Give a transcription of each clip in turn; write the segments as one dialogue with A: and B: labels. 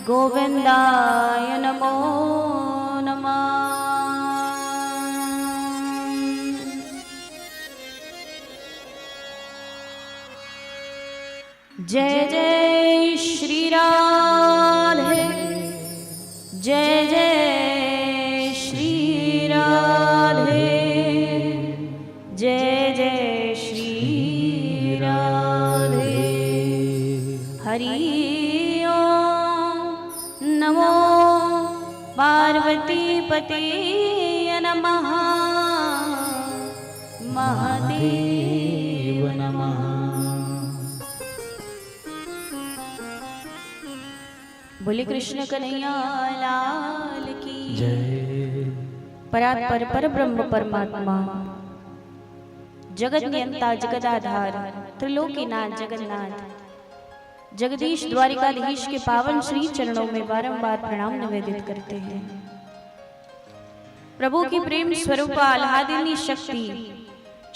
A: गोविंदाय नमो नमः। जय जय श्री राधे, जय जय श्री राधे, जय जय श्री राधे। हरि नमो पार्वती पते नमः, महादेव नमः। बोले कृष्ण कन्हैया लाल की
B: जय।
A: परात्पर परब्रह्म परमात्मा जगत नियंता जगदाधार त्रिलोकीनाथ जगन्नाथ जगदीश द्वारिकाधीश के पावन श्री चरणों में बारंबार प्रणाम निवेदित करते हैं। प्रभु की प्रेम स्वरूप आह्लादिनी शक्ति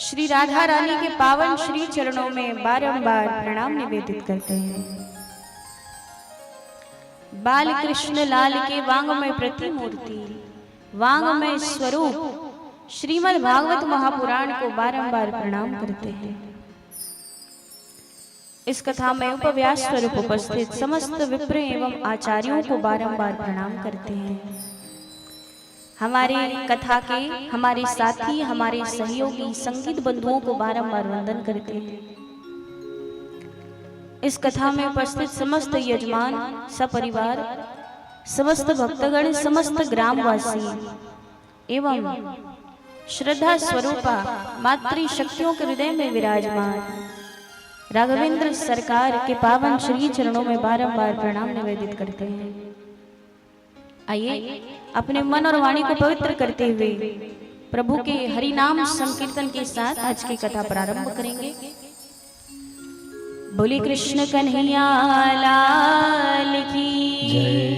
A: श्री राधा रानी के पावन श्री चरणों में बारंबार प्रणाम निवेदित करते हैं। बाल कृष्ण लाल के वांगमय प्रतिमूर्ति वांगमय स्वरूप श्रीमद् भागवत महापुराण को बारंबार प्रणाम करते हैं। इस कथा में उपव्यास स्वरूप उपस्थित समस्त विप्र एवं आचार्यों को बारंबार प्रणाम करते हैं। हमारे कथा के हमारे साथी हमारे सहयोगी संगीत बंधुओं को बारंबार वंदन करते हैं। इस कथा में उपस्थित समस्त यजमान सपरिवार समस्त भक्तगण समस्त ग्रामवासी एवं श्रद्धा स्वरूपा मातृ शक्तियों के हृदय में विराजमान राघवेंद्र सरकार के पावन श्री चरणों में बारंबार प्रणाम निवेदित करते हैं। आइए अपने मन और वाणी को पवित्र करते हुए प्रभु के हरि नाम संकीर्तन के साथ आज की कथा प्रारंभ करेंगे। बोले कृष्ण कन्हैया लाल की
B: जय।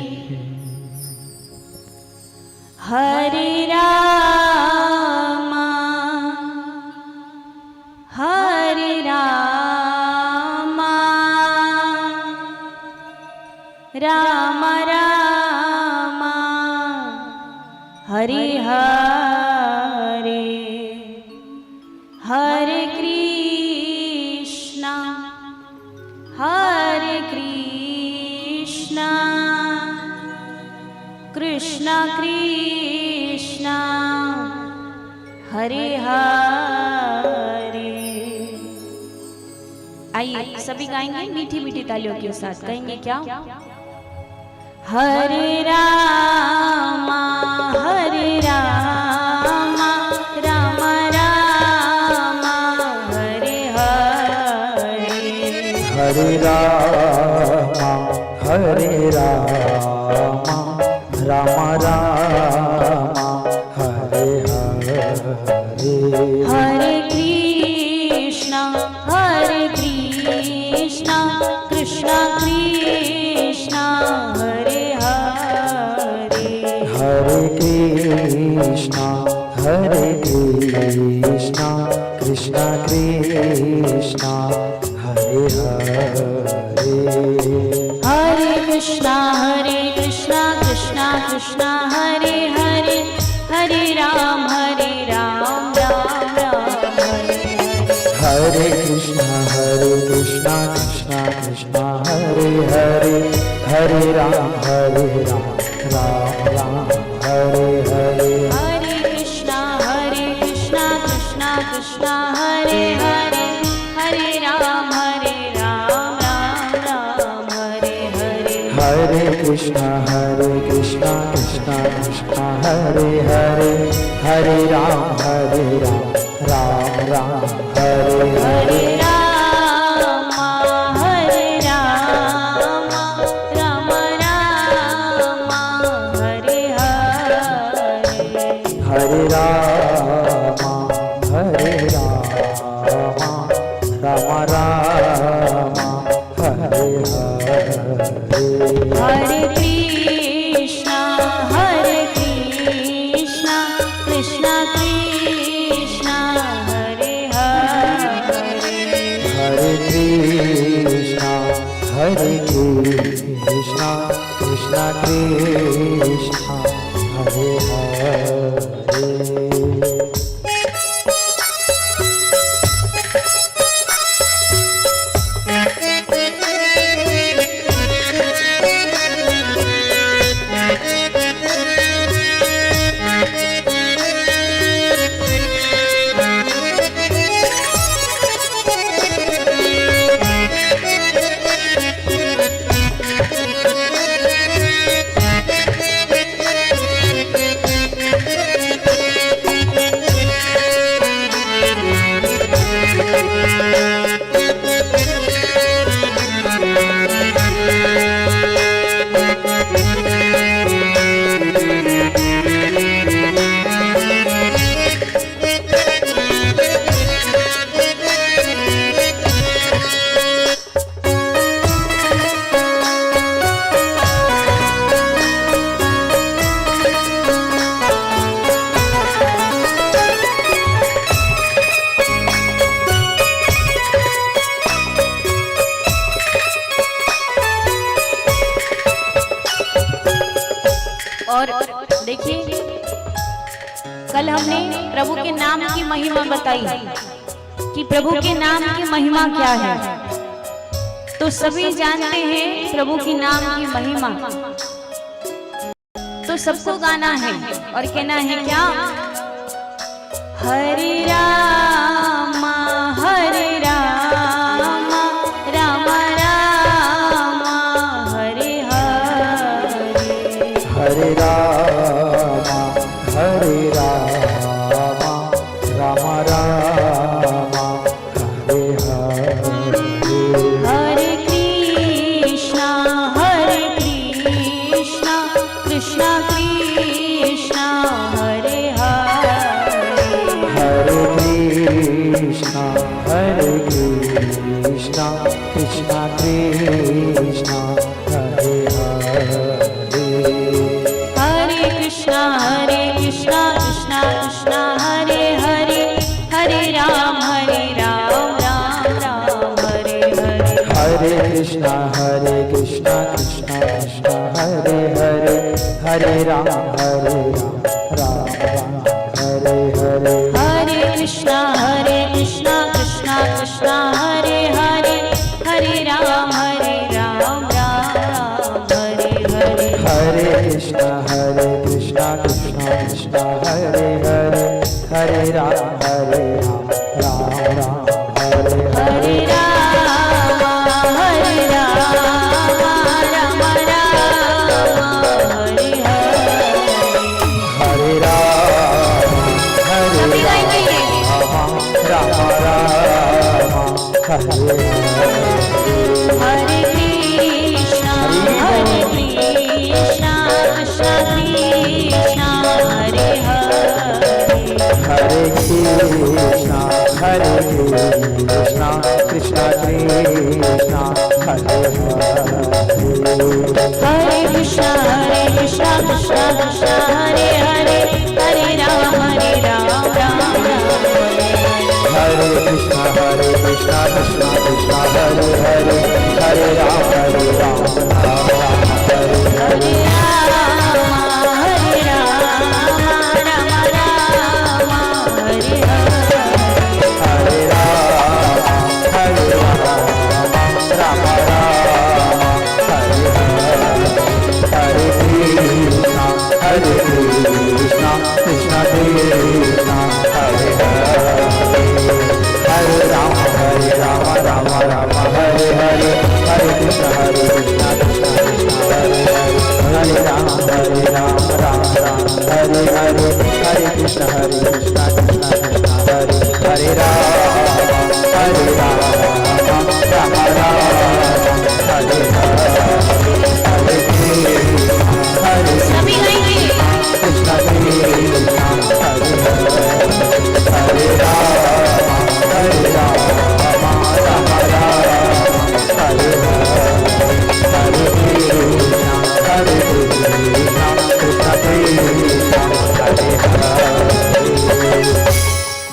A: हरे राम हरे राम राम राम हरे हरे हरे कृष्णा हरे कृष्णा कृष्णा कृष्णा हरे हरे। आइए सभी गाएंगे मीठी मीठी तालियों के साथ। कहेंगे क्या? हरे राम हरे राम राम राम हरे हरे
B: हरे राम हरे राम राम राम हरे हरे
A: हरे कृष्णा कृष्णा कृष्णा हरे हरे
B: हरे कृष्णा कृष्णा कृष्णा हरे हरे
A: हरे कृष्णा कृष्णा कृष्णा हरे हरे हरे राम राम राम हरे
B: हरे कृष्णा कृष्णा कृष्णा हरे हरे हरे राम राम राम हरे हरे
A: हरे कृष्णा कृष्णा कृष्णा हरे हरे हरे राम राम राम हरे हरे
B: हरे कृष्णा कृष्णा कृष्णा हरे हरे हरे राम राम राम हरे हरे
A: हरे राम राम राम हरे हरे
B: हरे राम राम राम हरे हरे
A: हरे कृष्णा कृष्णा कृष्णा हरे हरे
B: हरे कृष्णा कृष्णा कृष्णा कृष्णा हरे हरे।
A: और देखिए, कल हमने प्रभु के नाम की महिमा बताई कि प्रभु के नाम की महिमा क्या है। तो सभी जानते हैं प्रभु के नाम की महिमा, तो सबको गाना है और कहना है क्या? हरे राम राम राम हरे हरे,
B: हरे राम राम राम हरे हरे।
A: हरे कृष्णा कृष्णा कृष्णा हरे हरे,
B: हरे कृष्णा कृष्णा कृष्णा हरे हरे।
A: हरे कृष्णा कृष्णा कृष्णा हरे हरे, हरे राम राम राम हरे हरे।
B: हरे कृष्णा कृष्णा कृष्णा हरे हरे, हरे राम राम राम हरे हरे।
A: हरे कृष्णा कृष्णा कृष्णा हरे हरे, हरे राम राम हरे हरे।
B: हरे कृष्णा कृष्णा कृष्णा हरे हरे, हरे राम राम हरे हरे।
A: हरे राम राम राम हरे हरे,
B: हरे राम
A: सभी गाएंगे ये।
B: राम हरे हरे।
A: हरे कृष्णा कृष्णा कृष्णा हरे हरे,
B: हरे कृष्णा कृष्णा कृष्णा हरे हरे।
A: हरे कृष्णा कृष्णा कृष्णा हरे हरे, हरे राम राम राम हरे हरे।
B: हरे कृष्णा कृष्णा कृष्णा हरे हरे, हरे राम राम राम हरे
A: हरे
B: हरे।
A: राम राम राम हरे हरे,
B: हरे राम राम हरे हरे। हरे कृष्णा कृष्णा कृष्णा हरे हरे। हरे राम राम राम हरे हरे। हरे कृष्णा कृष्णा कृष्णा हरे हरे। हरे राम राम हरे हरे। हरे कृष्णा कृष्णा कृष्णा हरे हरे। हरे राम राम हरे हरे। हरे कृष्णा
A: सभी गाएंगे।
B: कृष्णा कृष्णा हरे हरे। हरे राम राम हरे हरे। हरे कृष्णा कृष्णा कृष्णा हरे हरे।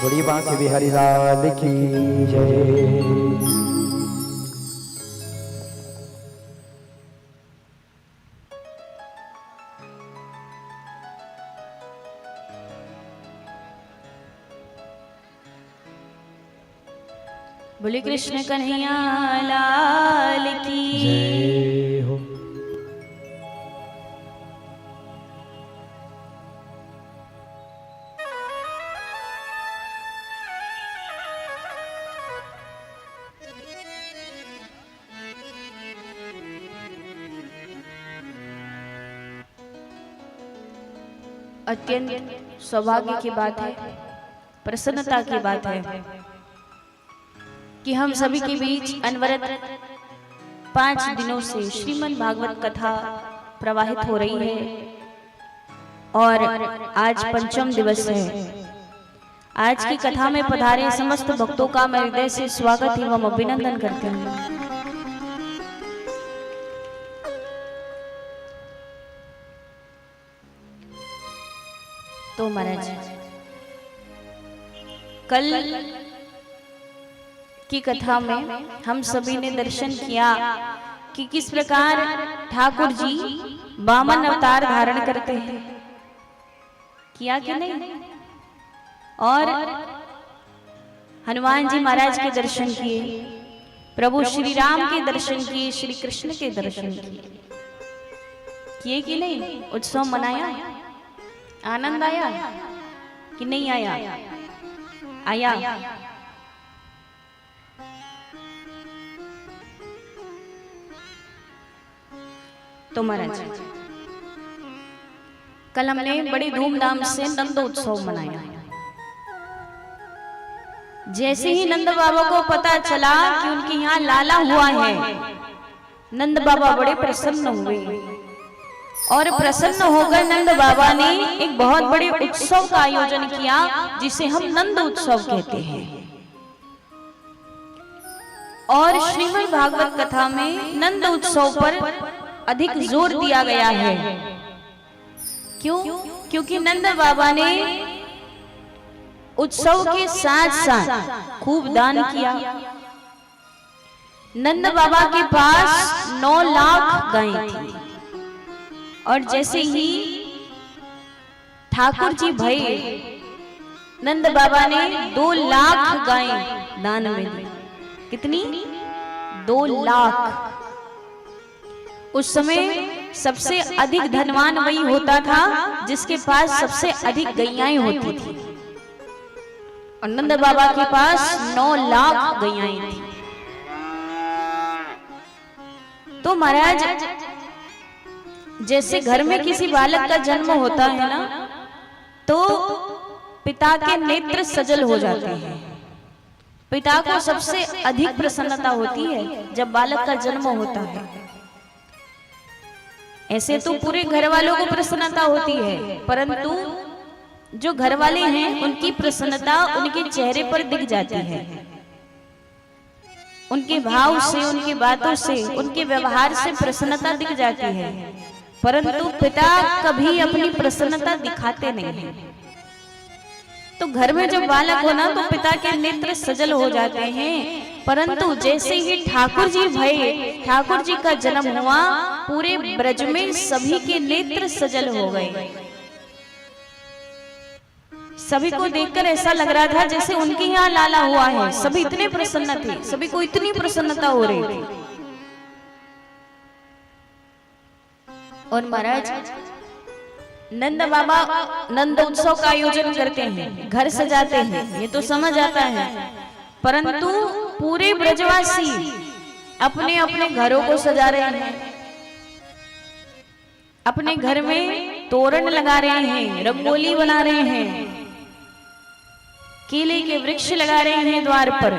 B: बड़ी बांके बिहारी लाल की जय।
A: बोले कृष्ण कन्हैया लाल की
B: जय हो।
A: अत्यंत सौभाग्य की बात है, प्रसन्नता की बात है कि हम सभी के बीच अनवरत 5 दिनों से श्रीमद् भागवत कथा प्रवाहित हो रही है और आज पंचम दिवस है। आज की कथा में पधारे समस्त भक्तों का मैं हृदय से स्वागत एवं अभिनंदन करती हूँ। तो महाराज कल की कथा में हम सभी ने दर्शन किया कि किस प्रकार ठाकुर जी वामन अवतार धारण करते हैं, किया कि नहीं? और हनुमान जी महाराज के दर्शन किए, प्रभु श्री राम के दर्शन किए, श्री कृष्ण के दर्शन किए कि नहीं? उत्सव मनाया, आनंद आया कि नहीं आया? आया। तो महाराज कल हमने बड़ी धूमधाम से नंद उत्सव मनाया। जैसे ही नंद बाबा को पता चला कि उनके यहाँ लाला हुआ है, नंद बाबा बड़े प्रसन्न हुए और प्रसन्न होकर नंद बाबा ने एक बहुत बड़े उत्सव का आयोजन किया जिसे हम नंद उत्सव कहते हैं। और श्रीमद् भागवत कथा में नंद उत्सव पर अधिक जोर दिया गया है। क्यों? क्योंकि नंद बाबा ने उत्सव के साथ साथ खूब दान किया। नंद बाबा के पास 9 लाख गायें थी और जैसे ही ठाकुर जी भये, नंद बाबा ने 2 लाख गायें दान में दी। कितनी? 2 लाख। उस समय सबसे अधिक धनवान वही होता था जिसके पास सबसे अधिक गैयाएं होती थी और नंद बाबा के पास 9 लाख गैयाएं थी। तो महाराज जैसे घर में किसी बालक का जन्म होता है ना, तो पिता के नेत्र सजल हो जाते हैं। पिता को सबसे अधिक प्रसन्नता होती है जब बालक का जन्म होता है। ऐसे तो पूरे घर वालों को प्रसन्नता होती है, परंतु जो घर वाले हैं उनकी प्रसन्नता उनके चेहरे पर दिख जाती है। उनके भाव से, उनकी बातों से, उनके व्यवहार से प्रसन्नता दिख जाती है, परंतु पिता कभी अपनी प्रसन्नता दिखाते नहीं हैं। तो घर में जब बालक हो ना तो पिता के नेत्र सजल हो जाते हैं, परंतु जैसे ही ठाकुर जी भये, ठाकुर जी का जन्म हुआ, पूरे ब्रज में सभी के नेत्र सजल हो गए। सभी को देखकर ऐसा लग रहा था जैसे उनके यहाँ लाला हुआ है। सभी इतने प्रसन्न थे, सभी को इतनी प्रसन्नता हो रही थी। और महाराज नंद बाबा नंद उत्सव का आयोजन करते हैं, घर सजाते हैं, ये तो समझ आता है, परंतु पूरे ब्रजवासी अपने अपने घरों को सजा रहे हैं, अपने घर में तोरण लगा रहे हैं, रंगोली बना रहे हैं, केले के वृक्ष लगा रहे हैं द्वार पर,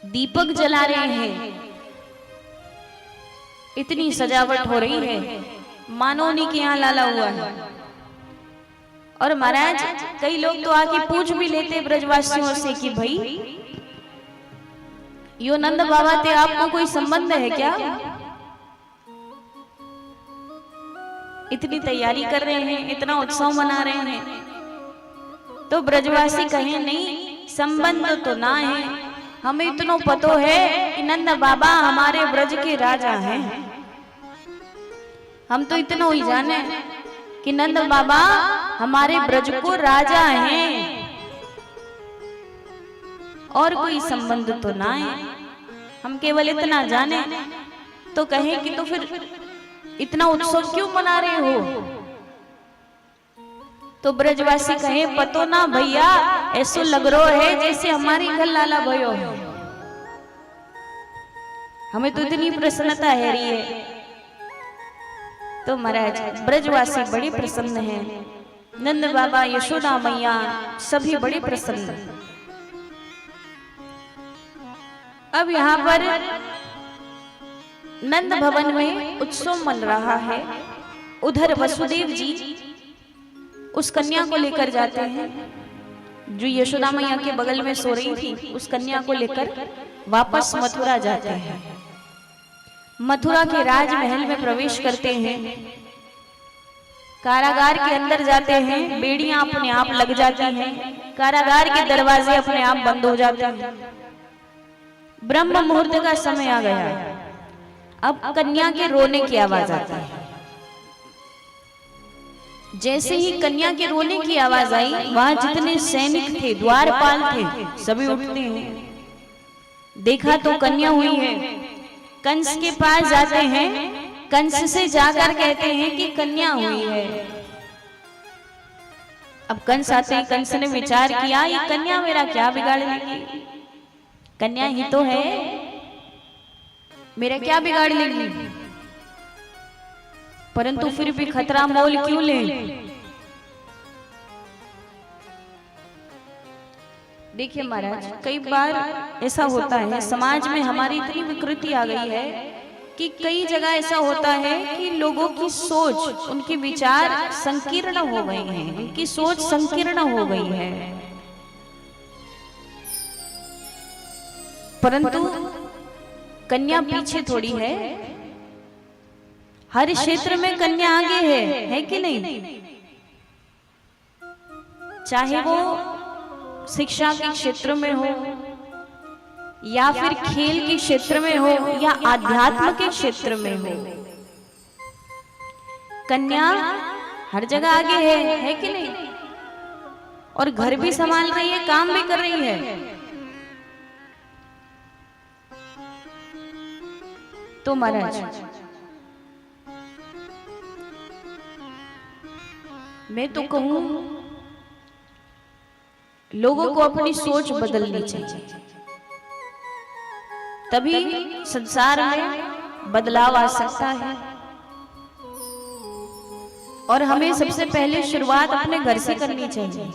A: दीपक जला रहे हैं। इतनी सजावट हो रही है मानो उन्हीं के यहाँ लाला हुआ है। और महाराज कई लोग तो आके पूछ भी लेते ब्रजवासियों से कि भाई यो नंद बाबा से आपको कोई संबंध है क्या? इतनी तैयारी कर रहे हैं, इतना उत्सव मना रहे हैं। तो ब्रजवासी कहें नहीं, संबंध तो ना है, हमें इतना पतो है कि नंद बाबा हमारे ब्रज के राजा हैं। हम तो इतना ही जाने कि नंद बाबा हमारे ब्रज को राजा हैं और कोई संबंध तो ना है, हम केवल इतना जाने तो कहें कि तो फिर इतना उत्सव क्यों मना रहे हो? तो ब्रजवासी कहे पतो ना भैया, ऐसो लग रो है जैसे हमारी घर लाला भयो है। हमें तो इतनी प्रसन्नता है रही है। तो महाराज ब्रजवासी बड़े प्रसन्न हैं, नंद बाबा, यशोदा मैया सभी बड़े प्रसन्न। अब यहाँ पर नंद भवन में उत्सव मन रहा है। उधर वसुदेव जी उस कन्या को लेकर जाते हैं जो यशोदा मैया के बगल में सो रही थी, उस कन्या को लेकर वापस मथुरा जाते हैं। मथुरा के राजमहल में प्रवेश करते हैं, कारागार के अंदर जाते हैं, बेड़ियां अपने आप लग जाती हैं, कारागार के दरवाजे अपने आप बंद हो जाते हैं। ब्रह्म मुहूर्त का समय आ गया। अब कन्या के रोने की आवाज आती है। जैसे ही कन्या के रोने की आवाज आई, वहां जितने सैनिक थे, द्वारपाल थे, सभी उठते हैं। देखा तो कन्या हुई है। कंस के पास जाते हैं, कंस से जाकर कहते हैं कि कन्या हुई है। अब कंस आते हैं, कंस ने विचार किया ये कन्या मेरा क्या बिगाड़ लेगी, कन्या ही तो है, मेरा क्या बिगाड़ लेगी, परंतु फिर भी खतरा मोल क्यों ले। देखिए महाराज, कई बार ऐसा होता है समाज में, हमारी इतनी विकृति आ गई है कि कई जगह ऐसा होता है कि लोगों की सोच, उनके विचार संकीर्ण हो गए हैं, उनकी सोच संकीर्ण हो गई है। परंतु कन्या पीछे थोड़ी है, हर क्षेत्र में कन्या आगे है कि नहीं? चाहे वो शिक्षा के क्षेत्र में हो, या फिर खेल के क्षेत्र में हो, या आध्यात्म के क्षेत्र में हो, कन्या हर जगह आगे है कि नहीं? और घर भी संभाल रही है, काम भी कर रही है। तो महाराज मैं तो कहूं लोगों को अपनी सोच बदलनी चाहिए, तभी संसार में बदलाव आ सकता है। और हमें सबसे पहले शुरुआत अपने घर से करनी चाहिए।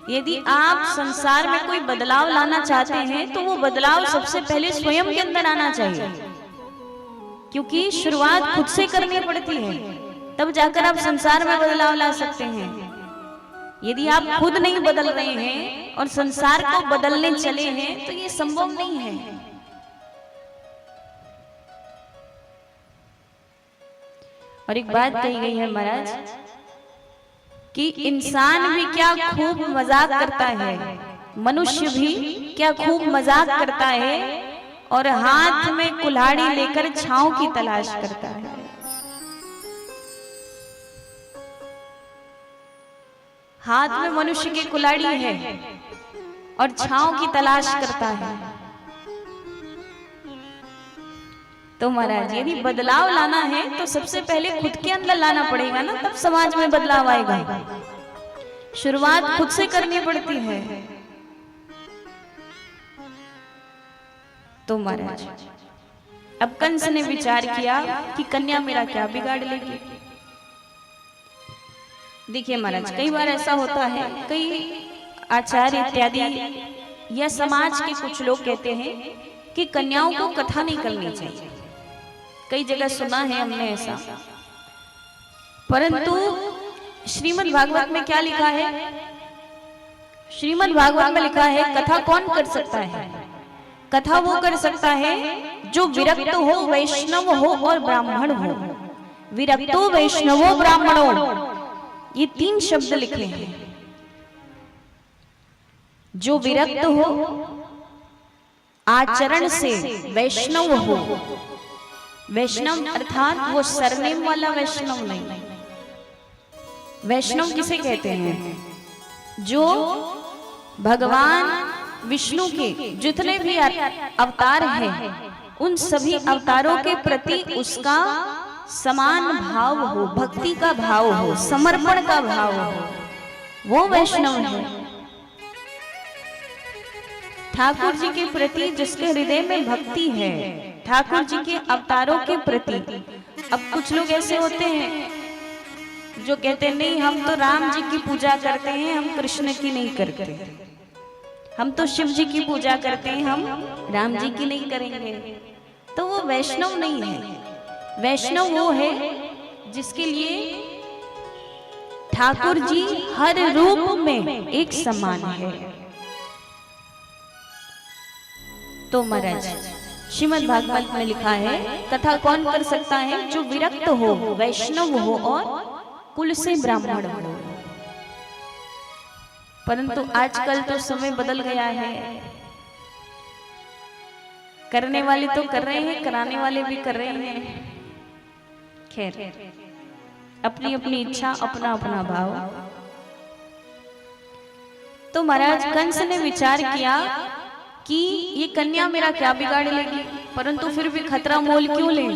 A: यदि आप संसार में कोई बदलाव लाना चाहते हैं तो वो बदलाव सबसे पहले स्वयं के अंदर आना चाहिए, क्योंकि शुरुआत खुद से करनी पड़ती है, तब जाकर आप संसार में बदलाव ला सकते हैं। यदि आप खुद नहीं बदल रहे हैं और संसार को बदलने चले हैं तो ये संभव नहीं है। और एक बात कही गई है महाराज कि इंसान भी क्या खूब मजाक करता है, मनुष्य भी क्या खूब मजाक करता है, और हाथ में कुल्हाड़ी लेकर छांव की तलाश करता है। हाथ में मनुष्य की कुल्हाड़ी है और छांव की तलाश करता है। तो महाराज यदि बदलाव लाना है तो सबसे पहले खुद के अंदर लाना पड़ेगा ना, तब समाज में बदलाव आएगा। शुरुआत खुद से करनी पड़ती है। तो महाराज अब कंस ने विचार किया कि कन्या मेरा क्या बिगाड़ लेगी। देखिए महाराज, कई बार ऐसा होता है, कई आचार्य इत्यादि या समाज के कुछ लोग कहते हैं कि कन्याओं को कथा नहीं करनी चाहिए। कई जगह सुना है हमने ऐसा, परंतु श्रीमद् भागवत में क्या लिखा है? श्रीमद् भागवत में लिखा है कथा कौन कर सकता है? कथा वो कर सकता है जो विरक्त हो, वैष्णव हो और ब्राह्मण हो। विरक्तो वैष्णवो ब्राह्मणो, ये 3 शब्द लिखे हैं। जो विरक्त हो, आचरण से वैष्णव हो, वैष्णव अर्थात वो सरनेम वाला वैष्णव नहीं। वैष्णव किसे कहते हैं? जो भगवान विष्णु के जितने भी अवतार हैं, उन सभी अवतारों के प्रति उसका समान भाव हो, भक्ति का भाव हो, समर्पण का भाव हो, वो वैष्णव है। ठाकुर जी के प्रति जिसके हृदय में भक्ति है, ठाकुर जी के अवतारों के प्रति। अब कुछ लोग ऐसे होते हैं जो कहते हैं नहीं, हम तो राम जी की पूजा करते हैं, हम कृष्ण की नहीं करते, हम तो शिव जी की पूजा करते हैं, हम राम जी की नहीं करेंगे। तो वो वैष्णव नहीं है। वैष्णव वो है जिसके लिए ठाकुर जी हर रूप में एक समान है। तो महाराज श्रीमद् भागवत में लिखा है, कथा कौन कर सकता है? जो विरक्त हो, वैष्णव हो और कुल से ब्राह्मण हो। परंतु आजकल तो समय बदल गया है। करने वाले तो कर रहे हैं, कराने वाले भी कर रहे हैं। खैर, अपनी अपनी इच्छा, अपना अपना भाव। तो महाराज कंस ने विचार किया कि ये कन्या मेरा क्या बिगाड़ लेगी, परंतु फिर भी खतरा मोल क्यों ले।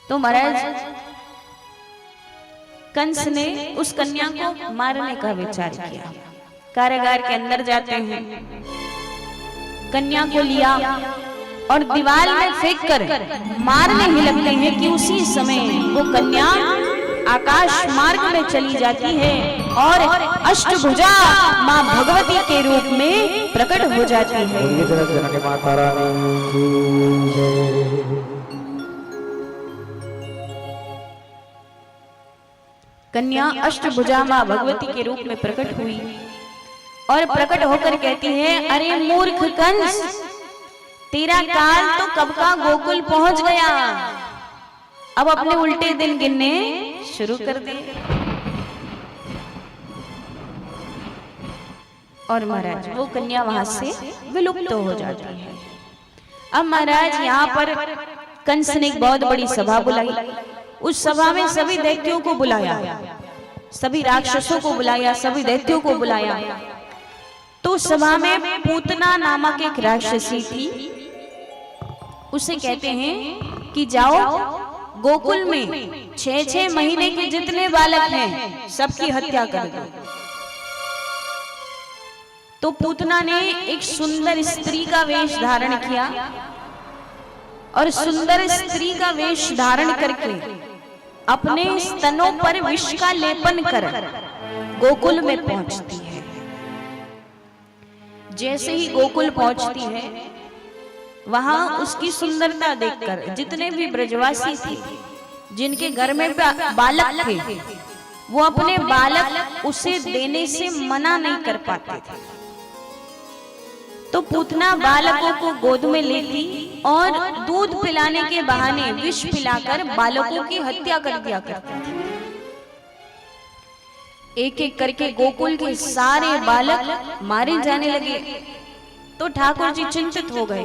A: तो महाराज कंस ने उस कन्या को मारने का विचार किया। कारागार के अंदर जाते हैं, कन्या को लिया और दीवार में फेंक कर मारने ही लगते हैं कि उसी समय वो कन्या आकाश मार्ग में चली जाती है और अष्टभुजा माँ भगवती के रूप में प्रकट हो जाती है। कन्या अष्टभुजा माँ भगवती के रूप में प्रकट हुई और प्रकट होकर कहती है, अरे मूर्ख कंस, तेरा काल तो कब का गोकुल पहुंच गया, अब अपने उल्टे दिन गिनने शुरू कर दे। और महाराज वो कन्या वहां से विलुप्त हो जाती है। अब महाराज यहाँ पर कंस ने एक बहुत बड़ी सभा बुलाई। उस सभा में सभी दैत्यों को बुलाया, सभी राक्षसों को बुलाया, सभी दैत्यों को बुलाया। तो सभा में पूतना नामक एक राक्षसी थी। उसे कहते हैं कि जाओ गोकुल में 6-6 महीने के जितने बालक हैं सबकी हत्या कर दो। तो पूतना ने एक सुंदर स्त्री का वेश धारण किया और सुंदर स्त्री का वेश धारण करके अपने स्तनों पर विष का लेपन कर गोकुल में पहुंचती है। जैसे ही गोकुल पहुंचती है, वहां उसकी सुंदरता देखकर जितने भी ब्रजवासी थे, जिनके घर में बालक थे, वो अपने बालक उसे देने से मना नहीं कर पाते थे। तो पूतना बालकों को गोद में लेती और दूध पिलाने के बहाने विष पिलाकर बालकों की हत्या कर दिया करती थी। एक एक करके गोकुल के सारे बालक मारे जाने लगे। तो ठाकुर जी चिंतित हो गए।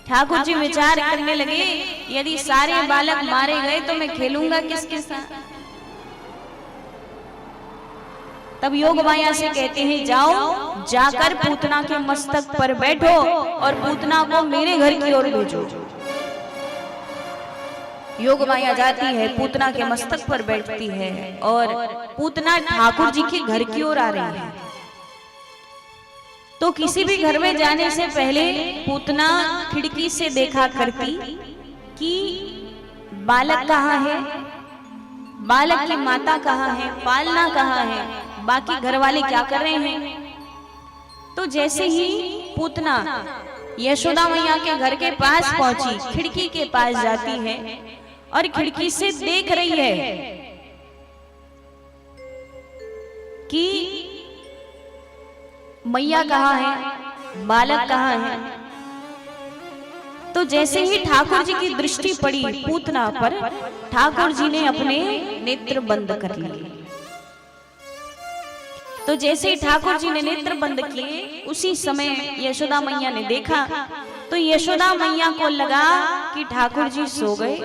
A: ठाकुर जी विचार करने लगे, यदि सारे बालक मारे गए तो मैं खेलूंगा किसके साथ। तब योग माया से कहते हैं, जाओ जाकर पूतना के मस्तक पर बैठो और पूतना को मेरे घर की ओर भेजो। योग माया जाती है, पूतना के मस्तक पर बैठती है और पूतना ठाकुर जी के घर की ओर आ रही है। तो किसी भी घर में जाने से पहले पूतना खिड़की से देखा करती कि बालक कहाँ है, बालक की माता कहाँ है, पालना कहाँ है, बाकी घर वाले क्या कर रहे हैं। तो जैसे ही पूतना यशोदा मैया के घर के पास पहुंची, खिड़की के पास जाती है और खिड़की से देख रही है कि मैया कहाँ है, बालक कहाँ है। तो जैसे ही ठाकुर जी की दृष्टि पड़ी पूतना पर, ठाकुर जी ने अपने नेत्र बंद कर लिए। तो जैसे ही ठाकुर जी ने नेत्र बंद किए, उसी समय यशोदा मैया ने देखा। तो यशोदा मैया को लगा कि ठाकुर जी सो गए।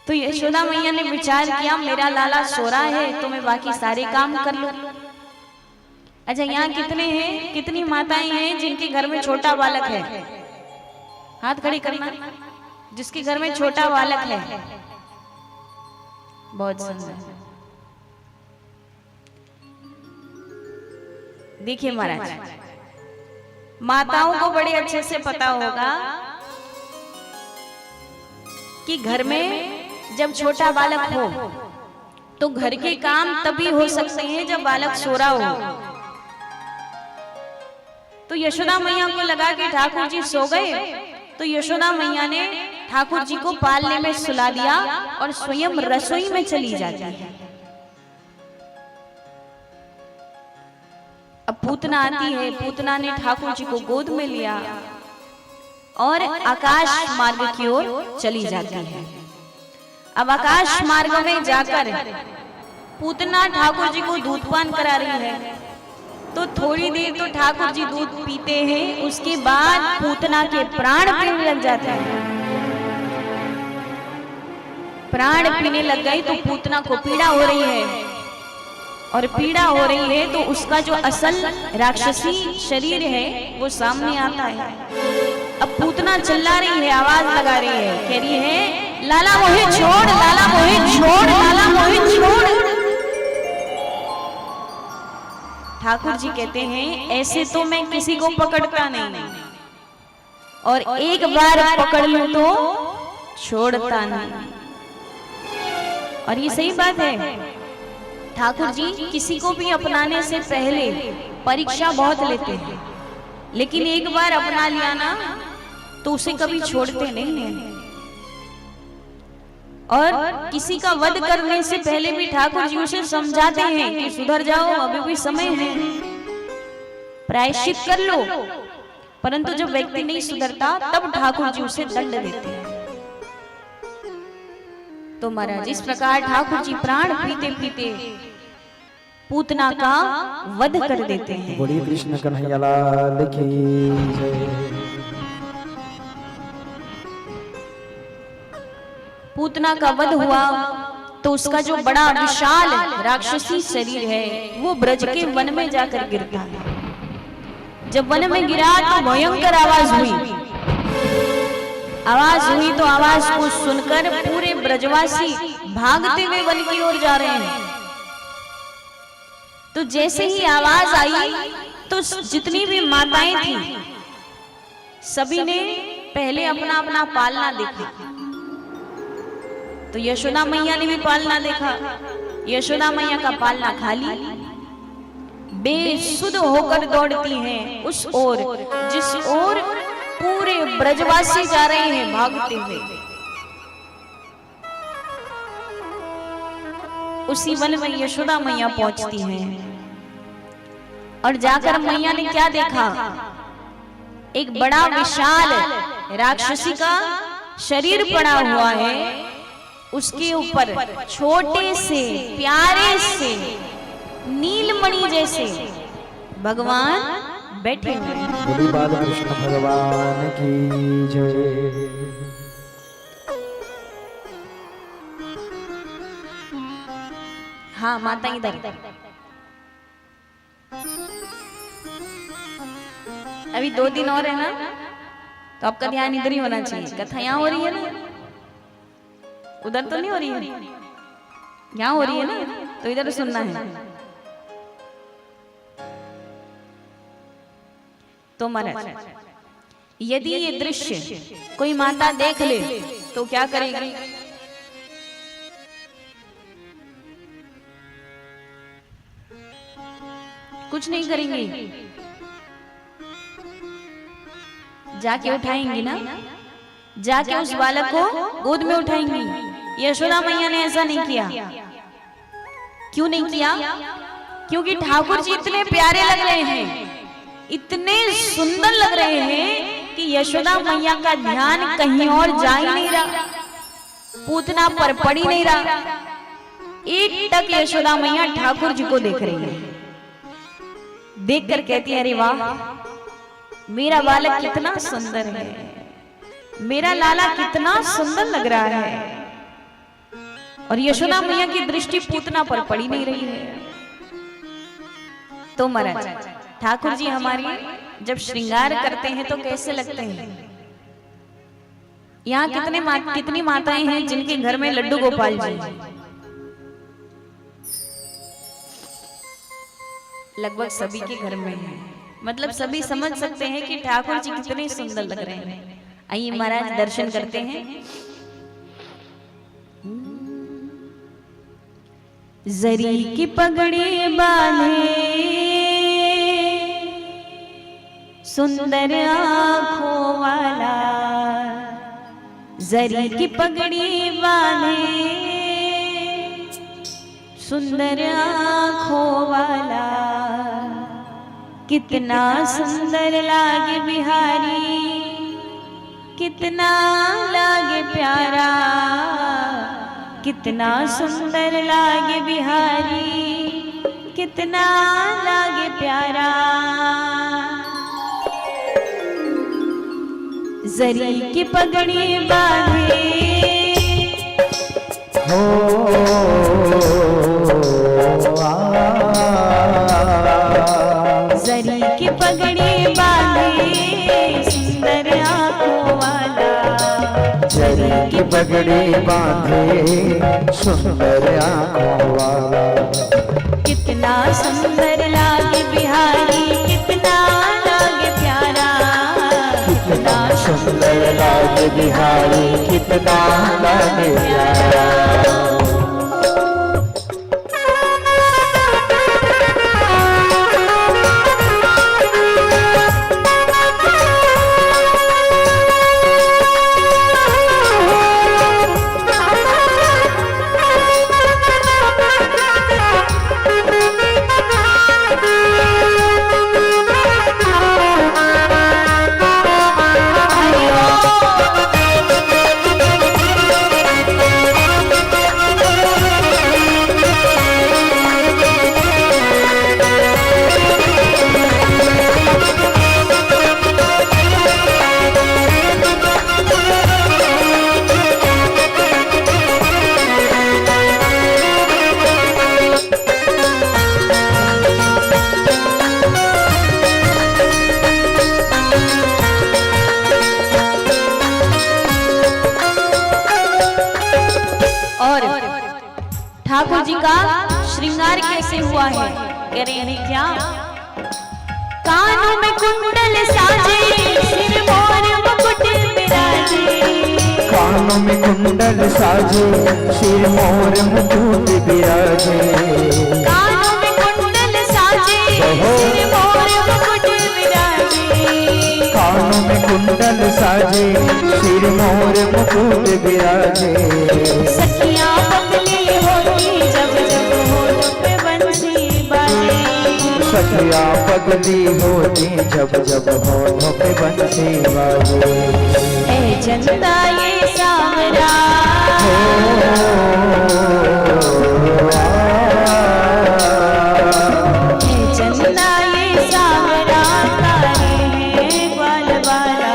A: तो तो यशोदा मैया ने विचार किया मेरा लाला सो रहा है तो मैं बाकी सारे काम कर लूं। अच्छा, यहाँ कितने हैं, कितनी माताएं हैं जिनके घर में छोटा बालक है? हाथ खड़ी करना, जिसके घर में छोटा बालक है। बहुत सुंदर। देखिए महाराज, माताओं को बड़े अच्छे से पता होगा कि घर में जब छोटा बालक हो तो घर के काम तभी हो सकते हैं जब बालक सो रहा हो। तो यशोदा मैया को लगा कि ठाकुर जी सो गए, तो यशोदा मैया ने ठाकुर जी को पालने में सुला दिया और स्वयं रसोई में चली जाती है। अब पूतना आती है, पूतना ने ठाकुर जी को गोद में लिया और आकाश मार्ग की ओर चली जाती है। अब आकाश मार्ग में जाकर पूतना ठाकुर जी को दूधपान करा रही है। तो थोड़ी देर तो ठाकुर जी दूध पीते हैं, उसके बाद पूतना के प्राण पीने लग जाते हैं। प्राण पीने लग गई तो पूतना को पीड़ा हो रही है, और पीड़ा हो रही है तो उसका जो असल राक्षसी शरीर है वो सामने आता है। अब पूतना चिल्ला रही है, आवाज लगा रही है, कह रही है लाला मोहे छोड़, लाला मोहे छोड़, लाला मोहे छोड़। ठाकुर जी कहते हैं ऐसे तो मैं किसी को पकड़ता नहीं, और एक बार पकड़ लूं तो छोड़ता नहीं। और ये सही बात है, ठाकुर जी किसी को भी अपनाने से पहले परीक्षा बहुत लेते हैं, लेकिन एक बार अपना लिया ना तो उसे कभी छोड़ते नहीं हैं। और किसी का वध करने से पहले भी ठाकुर जी उसे समझाते हैं कि सुधर जाओ, अभी भी समय है, प्रायश्चित कर लो। परंतु जब व्यक्ति नहीं सुधरता तब ठाकुर जी उसे दंड देते हैं। तो महाराज इस प्रकार ठाकुर जी प्राण पीते पीते पूतना का वध कर देते हैं।
B: बोलिए कृष्ण कन्हैया लाल की जय।
A: पूतना का वध हुआ तो उसका जो बड़ा विशाल राक्षसी शरीर है वो ब्रज के वन में जाकर गिरता है। जब वन में गिरा तो भयंकर आवाज हुई। आवाज हुई तो आवाज को सुनकर पूरे ब्रजवासी भागते हुए वन की ओर जा रहे हैं। तो जैसे ही आवाज आई तो जितनी भी माताएं थी सभी ने पहले अपना अपना पालना देखा। तो यशोदा मैया ने भी पालना देखा। यशोदा मैया का पालना खाली, बेसुध होकर दौड़ती हैं उस ओर जिस ओर पूरे ब्रजवासी जा रहे हैं भागते हुए। उसी वन में यशोदा मैया पहुंचती हैं और जाकर मैया ने क्या देखा, एक बड़ा विशाल राक्षसी का शरीर पड़ा हुआ है, उसके ऊपर छोटे से प्यारे से नीलमणि जैसे भगवान बैठे हुए हैं।
B: बोली बाल कृष्ण भगवान की जय।
A: हाँ माता इधर। अभी 2 दिन और है ना, तो आपका ध्यान इधर ही होना चाहिए। कथा यहाँ हो रही है ना, उधर तो नहीं हो रही है, यहाँ हो रही है ना, तो इधर सुनना है। तो महाराज यदि ये दृश्य कोई माता देख ले तो क्या करेगी? कुछ नहीं करेंगी, जाके उठाएंगी ना, जाके उस बालक को गोद में उठाएंगी। यशोदा मैया ने ऐसा नहीं किया। क्यों नहीं किया? क्योंकि ठाकुर जी इतने प्यारे लग रहे हैं, इतने सुंदर लग रहे हैं कि यशोदा मैया का ध्यान कहीं और जा ही नहीं रहा, पूतना पर पड़ ही नहीं रहा। एक टक यशोदा मैया ठाकुर जी को देख रही है। देखकर कहती है अरे वाह, मेरा बालक कितना सुंदर है, मेरा लाला कितना सुंदर लग रहा है। और यशोदा मैया की दृष्टि पूतना पर पड़ी नहीं रही है। तो महाराज ठाकुर जी हमारी जब श्रृंगार करते हैं तो कैसे लगते हैं? यहाँ कितनी माताएं हैं जिनके घर में लड्डू गोपाल जी, लगभग सभी के घर में है। मतलब सभी समझ सकते हैं कि ठाकुर जी कितने सुंदर लग रहे हैं। आइए महाराज दर्शन करते हैं। जरी की पगड़ी बांधे सुंदर आंखों वाला, जरी की पगड़ी बांधे सुंदर आंखों वाला, कितना सुंदर लागे बिहारी, कितना लागे प्यारा, कितना सुंदर लागे बिहारी, कितना लागे प्यारा। जरी की पगड़ी बांधे जरी की पगड़ी बांधे सुंदर आंखों वाला,
B: जरी की पगड़ी बांधे सुंदर आंखों वाला,
A: कितना सुंदर लागे बिहारी, कितना लागे प्यारा,
B: कितना सुंदर लागे बिहारी, कितना लागे प्यारा।
A: ठाकुर जी का श्रृंगार कैसे हुआ है? कह रहे हैं क्या? कानों में कुंडल साजे, सिर मोर मुकुट विराजे,
B: कानों में कुंडल साजे, सिर मोर मुकुट विराजे,
A: कानों में कुंडल साजे, सिर मोर मुकुट विराजे,
B: कानों में कुंडल साजे, सिर मोर मुकुट विराजे।
A: सखियां पगली होती जब जब होठ पे बंसी बाजे,
B: सखियां पगली होती जब जब होठों पे बंसी बाजे।
A: ए चंदा ये सावरा, ए चंदा ये सावरा, तारे हैं ग्वाल वाला,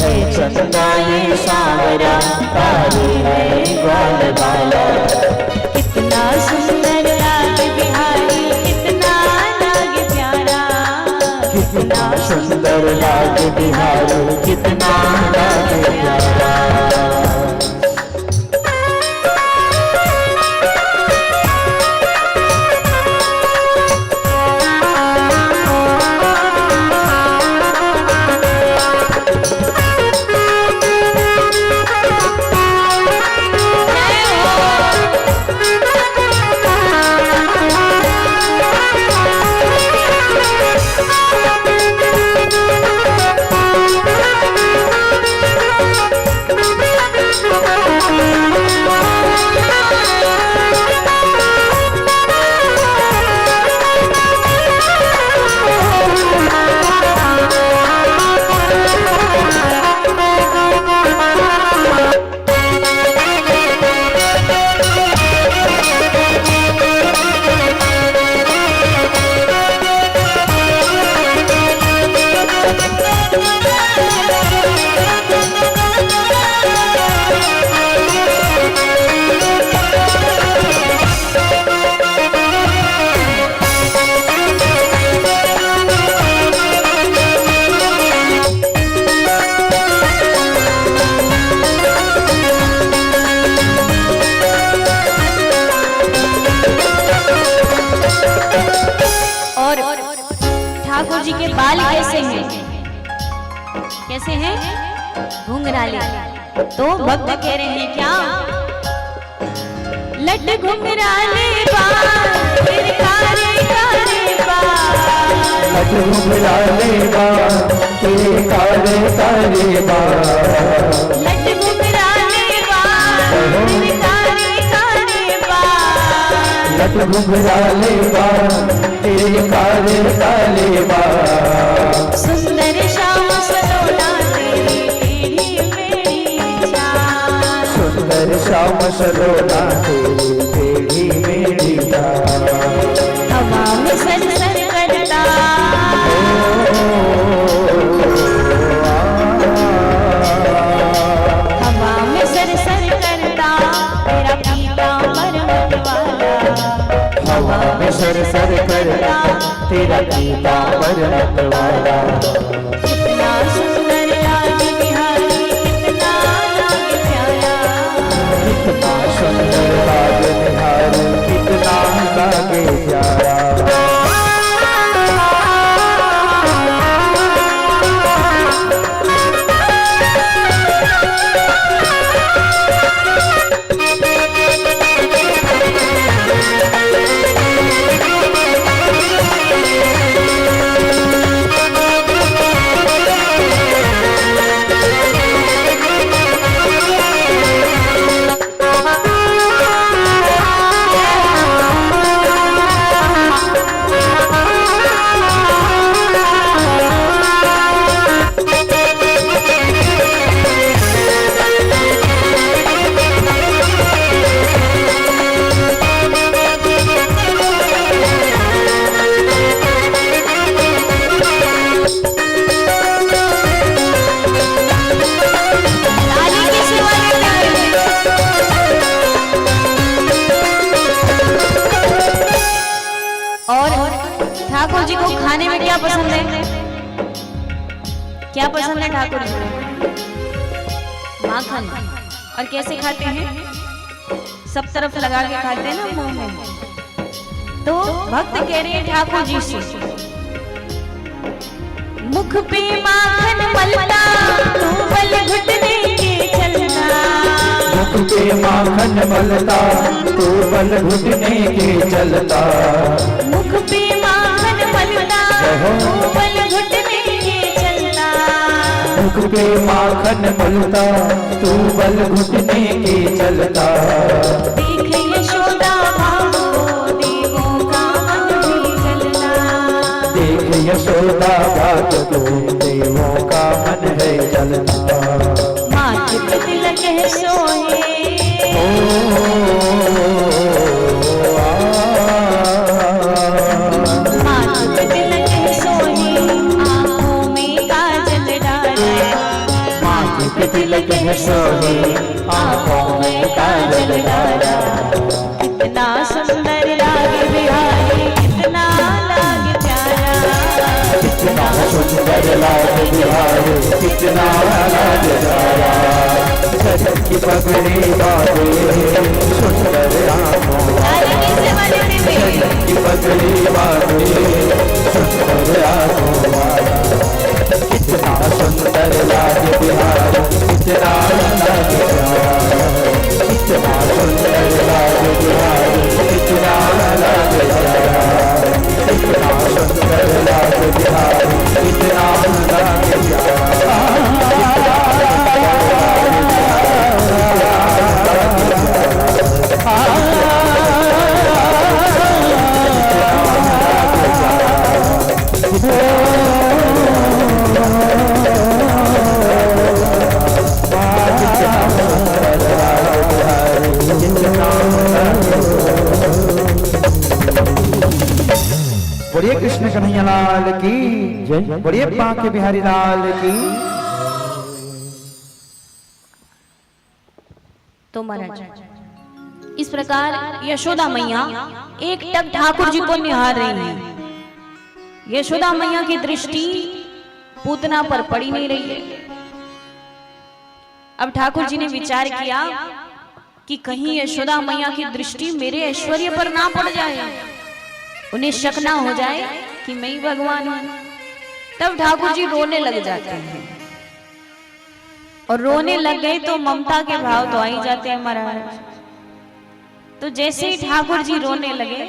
A: ए चंदा ये सावरा, तारे हैं ग्वाल वाला, कितना सुंदर लागे बिहारी, कितना लागे प्यारा,
B: कितना सुंदर लागे बिहारी, कितना लागे प्यारा।
A: कैसे हैं? घुंघराले। तो भक्त कह रहे हैं क्या? लट घुंघराले बाल तेरे कारे कारे बाल,
B: लट घुंघराले बाल तेरे कारे कारे बाल,
A: लट घुंघराले बाल तेरे कारे कारे बाल,
B: लट घुंघराले बाल तेरे कारे कारे बाल।
A: सुंदर श्याम सलोना तेरी टेढ़ी मेढ़ी चाल,
B: सुंदर श्याम सलोना तेरी टेढ़ी मेढ़ी चाल।
A: हवा में सर सर करता, हवा में सर सर करता तेरा पीतांबर मतवाला,
B: हवा में सर सर करता तेरा पीतांबर मतवाला।
A: कितना सुंदर लागे बिहारी, कितना लागे प्यारा,
B: कितना सुंदर लागे बिहारी, कितना लागे प्यारा।
A: लाली की सेवा करते हैं। और ठाकुर जी को खाने में क्या पसंद है? क्या पसंद है ठाकुर जी को? माखन। और कैसे खाते हैं? सब तरफ लगा के खाते हैं ना मुंह में। तो भक्त कह रहे हैं ठाकुर जी से, मुख पे माखन मलता तू बल घुटने के चलना,
B: मुख पे माखन मलता तू बल घुटने के चलता,
A: मुख पे माखन मलता तू बल घुटने के चलता,
B: मुख पे माखन मलता तू बल घुटने के चलता।
A: देख यशोदा भागो देवों का मन भी जलना,
B: देख यशोदा भाग तो देवों का मन है जलता।
A: माथ पे तिलक है सोहे, माथ पे तिलक है सोहे, आँखों में काजल डाले,
B: माथे पे तिलक है सोहे, आँखों में काजल डाला।
A: कितना सुंदर लागे बिहारी, कितना लागे प्यारा,
B: कितना सुंदर लागे बिहारी, कितना लागे प्यारा। सर की पगड़ी बाजे सुंदर आँखों
A: लाली की सेवा करते हैं।
B: की पगड़ी बाजे सुंदर आँखों वाला। कितना सुंदर लागे बिहारी, कितना लागे प्यारा, कितना सुंदर लागे बिहारी, कितना लागे प्यारा, कितना सुंदर लागे बिहारी, कितना लागे प्यारा। बोलिए कृष्ण कन्हैया लाल की जय, बोलिए बांके बिहारी लाल की।
A: तो महाराज इस प्रकार यशोदा मैया एक टक ठाकुर जी को निहार रही है। यशोदा मैया की दृष्टि पूतना पर पड़ी नहीं रही है। अब ठाकुर जी ने विचार किया कि कहीं यशोदा मैया की दृष्टि मेरे ऐश्वर्य पर ना पड़ जाए, उन्हें शक ना हो जाए कि मैं ही भगवान हूं। तब ठाकुर जी रोने लग जाते हैं। और रोने लग गए तो ममता के भाव तो आ ही जाते हैं महाराज। तो जैसे ही ठाकुर जी रोने लगे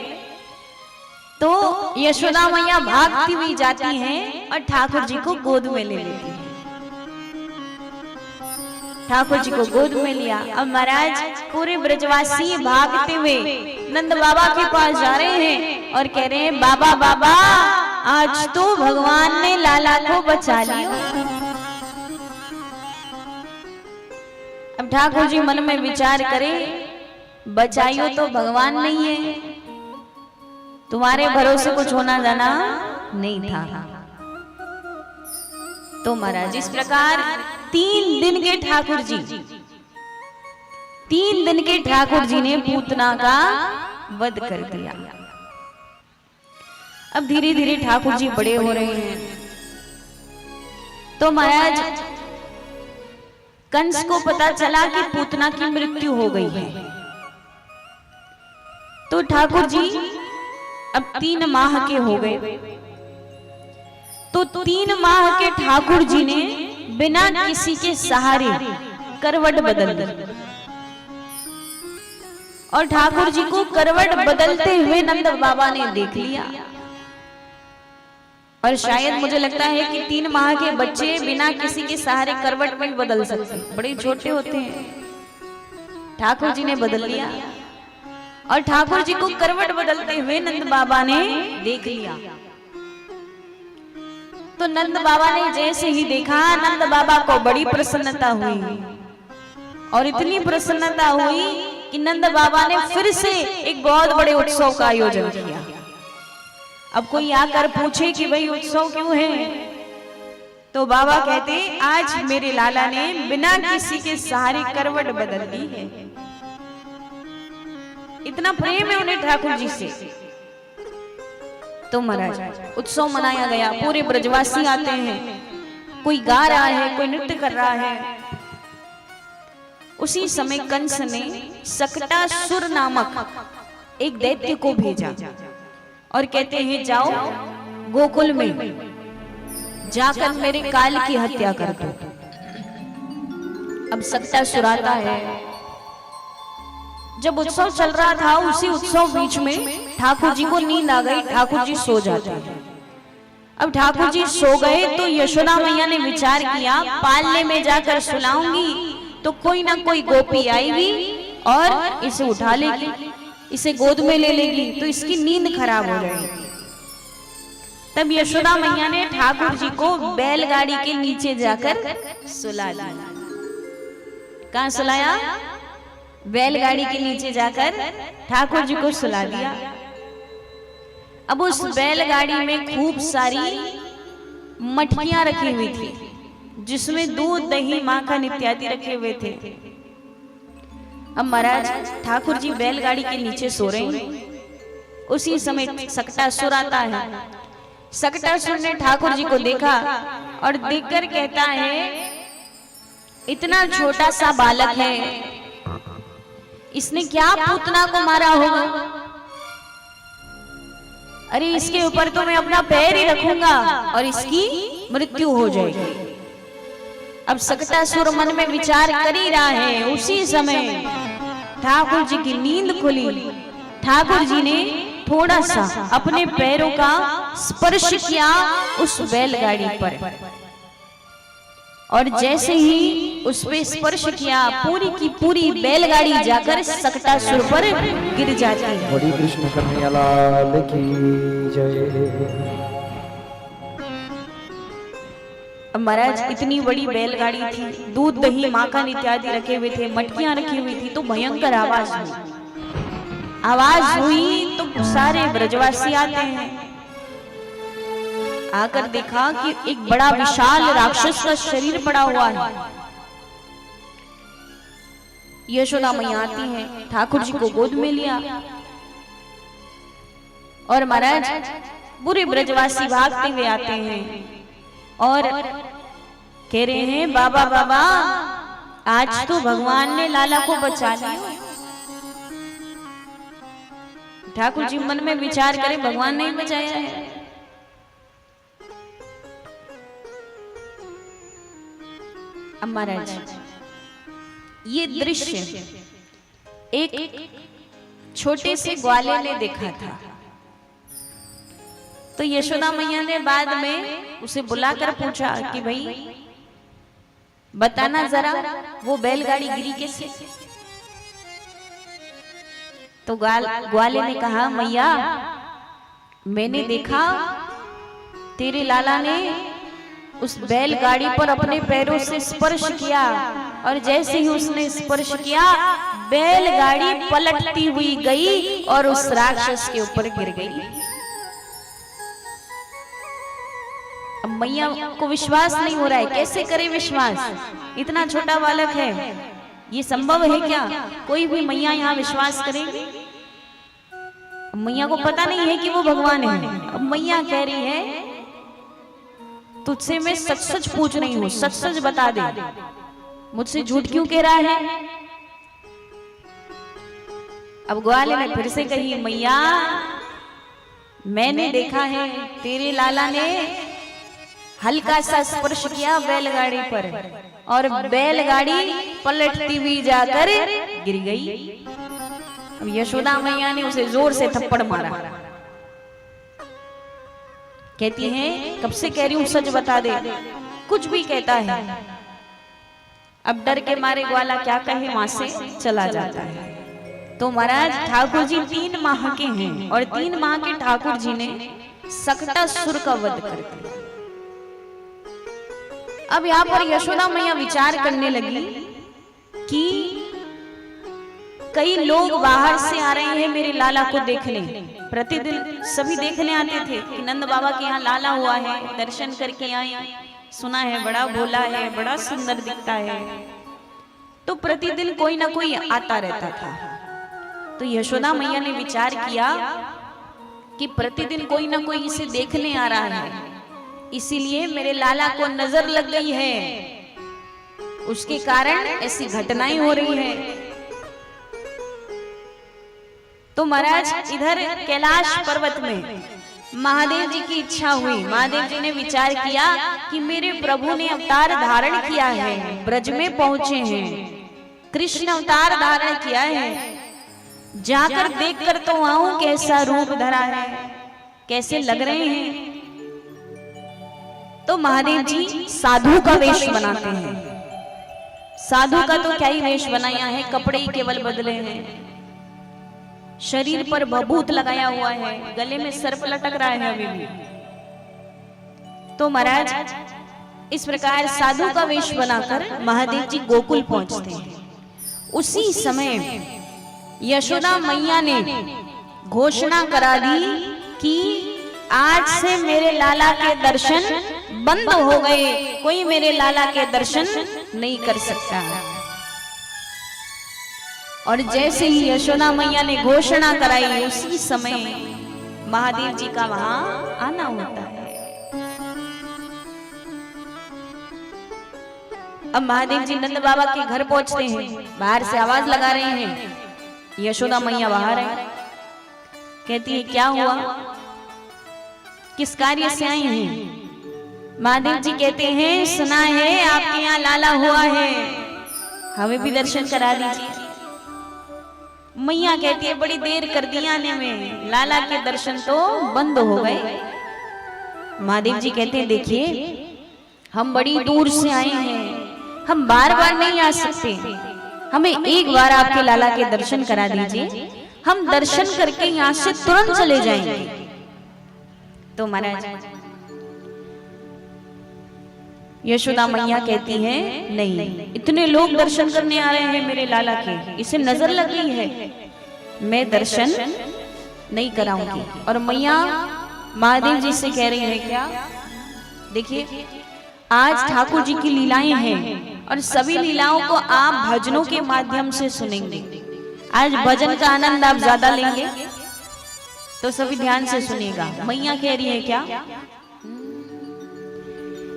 A: तो यशोदा मैया भागती हुई जाती हैं और ठाकुर जी को गोद में ले लेती हैं। ठाकुर जी को गोद में लिया। अब महाराज पूरे ब्रजवासी भागते हुए नंद बाबा के पास जा रहे हैं और कह रहे हैं बाबा बाबा आज तो भगवान ने लाला को बचा लिया। अब ठाकुर जी मन में विचार करे बचाइयो तो भगवान नहीं है, तुम्हारे भरोसे कुछ होना जाना नहीं था। तो महाराज इस प्रकार 3 दिन के ठाकुर जी 3 दिन के ठाकुर जी ने पूतना का वध कर दिया। अब धीरे धीरे ठाकुर जी बड़े हो रहे हैं। तो महाराज कंस को पता चला कि पूतना की मृत्यु हो गई है। तो ठाकुर जी अब 3 माह के हो गए। तो 3 माह के ठाकुर जी ने बिना किसी के सहारे करवट बदल दी। और ठाकुर जी को करवट बदलते हुए नंद बाबा ने देख लिया। और शायद मुझे लगता है कि 3 माह के बच्चे बिना किसी के सहारे करवट नहीं बदल सकते, बड़े छोटे होते हैं। ठाकुर जी ने बदल लिया और ठाकुर जी को करवट बदलते हुए नंद बाबा ने देख लिया। तो नंद बाबा ने जैसे ही देखा नंद बाबा को बड़ी प्रसन्नता हुई। और इतनी प्रसन्नता हुई कि नंद बाबा ने फिर से एक बहुत बड़े उत्सव का आयोजन किया। अब कोई आकर पूछे कि भाई उत्सव क्यों है, तो बाबा कहते आज मेरे लाला ने बिना किसी के सहारे करवट बदल दी है। इतना प्रेम है उन्हें ठाकुर जी से। तो महाराज उत्सव मनाया गया, पूरे ब्रजवासी आते हैं, कोई गा रहा है, कोई नृत्य कर रहा है। उसी समय कंस ने सकटासुर नामक एक दैत्य को भेजा और कहते हैं जाओ गोकुल में जाकर मेरे काल की हत्या कर दो। अब सकटासुर आता है। जब उत्सव चल रहा था उसी उत्सव बीच में ठाकुर जी को नींद आ गई, ठाकुर जी सो जाते हैं। अब ठाकुर जी सो गए तो यशोदा मैया ने विचार किया पालने में जाकर सुलाऊंगी तो कोई ना कोई गोपी आएगी और इसे उठा लेगी, इसे गोद में ले लेगी, तो इसकी नींद खराब हो जाएगी। तब यशोदा मैया ने ठाकुर जी को बैलगाड़ी के नीचे जाकर सुला दिया। कहाँ सुलाया? बैलगाड़ी के नीचे जाकर ठाकुर जी को सुला दिया। अब उस बैलगाड़ी में खूब सारी मटकियां रखी हुई थी जिसमें दूध दही माखन इत्यादि रखे हुए थे। अब महाराज ठाकुर जी बैलगाड़ी के नीचे सो रहे हैं। उसी समय सकटासुर आता है। सकटासुर ने ठाकुर जी को देखा और देखकर कहता है इतना छोटा सा बालक है, इसने क्या पूतना को मारा होगा? अरे इसके ऊपर तो मैं अपना पैर ही रखूंगा और इसकी मृत्यु हो जाएगी। अब सकटासुर मन में विचार कर ही रहा है। उसी समय ठाकुर जी की नींद खुली। ठाकुर जी ने थोड़ा सा अपने पैरों का स्पर्श किया उस बैलगाड़ी पर और जैसे ही उस पे स्पर्श किया पूरी की पूरी बैलगाड़ी जाकर सकटासुर पर गिर जाती है।
B: बड़ी कृष्ण कन्हैया लाल की जय।
A: अब महाराज इतनी बड़ी बैलगाड़ी थी, दूध दही माखन इत्यादि रखे हुए थे, मटकियां रखी हुई थी, तो भयंकर आवाज हुई। आवाज हुई तो सारे ब्रजवासी आते हैं। आकर देखा कि एक बड़ा विशाल राक्षस का शरीर पड़ा हुआ है। यशोदा मैया आती है, ठाकुर जी को गोद में लिया और महाराज पूरे ब्रजवासी भागते हुए आते हैं और कह रहे हैं बाबा बाबा आज तो भगवान ने लाला को बचा लिया। ठाकुर जी मन में विचार करें भगवान ने ही बचाया है। अब महाराज ये दृश्य एक छोटे से ग्वाले ने देखा था। तो यशोदा मैया ने बाद में उसे बुलाकर पूछा कि भाई बताना जरा वो बैलगाड़ी गिरी कैसे। तो ग्वाले ने कहा मैया मैंने देखा तेरे लाला ने उस बैलगाड़ी पर अपने पैरों से स्पर्श किया और जैसे ही उसने स्पर्श किया बैलगाड़ी पलटती हुई गई और उस राक्षस के ऊपर गिर गई। अब मैया को विश्वास नहीं हो रहा है, कैसे करे विश्वास, इतना छोटा बालक है, ये संभव है क्या कोई भी मैया यहाँ विश्वास करेगी। मैया को पता नहीं है कि वो भगवान है। अब मैया कह रही है तुझसे मैं सच सच पूछ रही हूँ, सच सच बता दे, मुझसे झूठ क्यों कह रहा है। अब ग्वाले ने फिर से कही मैया मैंने देखा है तेरे लाला ने हल्का सा स्पर्श किया बैलगाड़ी पर और बैलगाड़ी पलटती हुई जाकर गिर गई। अब यशोदा मैया ने उसे जोर से थप्पड़ मारा। कहती है कब से कह रही हूं सच बता दे, कुछ भी कहता है। अब डर के मारे ग्वाला क्या कहे वहां से चला जाता है। तो महाराज ठाकुर जी 3 माह के हैं और 3 माह के ठाकुर जी ने सकटासुर का वध कर दिया। अब यहाँ पर यशोदा मैया विचार करने लगी कि कई लोग बाहर से आ रहे हैं मेरे लाला को देखने। प्रतिदिन सभी देखने आते थे कि नंद बाबा के यहाँ लाला हुआ है, दर्शन करके आए, सुना है बड़ा भोला है, बड़ा सुंदर दिखता है। तो प्रतिदिन कोई ना कोई आता रहता था। तो यशोदा मैया ने विचार किया कि प्रतिदिन कोई ना कोई इसे देखने आ रहा है, इसीलिए मेरे लाला को नजर लग गई है, उसके कारण ऐसी घटनाएं हो रही है। तो महाराज इधर कैलाश पर्वत में महादेव जी की इच्छा हुई। महादेव जी ने विचार किया कि मेरे प्रभु ने अवतार धारण किया है, ब्रज में पहुंचे हैं, कृष्ण अवतार धारण किया है, जाकर देखकर तो आऊं कैसा रूप धरा है, कैसे लग रहे हैं। तो महादेव जी साधु का वेश बनाते हैं। साधु का तो क्या ही वेश बनाया है, कपड़े ही केवल बदले हैं, शरीर पर भभूत लगाया हुआ है, गले में सर्प लटक रहा है अभी भी। तो महाराज इस प्रकार साधु का वेश बनाकर महादेव जी गोकुल पहुंचते हैं। उसी समय यशोदा मैया ने घोषणा करा दी कि आज से मेरे लाला के दर्शन बंद हो गए, कोई मेरे लाला के दर्शन नहीं कर सकता। और जैसे ही यशोदा मैया ने घोषणा कराई उसी समय महादेव जी का वहां आना होता है। अब महादेव जी नंद बाबा के घर पहुंचते हैं, बाहर से आवाज लगा रहे हैं, यशोदा मैया बाहर है। कहती है क्या हुआ, किस कार्य से आई हैं? महादेव जी कहते हैं सुना है आपके यहाँ लाला हुआ है, हमें भी दर्शन करा दीजिए। मैया कहती है बड़ी देर कर दी आने में, लाला के दर्शन तो बंद हो गए। महादेव जी कहते हैं देखिए हम बड़ी दूर से आए हैं, हम बार बार नहीं आ सकते, हमें एक बार आपके लाला के दर्शन करा दीजिए, हम दर्शन करके यहाँ से तुरंत चले जाएंगे। तो महाराज यशोदा मैया कहती है नहीं, इतने लोग दर्शन करने आ रहे हैं मेरे लाला के, इसे नजर लग गई है, मैं दर्शन नहीं कराऊंगी। और मैया महादेव जी से कह रही है क्या, देखिए आज ठाकुर जी की लीलाएं हैं और सभी लीलाओं को आप भजनों के माध्यम से सुनेंगे। आज भजन का आनंद आप ज्यादा लेंगे, तो सभी ध्यान से सुनिएगा। मैया कह रही है क्या,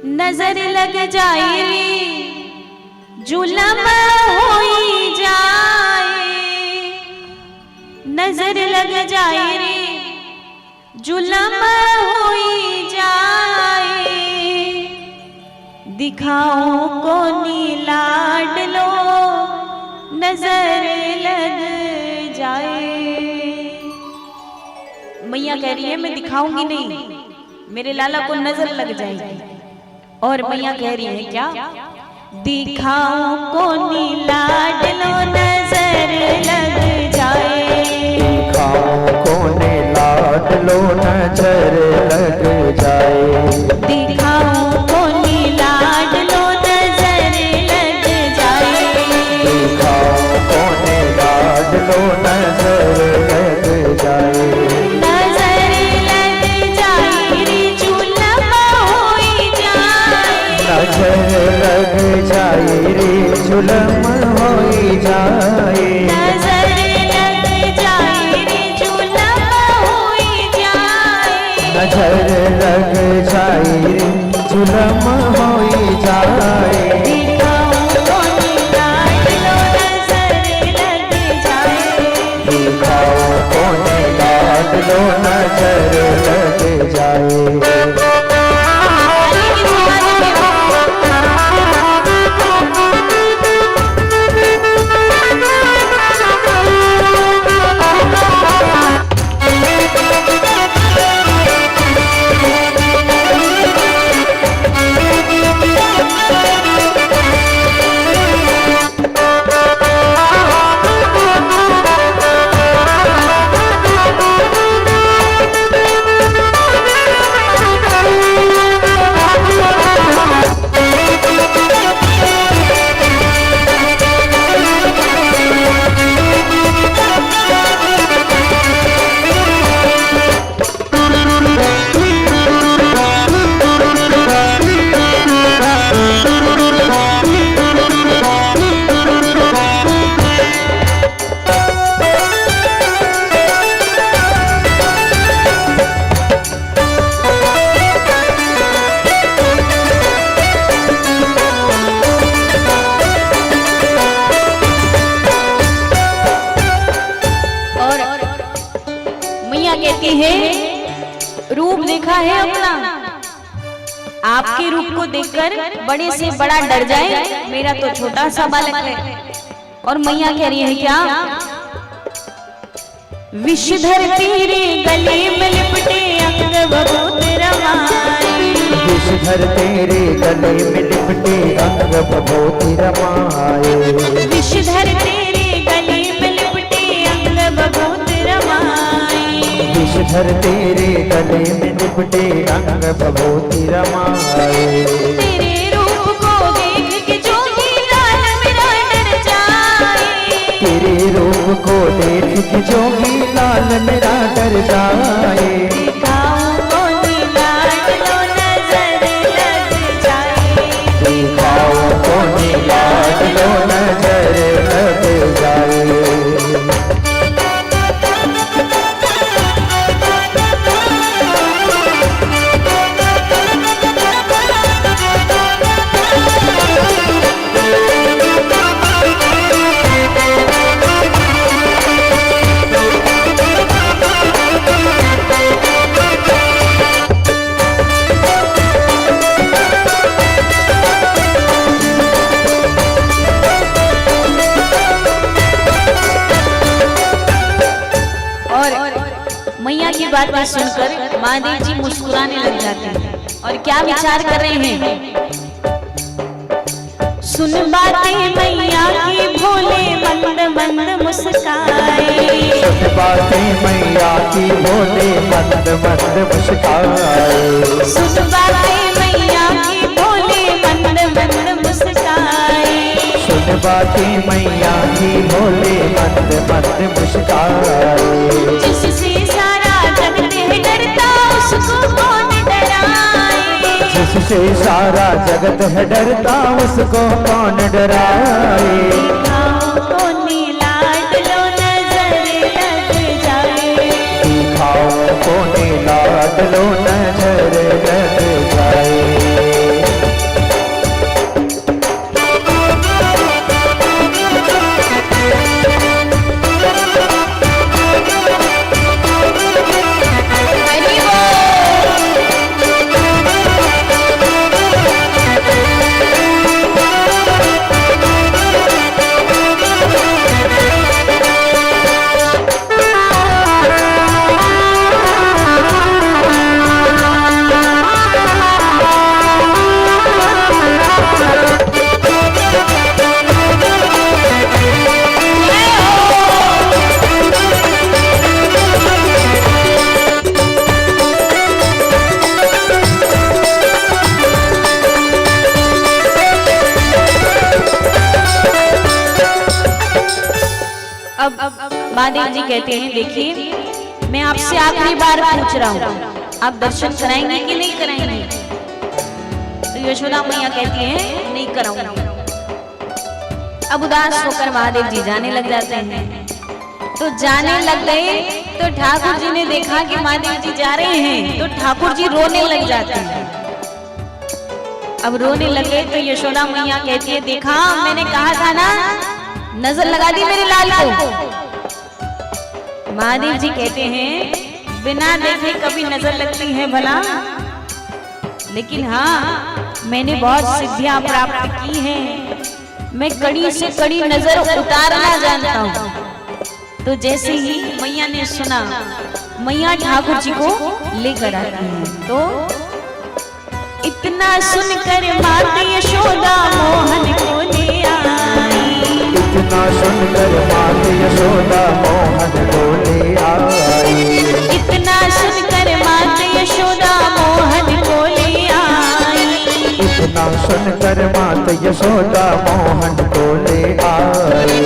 A: नजर लग जाए रे जुलम होई जाए, नजर लग जाए रे जुलम होई जाए, दिखाऊं को नीलाड लो नजर लग जाए। मैया कह रही है मैं दिखाऊंगी नहीं, मेरे लाला को नजर लग जाएगी। और मैया कह रही है क्या, दिखाऊं को नीलाड लो नजर लग जाए।
B: दिखाऊं को नीलाड लो नजर लग जाए।
A: दिखाऊं को नीलाड लो नजर लग जाए।
B: दिखाऊं को नीलाड लो नजर लग जाए।
A: नजर लग जाए रे जुलम होई जाए।
B: नजर लग जाए रे जुलम होई जाए।
A: नजर लग जाए रे जुलम होई जाए।
B: नजर लग जाए रे जुलम होई जाए।
A: दिखाऊं को नीलाड लो नजर लग जाए।
B: दिखाओ को नीलाड लो नजर लग जाए।
A: कहती है रूप देखा है अपना, आपके रूप को देखकर बड़े से बड़ा डर जाए, मेरा तो छोटा सा बालक है। और मैया कह रही है क्या, विषधर तेरे गले में लिपटे अंग बहुत रमाए।
B: विषधर तेरे गले में लिपटे अंग बहुत रमाए।
A: विषधर तेरे गले में लिपटे अंग बहुत रमाए।
B: विषधर तेरे गले में लिपटे अंग बहुत रमाए।
A: तेरे रूप को देख के जोगी लाल मेरा डर जाए।
B: तेरे रूप को देख के जोगी लाल मेरा डर जाए।
A: दिखाऊं को नीलाड लो नजर लग जाए।
B: दिखाओ को नीलाड लो नजर लग जाए।
A: मैया की बातें सुनकर महादेव जी मुस्कुराने लग जाते हैं और क्या विचार कर रहे हैं। सुन बातें मैया की भोले मंद मंद मुस्काए।
B: सुन बातें मैया की भोले मंद मंद मुस्काए।
A: सुन बातें मैया की भोले मंद मंद मुस्काए।
B: सुन बातें मैया की भोले मंद मंद मुस्काए।
A: जिससे सारा जगत है डरता उसको कौन डराए।
B: जिससे सारा जगत है डरता उसको कौन डराए।
A: दिखाऊं को नीलाड लो नजर लग जाए।
B: दिखाओ को नीलाड लो नजर लग जाए।
A: महादेव जी कहते हैं देखिए मैं आपसे आखिरी बार पूछ रहा हूँ, आप दर्शन कराएंगे कि नहीं कराएंगे? तो यशोदा मैया कहती है नहीं कराऊंगी। अब उदास होकर महादेव जी जाने लग जाते हैं। तो जाने लग गए तो ठाकुर जी ने देखा कि महादेव जी जा रहे हैं, तो ठाकुर जी रोने लग जाते हैं। अब रोने लगे तो यशोदा मैया कहती है देखा मैंने कहा था ना, नजर लगा दी मेरे लाल को। महादेव जी कहते हैं बिना देखे कभी नजर लगती है भला, लेकिन हाँ मैंने बहुत सिद्धियां प्राप्त की हैं, मैं कड़ी से कड़ी नजर उतारना जानता हूँ। तो जैसे ही मैया ने सुना, मैया ठाकुर जी को लेकर आती है। तो इतना सुनकर माता यशोदा मोहन को ले आई,
B: इतना सुनकर माता यशोदा मोहन को ले आई,
A: इतना सुनकर माता यशोदा मोहन को ले आई,
B: इतना सुनकर माता यशोदा मोहन को ले आई।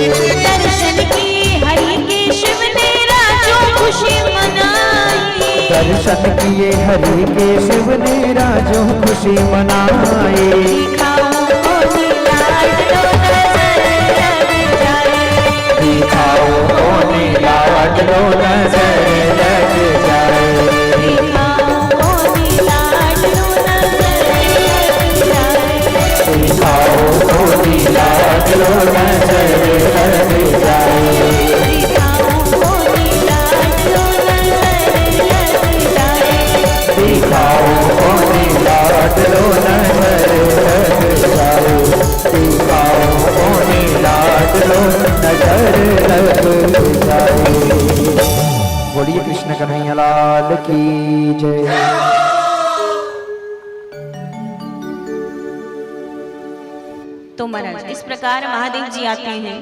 A: दर्शन की हरि के शिव ने राजो खुशी मनाई,
B: दर्शन किए हरि के शिव ने राजो खुशी मनाई।
A: दिखाओ कोने लाडलो नजर लग जाए,
B: दिखाओ कोने लाडलो नजर लग जाए,
A: दिखाओ कोने लाडलो नजर लग जाए,
B: दिखाओ कोने लाडलो नजर लग जाए,
A: दिखाओ कोने लाडलो नजर लग जाए,
B: दिखाओ कोने लाडलो नजर लग जाए, दिखाओ कोने लाडलो नजर लग जाए। बोलिए कृष्ण कन्हैया लाल की जय।
A: तो महाराज इस प्रकार महादेव जी आते हैं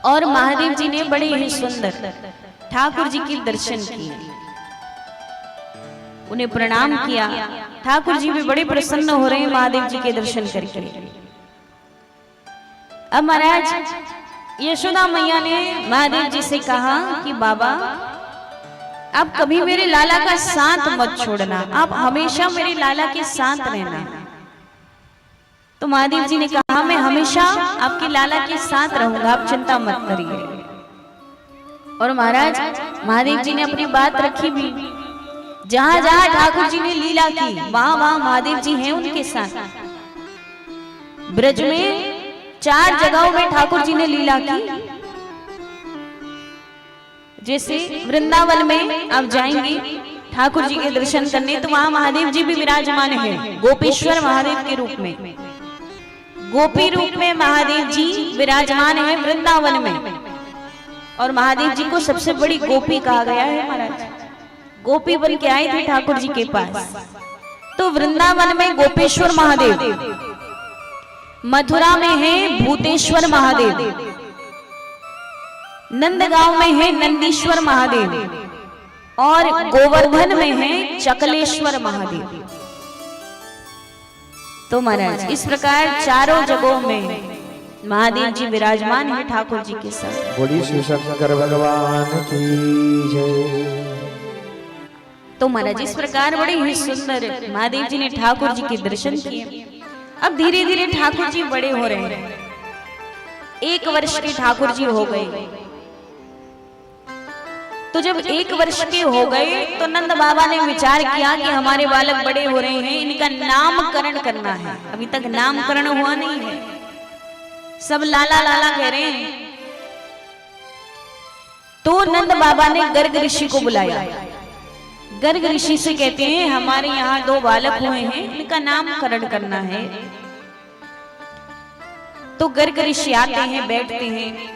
A: और महादेव जी ने बड़े ही सुंदर ठाकुर जी के दर्शन किए, उन्हें प्रणाम किया। ठाकुर जी भी बड़े प्रसन्न हो रहे हैं महादेव जी के दर्शन करके। अब महाराज यशोदा मैया ने महादेव जी से कहा कि बाबा आप कभी मेरे लाला का साथ मत छोड़ना, आप हमेशा मेरे लाला के साथ रहना। तो महादेव जी ने कहा मैं हमेशा आपके लाला के साथ रहूंगा, आप चिंता मत करिए। और महाराज महादेव जी ने अपनी बात रखी भी, जहां जहां ठाकुर जी ने लीला की वहां वहां महादेव जी हैं उनके साथ। ब्रज में 4 जगहों में ठाकुर जी ने लीला की। जैसे वृंदावन में आप जाएंगे ठाकुर जी के दर्शन करने, तो वहां महादेव जी भी विराजमान हैं, गोपेश्वर महादेव के रूप में। गोपी रूप में महादेव जी विराजमान है वृंदावन में। और महादेव जी को सबसे बड़ी गोपी कहा गया है महाराज, गोपी बन के आए थे ठाकुर जी के पास। तो वृंदावन में गोपेश्वर महादेव, मथुरा में है भूतेश्वर महादेव, नंदगांव में है नंदीश्वर महादेव, और गोवर्धन में है चकलेश्वर महादेव। तो महाराज इस प्रकार चारों जगहों में महादेव जी विराजमान है ठाकुर जी के साथ।
B: बोलिए शिव शंकर भगवान की जय।
A: तो महाराज इस प्रकार बड़े ही सुंदर महादेव जी ने ठाकुर जी के दर्शन किए। अब धीरे धीरे ठाकुर जी बड़े हो रहे हैं, 1 वर्ष के ठाकुर जी हो गए। तो जब 1 वर्ष के हो गए तो नंद बाबा ने विचार किया कि हमारे बालक बड़े हो रहे हैं, इनका नामकरण करना है। अभी तक नामकरण हुआ नहीं है, सब लाला लाला कह रहे हैं। तो नंद बाबा ने गर्ग ऋषि को बुलाया। गर्ग ऋषि से कहते हैं हमारे यहाँ 2 बालक हुए हैं, इनका नामकरण करना है। तो गर्ग ऋषि आते हैं, बैठते हैं।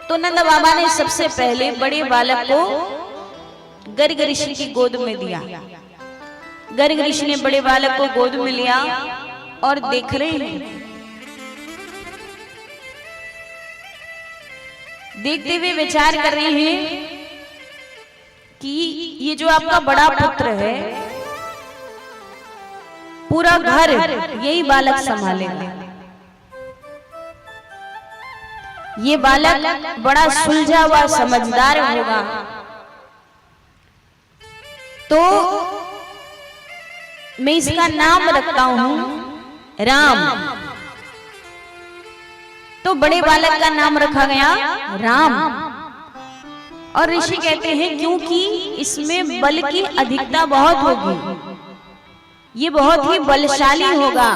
A: तो नंद बाबा ने सबसे पहले बड़े बालक को गर्ग ऋषि की गोद में दिया। गर्ग ऋषि ने बड़े बालक को गोद में लिया और देख रहे हैं, देखते हुए विचार कर रहे हैं कि ये जो आपका बड़ा पुत्र है, पूरा घर यही बालक संभालेगा। ये बालक बड़ा सुलझा हुआ समझदार होगा, तो मैं इसका नाम रखता हूं राम। तो बड़े बालक का नाम रखा गया राम। और ऋषि कहते हैं क्योंकि इसमें बल की अधिकता बहुत होगी, ये बहुत ही बलशाली होगा,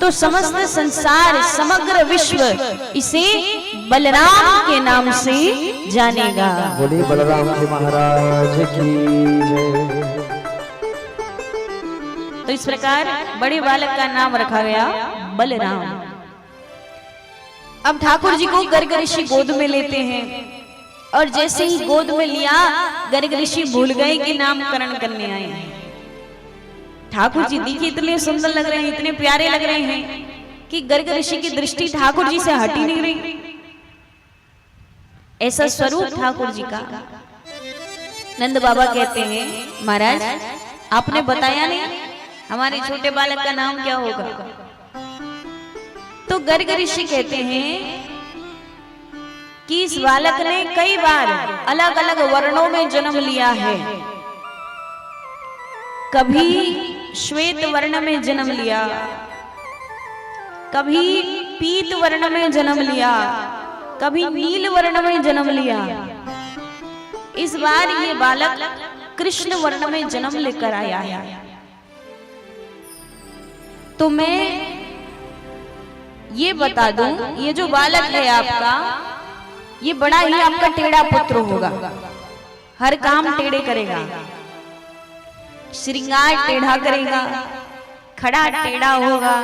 A: तो समस्त संसार समग्र विश्व इसे बलराम के नाम से जानेगा।
B: बोले बलराम जी महाराज की जय।
A: तो इस प्रकार बड़े बालक का नाम रखा गया बलराम। अब ठाकुर जी को गर्ग ऋषि गोद में लेते हैं, और जैसे ही गोद में लिया गर्ग ऋषि भूल गए कि नामकरण करने आए हैं। ठाकुर जी देखिए इतने सुंदर लग रहे हैं, इतने प्यारे लग रहे हैं कि गर्ग ऋषि की दृष्टि ठाकुर जी से हट ही नहीं रही। ऐसा स्वरूप ठाकुर जी का। नंद बाबा कहते हैं महाराज आपने बताया नहीं हमारे छोटे बालक का नाम क्या होगा। तो गर्ग ऋषि कहते हैं कि इस बालक ने कई बार अलग अलग वर्णों में जन्म लिया है। कभी श्वेत वर्ण में जन्म लिया, कभी पीत वर्ण में जन्म लिया, कभी नील वर्ण में जन्म लिया। इस बार ये बालक कृष्ण वर्ण में जन्म लेकर आया है। तो मैं ये बता दूं, ये जो बालक है आपका, ये बड़ा ही आपका टेढ़ा पुत्र होगा, हर काम टेढ़े करेगा, श्रृंगार टेढ़ा करेगा, खड़ा टेढ़ा होगा,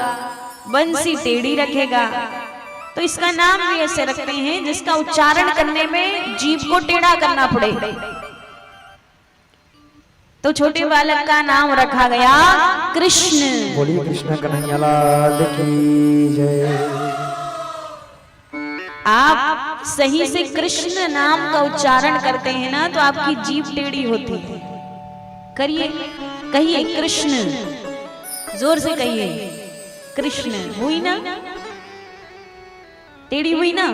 A: बंसी टेढ़ी रखेगा। तो इसका नाम भी ऐसे रखते हैं जिसका उच्चारण करने में जीभ को टेढ़ा करना पड़े। तो छोटे बालक का नाम रखा गया कृष्ण।
B: बोली कृष्ण कन्हैया लाल की जय।
A: आप सही से कृष्ण नाम का उच्चारण करते हैं ना तो आपकी जीभ टेढ़ी होती है। करिए, कहिए कृष्ण, जोर से कहिए कृष्ण। हुई ना, टेढ़ी हुई ना।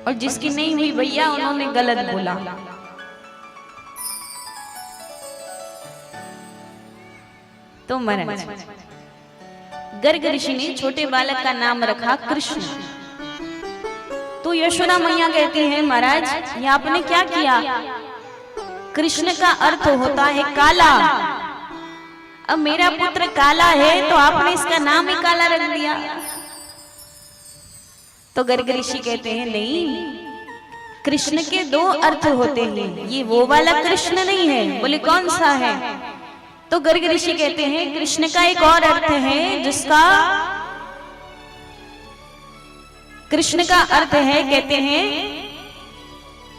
A: और जिसकी नहीं हुई भैया उन्होंने गलत बोला। तो महाराज गर्ग ऋषि ने छोटे बालक का नाम रखा कृष्ण। तो यशोदा मैया कहती है महाराज ये आपने क्या किया। कृष्ण का अर्थ होता है काला। अब मेरा पुत्र काला है तो आपने इसका नाम ही काला रख दिया। तो गर्ग ऋषि कहते हैं नहीं, कृष्ण के दो अर्थ होते हैं, ये वो वाला कृष्ण नहीं है। बोले कौन सा है। तो गर्ग ऋषि कहते हैं कृष्ण का एक और अर्थ है जिसका कृष्ण का अर्थ है, कहते हैं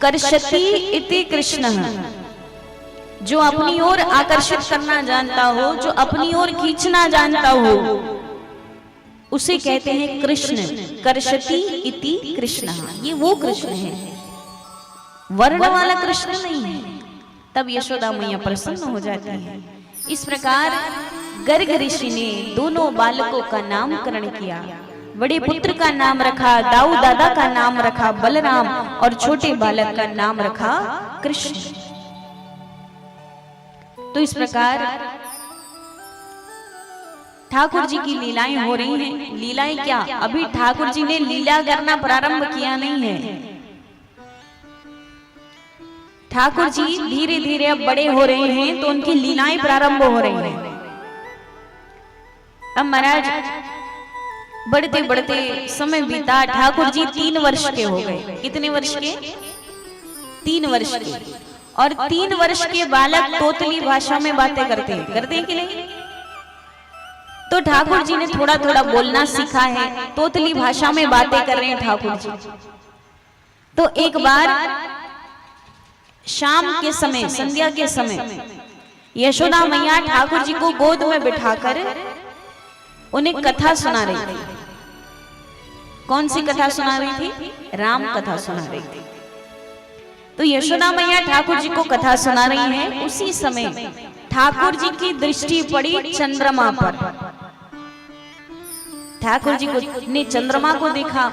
A: कर्षति इति कृष्ण, जो अपनी ओर आकर्षित करना जानता हो, जो अपनी ओर खींचना जानता हो, उसे कहते हैं कृष्ण। कर्षति इति कृष्ण, ये वो कृष्ण है, वर्ण वाला कृष्ण नहीं है। तब यशोदा मैया प्रसन्न हो जाती है। इस प्रकार गर्ग ऋषि ने दोनों बालकों का नामकरण किया। बड़े पुत्र का नाम रखा दाऊ दादा का नाम रखा बलराम, और छोटे बालक का नाम रखा कृष्ण। तो इस प्रकार ठाकुर जी की लीलाएं हो रही हैं। लीलाएं क्या, अभी ठाकुर जी ने लीला करना प्रारंभ किया नहीं है। ठाकुर जी धीरे धीरे अब बड़े हो रहे हैं तो उनकी लीलाएं प्रारंभ हो रही हैं। अब महाराज बढ़ते बढ़ते समय बीता, ठाकुर जी 3 वर्ष के हो गए। कितने वर्ष के? 3 वर्ष के। और 3 वर्ष के बालक तोतली भाषा में बातें करते हैं कि नहीं? तो ठाकुर जी ने थोड़ा थोड़ा बोलना सीखा है, तोतली भाषा में बातें कर रहे हैं ठाकुर जी। तो एक बार शाम के समय, संध्या के समय, यशोदा मैया ठाकुर जी को गोद में बिठाकर उन्हें कथा सुना रही थी। कौन सी कथा सुना रही थी? राम कथा सुना रही थी। तो यशोदा मैया ठाकुर जी को कथा सुना रही हैं। उसी समय ठाकुर जी की दृष्टि पड़ी चंद्रमा पर। ठाकुर जी को ने चंद्रमा को देखा।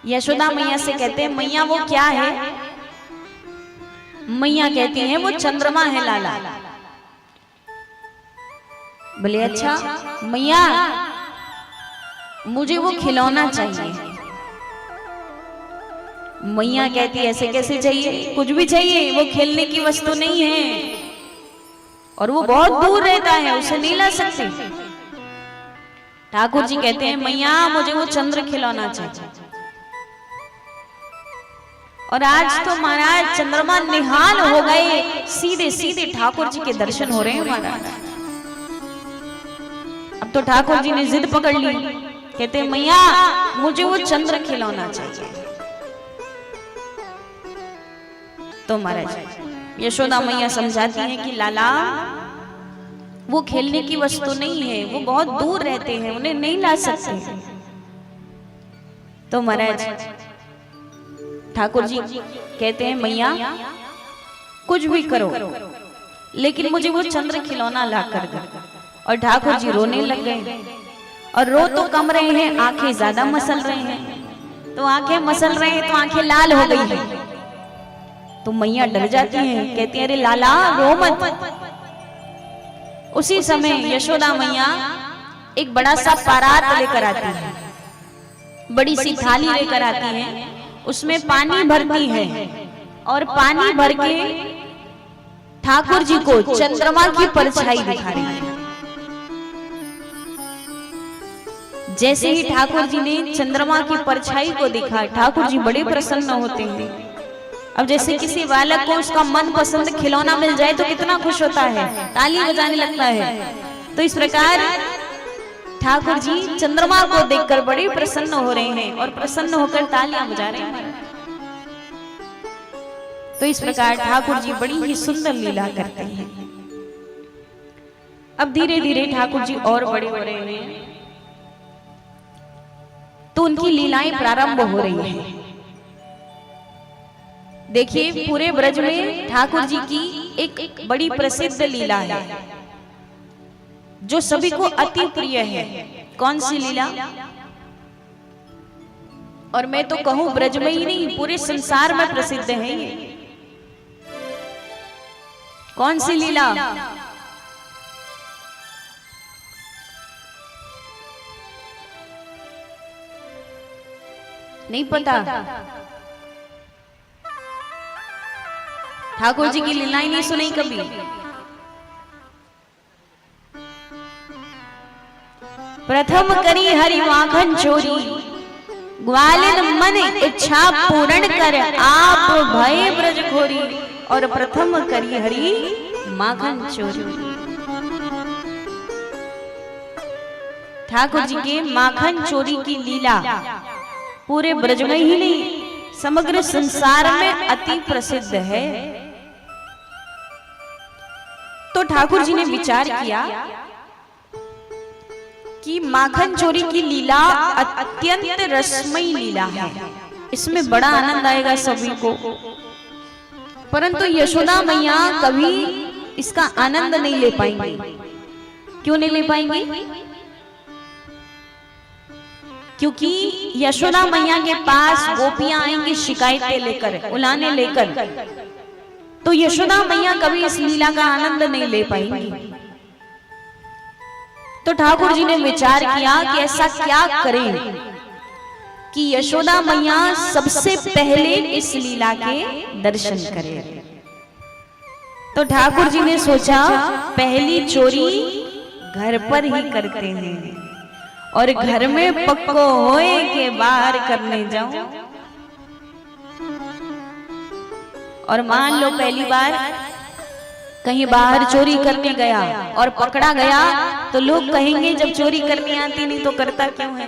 A: यशोदा मैया से कहते हैं मैया वो क्या है? मैया कहती हैं वो चंद्रमा है लाला। बोले अच्छा मैया मुझे वो खिलौना चाहिए। मैया कहती ऐसे कैसे चाहिए? कुछ भी चाहिए, वो खेलने की वस्तु नहीं है और वो बहुत दूर रहता है, उसे नहीं ला सकते। ठाकुर जी कहते हैं मैया मुझे वो चंद्र खिलौना चाहिए। और आज तो महाराज चंद्रमा निहाल हो गए, सीधे सीधे ठाकुर जी के दर्शन हो रहे हैं महाराज। अब तो ठाकुर जी ने जिद पकड़ ली, कहते हैं मैया मुझे वो चंद्र खिलौना चाहिए। तो महाराज यशोदा मैया समझाती हैं कि लाला वो खेलने की वस्तु नहीं है, वो बहुत दूर रहते हैं, उन्हें नहीं ला सकते। तो महाराज ठाकुर जी कहते हैं मैया कुछ भी करो लेकिन मुझे वो चंद्र खिलौना ला कर दो। और ठाकुर जी रोने लग गए, और रो तो कम रहे हैं, आंखें ज्यादा मसल रहे हैं। तो आंखें मसल रहे हैं तो आंखें लाल हो गई हैं। तो मैया डर जाती हैं, कहती है अरे लाला रो मत। उसी समय यशोदा मैया एक बड़ा सा परात लेकर आती है, बड़ी सी थाली लेकर आती है, उसमें पानी भरती है और पानी भर के ठाकुर जी को चंद्रमा की परछाई दिखा रही है। जैसे ही ठाकुर जी ने चंद्रमा की परछाई को देखा, ठाकुर जी बड़े प्रसन्न होते हैं। अब जैसे किसी बालक को उसका मन पसंद खिलौना मिल जाए तो कितना खुश होता है, ताली बजाने लगता है। तो इस प्रकार ठाकुर जी चंद्रमा को देखकर बड़े प्रसन्न हो रहे हैं और प्रसन्न होकर तालियां बजा रहे हैं। तो इस प्रकार ठाकुर जी बड़ी ही सुंदर लीला करते हैं। अब धीरे धीरे ठाकुर जी और बड़े हो रहे हैं, तो उनकी लीलाएं प्रारंभ हो रही हैं। देखिए पूरे ब्रज में ठाकुर जी की एक बड़ी प्रसिद्ध लीला है जो सभी को अति प्रिय है। कौन सी लीला? और मैं तो कहूं ब्रज में ही नहीं पूरे संसार में प्रसिद्ध है ये। कौन सी लीला? नहीं पता? ठाकुर जी की लीलाएं नहीं सुनी कभी? प्रथम करी हरि माखन चोरी, ग्वालिन मन इच्छा पूर्ण कर, आप भय ब्रज खोरी। और प्रथम करी हरि माखन चोरी। ठाकुर जी के माखन चोरी की लीला पूरे ब्रज में ही नहीं समग्र संसार में अति प्रसिद्ध है। तो ठाकुर जी ने विचार किया कि माखन चोरी की लीला अत्यंत रसमयी लीला है, इसमें बड़ा आनंद आएगा सभी को। परंतु यशोदा मैया कभी इसका आनंद नहीं ले पाएंगी। क्यों नहीं ले पाएंगी? क्योंकि यशोदा मैया के पास गोपियां आएंगी शिकायतें लेकर, उलाने लेकर, तो यशोदा मैया कभी इस लीला का आनंद नहीं ले पाएंगी। तो ठाकुर जी ने विचार किया कि ऐसा क्या करें कि यशोदा मैया सबसे पहले इस लीला के दर्शन करें। तो ठाकुर जी ने सोचा पहली चोरी घर पर ही करते हैं और घर में पक्को होए के बाहर करने जाऊं। और मान लो पहली बार कहीं बाहर चोरी करने गया और पकड़ा गया तो लोग कहेंगे जब चोरी करनी आती नहीं तो करता क्यों है।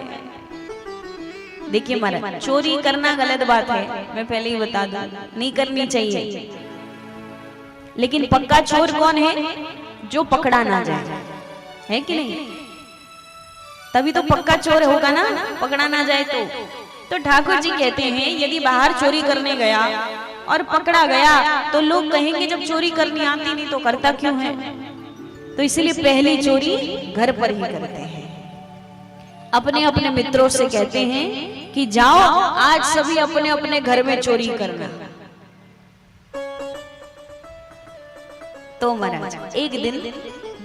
A: देखिए महाराज चोरी करना गलत बात है, मैं पहले ही बता दूं, नहीं करनी चाहिए। लेकिन पक्का चोर कौन है? जो पकड़ा ना जाए, है कि नहीं? तभी तो पक्का चोर होगा ना, पकड़ा ना जाए तो ठाकुर जी कहते हैं यदि बाहर चोरी करने गया और पकड़ा गया तो लोग कहेंगे जब चोरी करनी आती नहीं तो करता क्यों है। तो इसलिए पहली चोरी घर पर ही करते हैं। अपने अपने मित्रों से कहते हैं कि जाओ आज सभी अपने अपने घर में चोरी करना। तो महाराज एक दिन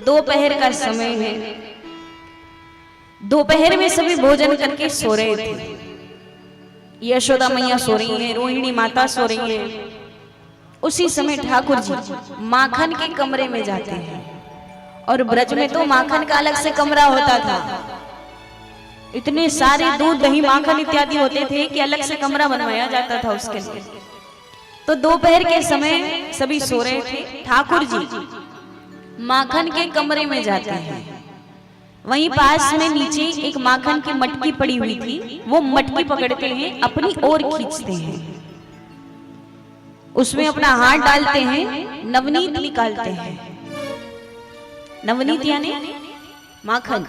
A: दोपहर का समय है, दोपहर में सभी भोजन करके सो रहे थे। यशोदा मैया सो रही हैं, रोहिणी माता सो रही हैं। उसी समय ठाकुर जी माखन के कमरे में जाते हैं, और ब्रज में तो माखन का अलग से कमरा होता था। इतने सारे दूध दही माखन इत्यादि होते थे कि अलग से कमरा बनवाया जाता था उसके लिए। तो दोपहर के समय सभी सो रहे थे, ठाकुर जी माखन के कमरे में जाते हैं। वहीं पास में नीचे एक माखन की मटकी पड़ी हुई थी, वो मटकी पकड़ते हैं, अपनी ओर खींचते हैं, उसमें अपना हाथ डालते हैं, नवनीत निकालते हैं। नवनीत यानी माखन,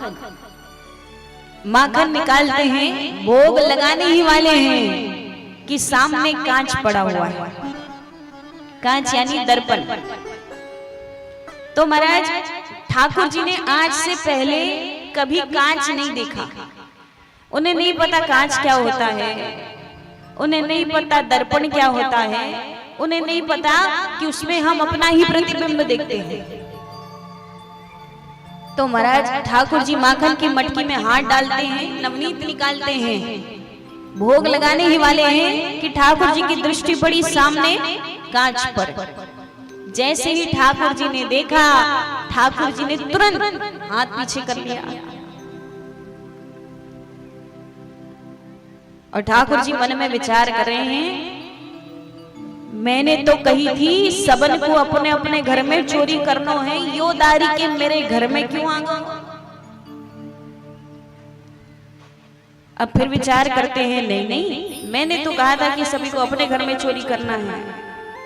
A: माखन निकालते हैं, भोग लगाने ही वाले हैं कि सामने कांच पड़ा हुआ है। कांच यानी दर्पण। तो महाराज ठाकुर जी ने आज से पहले कभी कांच नहीं देखा। उन्हें नहीं पता कांच क्या होता है, उन्हें नहीं पता दर्पण क्या होता है, उन्हें नहीं पता कि उसमें हम अपना ही प्रतिबिंब देखते हैं। तो महाराज ठाकुर जी माखन की मटकी में हाथ डालते हैं, नवनीत निकालते हैं, भोग लगाने ही वाले हैं कि ठाकुर जी की दृष्टि पड़ी सामने कांच पर। जैसे ही ठाकुर जी ने देखा, ठाकुर जी ने तुरंत हाथ पीछे कर लिया, और ठाकुर जी मन में विचार कर रहे हैं, मैंने तो कही थी सबन को अपने अपने घर में चोरी करना है, यो दारी के मेरे घर में क्यों आ गए। अब फिर विचार करते हैं, नहीं नहीं, मैंने तो कहा था कि सभी को अपने घर में चोरी करना है।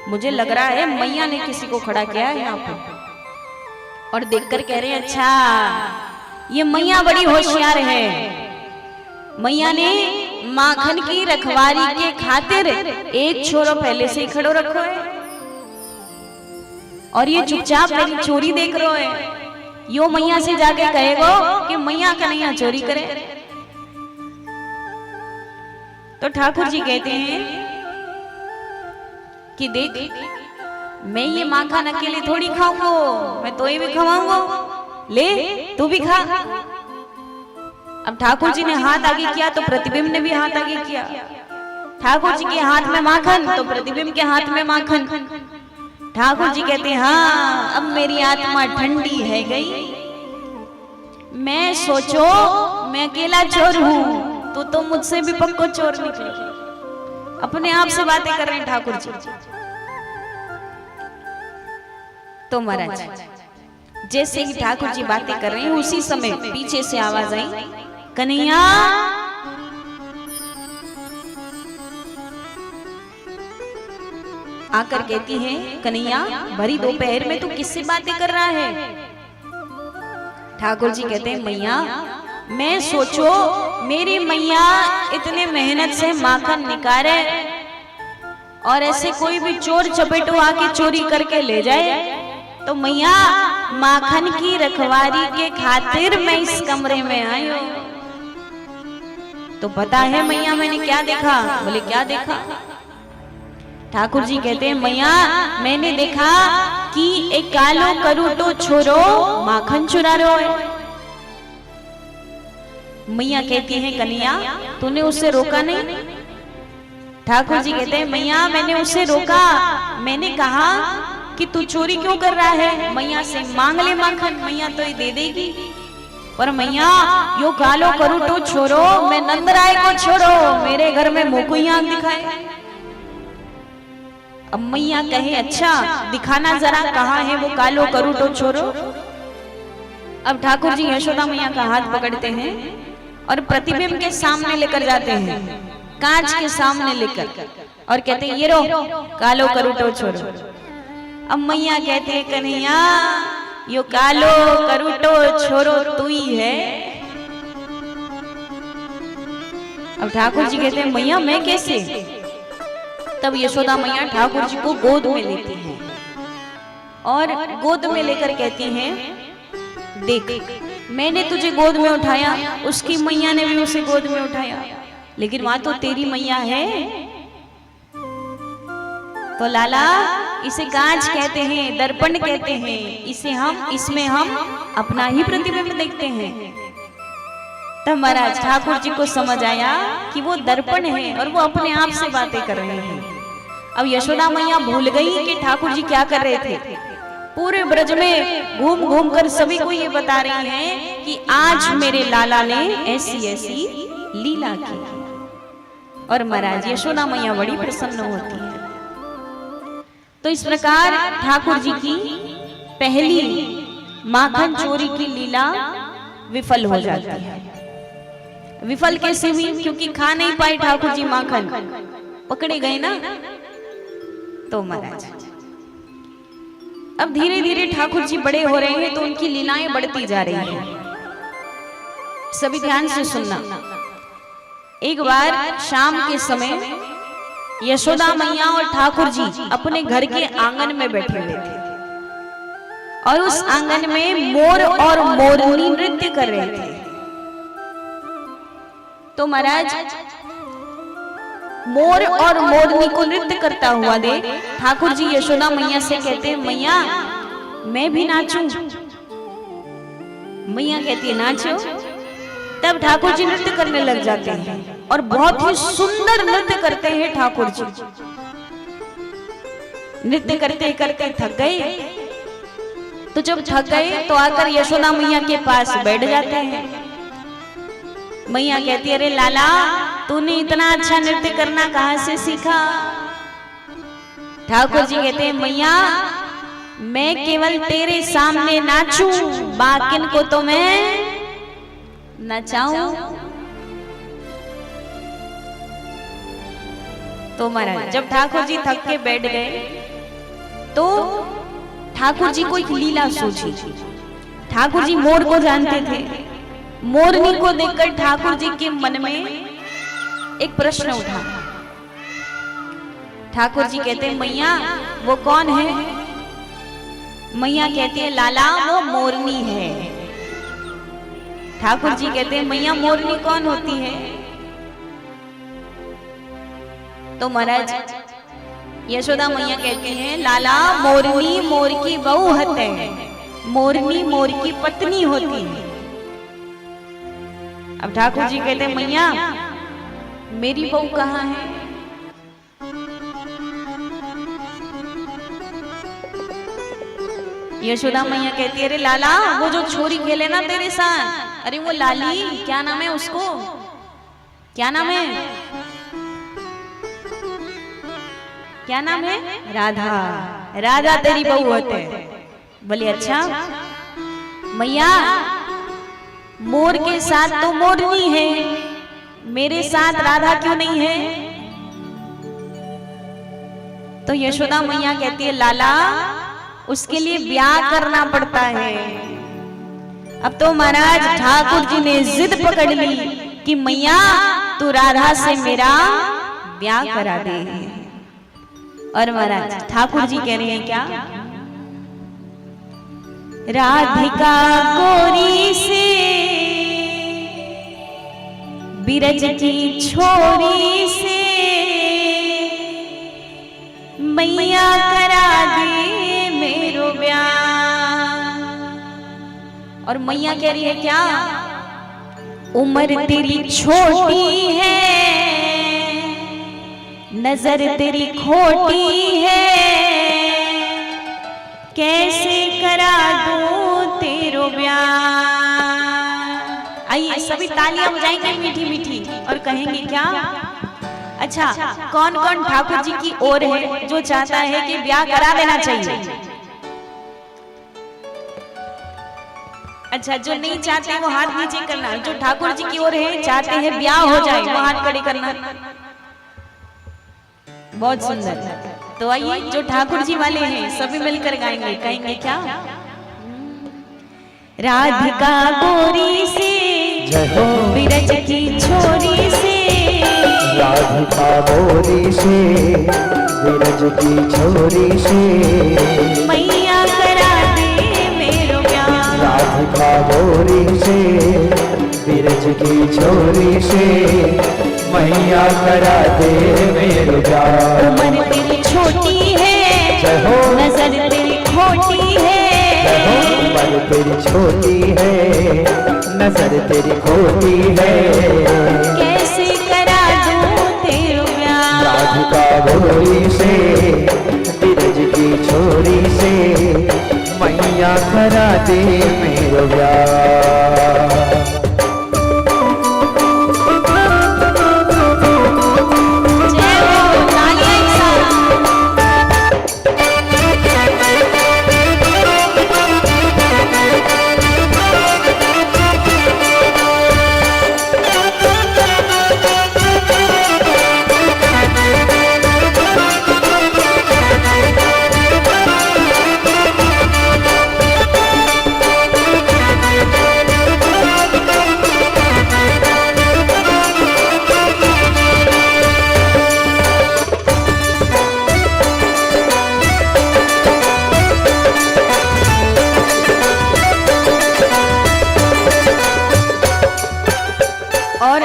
A: मुझे लग रहा है मैया ने किसी को खड़ा किया है यहाँ पर। और देखकर कह रहे हैं, अच्छा ये मैया बड़ी होशियार है, मैया ने माखन की रखवारी के खातिर एक छोरो पहले से ही खड़ो रखो है, और ये चुपचाप मेरी चोरी देख रहे है। यो मैया से जाके कहेगो कि मैया कन्हैया चोरी करे। तो ठाकुर जी कहते हैं कि देख, मैं ये माखन अकेले थोड़ी खाऊंगा, मैं तो ये भी खवाऊंगा, ले तू भी खा। अब ठाकुर जी ने हाथ आगे किया तो प्रतिबिंब ने भी हाथ आगे किया। ठाकुर जी के हाथ में माखन तो प्रतिबिंब के हाथ में माखन। ठाकुर जी कहते हैं, हाँ अब मेरी आत्मा ठंडी है गई। मैं सोचो मैं अकेला चोर हूं, तो मुझसे भी पक्को चोर निकले। अपने आप से बातें कर रहे हैं ठाकुर जी। तो महाराज जैसे ही ठाकुर जी बातें कर रहे हैं, उसी समय पीछे से आवाज आई, कन्हैया। आकर कहती है, कन्हैया भरी दोपहर में तू किससे बातें कर रहा है। ठाकुर जी कहते हैं, मैया मैं सोचो मेरी मैया इतने मेहनत से माखन निकाले, और ऐसे कोई भी चोर चपेटो आके चोरी करके ले जाए, तो मैया माखन की रखवारी के खातिर मैं इस कमरे में आई हूं। तो पता है मैया मैंने क्या देखा। बोले क्या देखा। ठाकुर जी कहते हैं, मैया मैंने देखा कि एक कालो करूटो छोरो माखन चुरा रहा है। मैया कहती है, कन्हैया तूने उससे रोका नहीं। ठाकुर जी कहते हैं, मैया मैंने उसे रोका, मैंने कहा कि तू चोरी क्यों कर रहा है, मैया से मांग ले माखन, मैया तो ये दे देगी। पर मैया यो कालो करूटो छोरो, मैं नंदराय को छोड़ो, मेरे घर में मुंह को ही आंख दिखाए। अब मैया कहे, अच्छा दिखाना जरा कहाँ है वो कालो करूटो छोरो। अब ठाकुर जी यशोदा मैया का हाथ पकड़ते हैं और प्रतिबिंब के सामने लेकर जाते हैं, कांच के सामने लेकर, और कहते हैं, ये रो कालो करूटो छोरो। अब मैया कहते हैं, कन्हैया यो कालो करूटो छोरो तू ही है। अब ठाकुर जी कहते हैं, मैया मैं कैसे। तब यशोदा मैया ठाकुर जी को गोद में लेती हैं और गोद में लेकर कहती हैं, देख मैंने तुझे गोद में उठाया, उसकी मैया ने भी उसे गोद में उठाया, लेकिन वहां तो तेरी मैया है। तो लाला इसे कांच कहते हैं, दर्पण कहते हैं, इसमें हम अपना ही प्रतिबिंब देखते हैं। तब महाराज ठाकुर जी को समझ आया कि वो दर्पण है और वो अपने आप से बातें कर रहे हैं। अब यशोदा मैया भूल गई कि ठाकुर जी क्या कर रहे थे। पूरे ब्रज में घूम घूम कर सभी को ये बता रही हैं कि आज मेरे लाला ने ऐसी ऐसी लीला की। और महाराज यशोदा मैया बड़ी प्रसन्न होती है। तो इस प्रकार ठाकुर जी की पहली माखन चोरी की लीला विफल हो जाती है। विफल कैसे हुई? क्योंकि खा नहीं पाए ठाकुर जी माखन, पकड़े गए ना। तो महाराज अब धीरे धीरे ठाकुर जी बड़े हो रहे हैं तो उनकी लीलाएं बढ़ती जा रही हैं। सभी ध्यान से सुनना। एक बार शाम के समय यशोदा मैया और ठाकुर जी अपने घर के आंगन में बैठे हुए थे और उस आंगन में मोर और मोरनी नृत्य कर रहे थे। तो महाराज मोर और मोरनी को नृत्य करता हुआ देख ठाकुर जी यशोदा मैया से कहते हैं, मैया मैं भी नाचूं। मैया कहती है नाचो। तब ठाकुर जी नृत्य करने लग जाते हैं और बहुत ही सुंदर नृत्य करते हैं ठाकुर जी। नृत्य करते करते थक गए, तो जब थक गए तो आकर यशोदा मैया के पास बैठ जाते हैं। मैया कहती है, अरे लाला तूने इतना अच्छा नृत्य करना कहां से सीखा? ठाकुर जी कहते हैं, मैया मैं केवल तेरे सामने नाचूं, बाकिन को तो मैं नचाऊं। तो महाराज जब ठाकुर जी थक के बैठ गए तो ठाकुर जी को एक लीला सूझी। ठाकुर जी मोर को जानते थे। मोरनी को देखकर ठाकुर जी के मन में एक प्रश्न उठा। ठाकुर जी कहते हैं, मैया वो कौन है? मैया कहती है, लाला वो मोरनी है। ठाकुर जी कहते हैं, मैया मोरनी कौन होती है? तो महाराज यशोदा मैया कहती हैं, लाला मोरनी मोर की बहू होते हैं, मोरनी मोर की पत्नी होती है। अब ठाकुर जी कहते हैं, मैया मेरी बहू कहाँ है? यशोदा मैया कहती है, अरे लाला वो जो छोरी खेले ना तेरे साथ, अरे वो लाली, क्या नाम है उसको? क्या नाम है? क्या नाम है? राधा। राधा तेरी बहू होते हैं। बोले अच्छा। मैया मोर के साथ तो मोरनी है, मेरे साथ राधा क्यों नहीं है? तो यशोदा मैया कहती है, लाला उसके लिए ब्याह करना पड़ता है। अब तो महाराज ठाकुर जी ने जिद पकड़ ली कि मैया तू राधा से मेरा ब्याह करा दे। और महाराज ठाकुर जी कह रहे हैं क्या? राधिका गोरी से बिरज की छोरी से मैया करा दे मेरो ब्याह। और मैया कह रही है क्या? उम्र तेरी छोटी है, नजर तेरी खोटी है, कैसे करा दूं तेरो ब्याह। आइए सभी तालियां बजाएंगे मीठी मीठी और कहेंगे क्या? अच्छा कौन कौन ठाकुर जी की ओर है जो चाहता है कि ब्याह करा देना चाहिए? अच्छा जो नहीं चाहते वो हाथ नीचे करना। जो ठाकुर जी की ओर है चाहते हैं ब्याह हो जाए वो हाथ खड़े करना। बहुत सुंदर। तो आइए जो ठाकुर जी वाले हैं सभी मिलकर गाएंगे। कहेंगे क्या? राधिका गोरी से बिरज की छोरी से,
B: राधिका गोरी से बिरज की छोरी से
A: मैया करा दे मेरो ब्याह।
B: राधिका गोरी से बिरज की छोरी से मैया करा दे मेरे प्यार।
A: उम्र तेरी छोटी है,
B: जय हो।
A: नजर तेरी खोटी है,
B: जय हो। उम्र तेरी छोटी है, नजर तेरी खोटी है,
A: कैसे करा दूं तेरा प्यार।
B: राधिका गोरी से बिरज की छोरी से मैया करा दे मेरे प्यार।
A: जय हो, तालियां एक साथ। और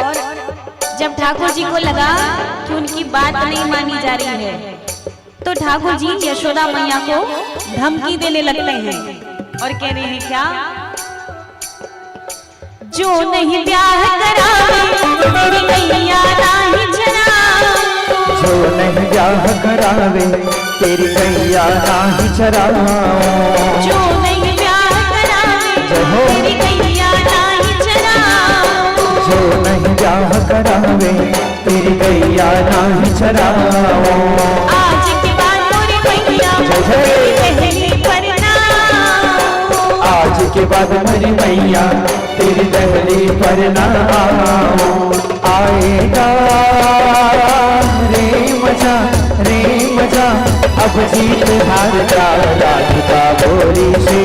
A: जब ठाकुर जी को लगा कि उनकी बात नहीं मानी जा रही है, तो ठाकुर जी यशोदा मैया को धमकी देने लगते हैं और कह रहे हैं क्या? जो नहीं ब्याह करावे तेरी मैया नाही चरावे।
B: जो नहीं ब्याह करावे तेरी कैया नाही चराओ।
A: जो नहीं ब्याह करावे तेरी मैया नाही चरावे।
B: जो नहीं ब्याह करावे तेरी कैया नाही चराओ।
A: आज के बाद मोरी मैया तेरी पहली परनाम।
B: आज के बाद मेरी मैया तेरी दहली पर ना आएगा रे मजा अब जीत हार का। राधिका गोरी से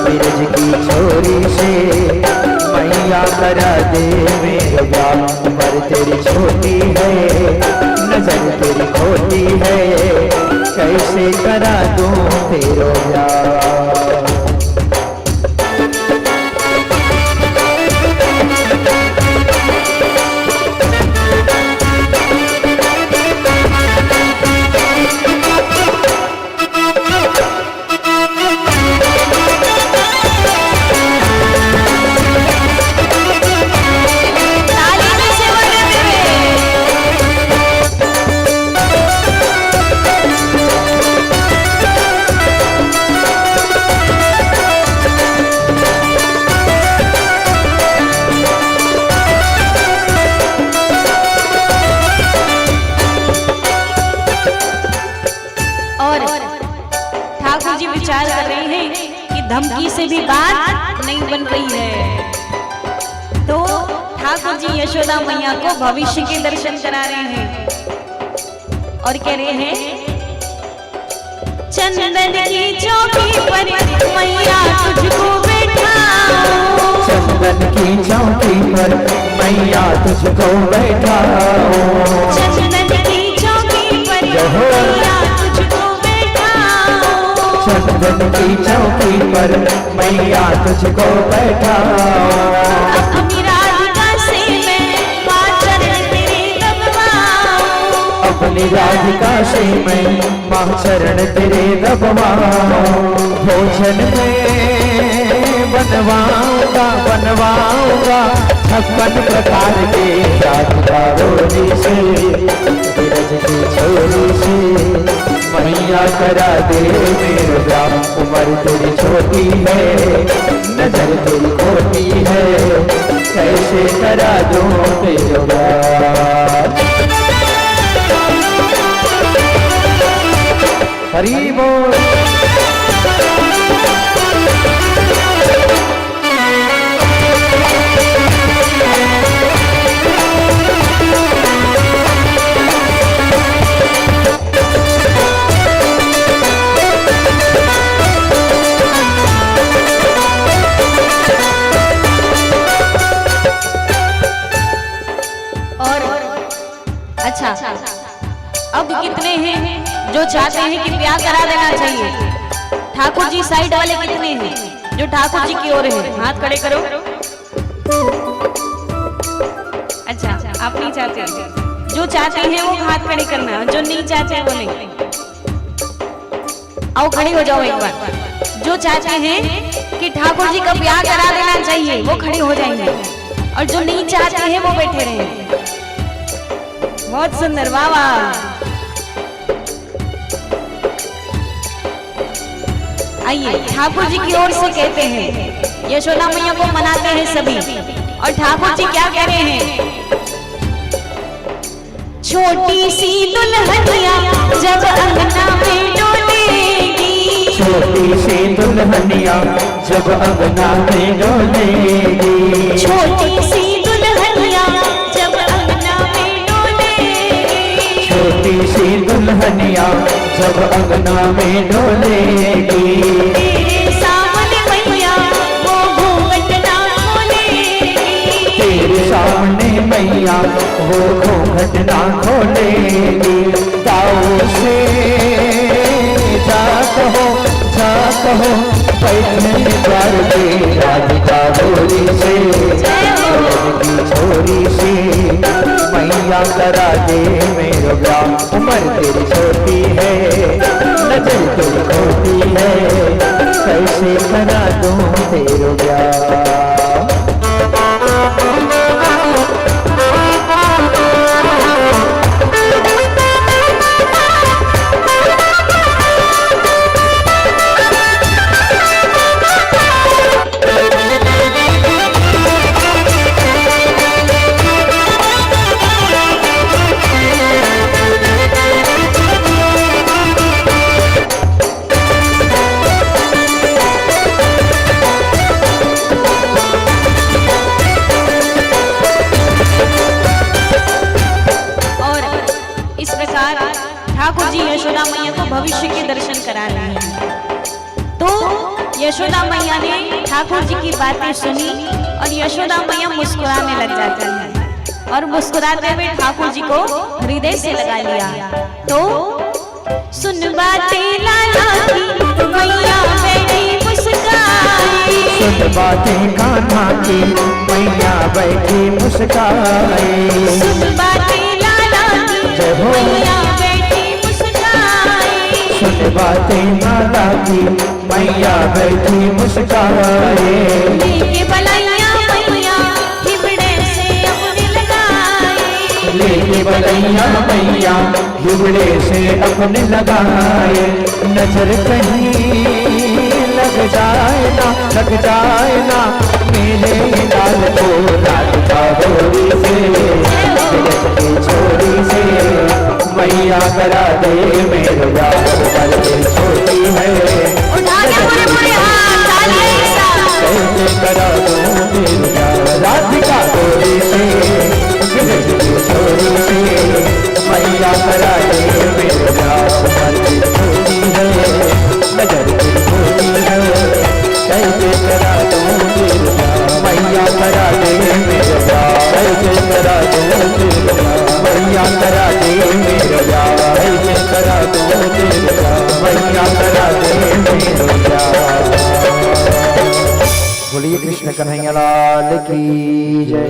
B: बिरज की छोरी से मैया करा दे मेरे प्यार। उम्र तेरी छोटी है, नजर तेरी खोटी है, कैसे करा दूं तेरो प्यार।
A: विचार कर रहे हैं कि धमकी से भी बात नहीं बन रही है, तो ठाकुर जी यशोदा मैया को भविष्य के दर्शन करा रहे हैं और कह रहे हैं चंदन की चौकी पर मैया तुझको बैठाऊं।
B: चंदन की चौकी पर मैया तुझको बैठाऊं।
A: चंदन की चौकी पर मैया तुझको बैठाऊं।
B: चंदन की चौकी पर मैया तुझको बैठाऊं।
A: अपनी राधिका से मैं माँ चरण तेरे दबवाऊं।
B: अपनी राधिका से मैं माँ चरण तेरे दबवाऊं। भोजन में बनवाऊंगा 56 प्रकार के। राधिका गोरी से बिरज की छोरी से मैया करा दे मेरे प्यार। उम्र तेरी छोटी है, नजर तेरी खोटी है, कैसे करा दूं तेरे प्यार। हरि बोल।
A: अच्छा, अब कितने हैं जो चाहते हैं कि ब्याह करा देना चाहिए? ठाकुर जी साइड वाले कितने हैं? जो ठाकुर जी की ओर है, हाथ खड़े करो। अच्छा, आप नहीं चाहते? जो चाहते हैं वो हाथ खड़े करना, जो नहीं चाहते वो नहीं। आओ खड़े हो जाओ एक बार। जो चाहते हैं कि ठाकुर जी का ब्याह करा देना चाहिए वो खड़े हो जाएंगे, और जो नहीं चाहते हैं वो बैठे रहेंगे। बहुत सुंदर, वाह वाह। आइए, ठाकुर जी की ओर से कहते हैं, यशोदा मैया को मनाते हैं सभी, और ठाकुर जी क्या कह रहे हैं? छोटी सी दुल्हनिया जब अंगना में डोलेगी,
B: छोटी सी दुल्हनिया जब अंगना में डोलेगी,
A: छोटी सी दुल्हनिया जब अंगना में डोलेगी,
B: छोटी सी दुल्हनिया जब अंगना में डोलेगी,
A: तेरे सामने मैया वो घूंघट ना खोलेगी,
B: तेरे सामने मैया वो घूंघट ना खोलेगी। दाऊ से जा कहो बैठने द्वार पे राधिका गोरी से, की छोरी से मैया करा दे मेरो ब्याह। उम्र तेरी छोटी है, नजर तेरी खोटी है, कैसे करा दूं तेरो ब्याह।
A: ठाकुर जी यशोदा मैया को भविष्य के दर्शन करा रहे हैं। तो यशोदा मैया ने ठाकुर जी की बातें सुनी और यशोदा मैया मुस्कुराने लग जाती है, और मुस्कुराते हुए ठाकुर जी को हृदय से लगा लिया। तो सुन बातें लाला की मैया बैठी मुस्काए,
B: सुन बातें कान्हा की मैया बैठी मुस्काए,
A: सुन बातें लाला की मैया
B: सुन बातें माला की मैया बैठी मुस्काए,
A: लेके बलैया मैया हिबड़े से अपने लगाए,
B: लेके बलैया मैया हिबड़े से अपने लगाए। नजर कहीं लग जाए ना मेरे लाल को राधिका गोरी से, छोरी से मैया करा दे मेरे ब्याह। छोटी है कैसे करा दूं तेरे ब्याह। राधिका गोरी से छोरी से मैया करा दे मेरे ब्याह। छोटी है नजर की छोटी है कैसे करा दूं तेरे ब्याह। मैया करा दे मेरे ब्याह, कैसे करा दूं तेरे ब्याह। मैया करा दे मेरे ब्याह, कैसे करा दूं तेरे ब्याह। मैया करा दे मेरे ब्याह। बोलिए कृष्ण कन्हैया लाल की जय।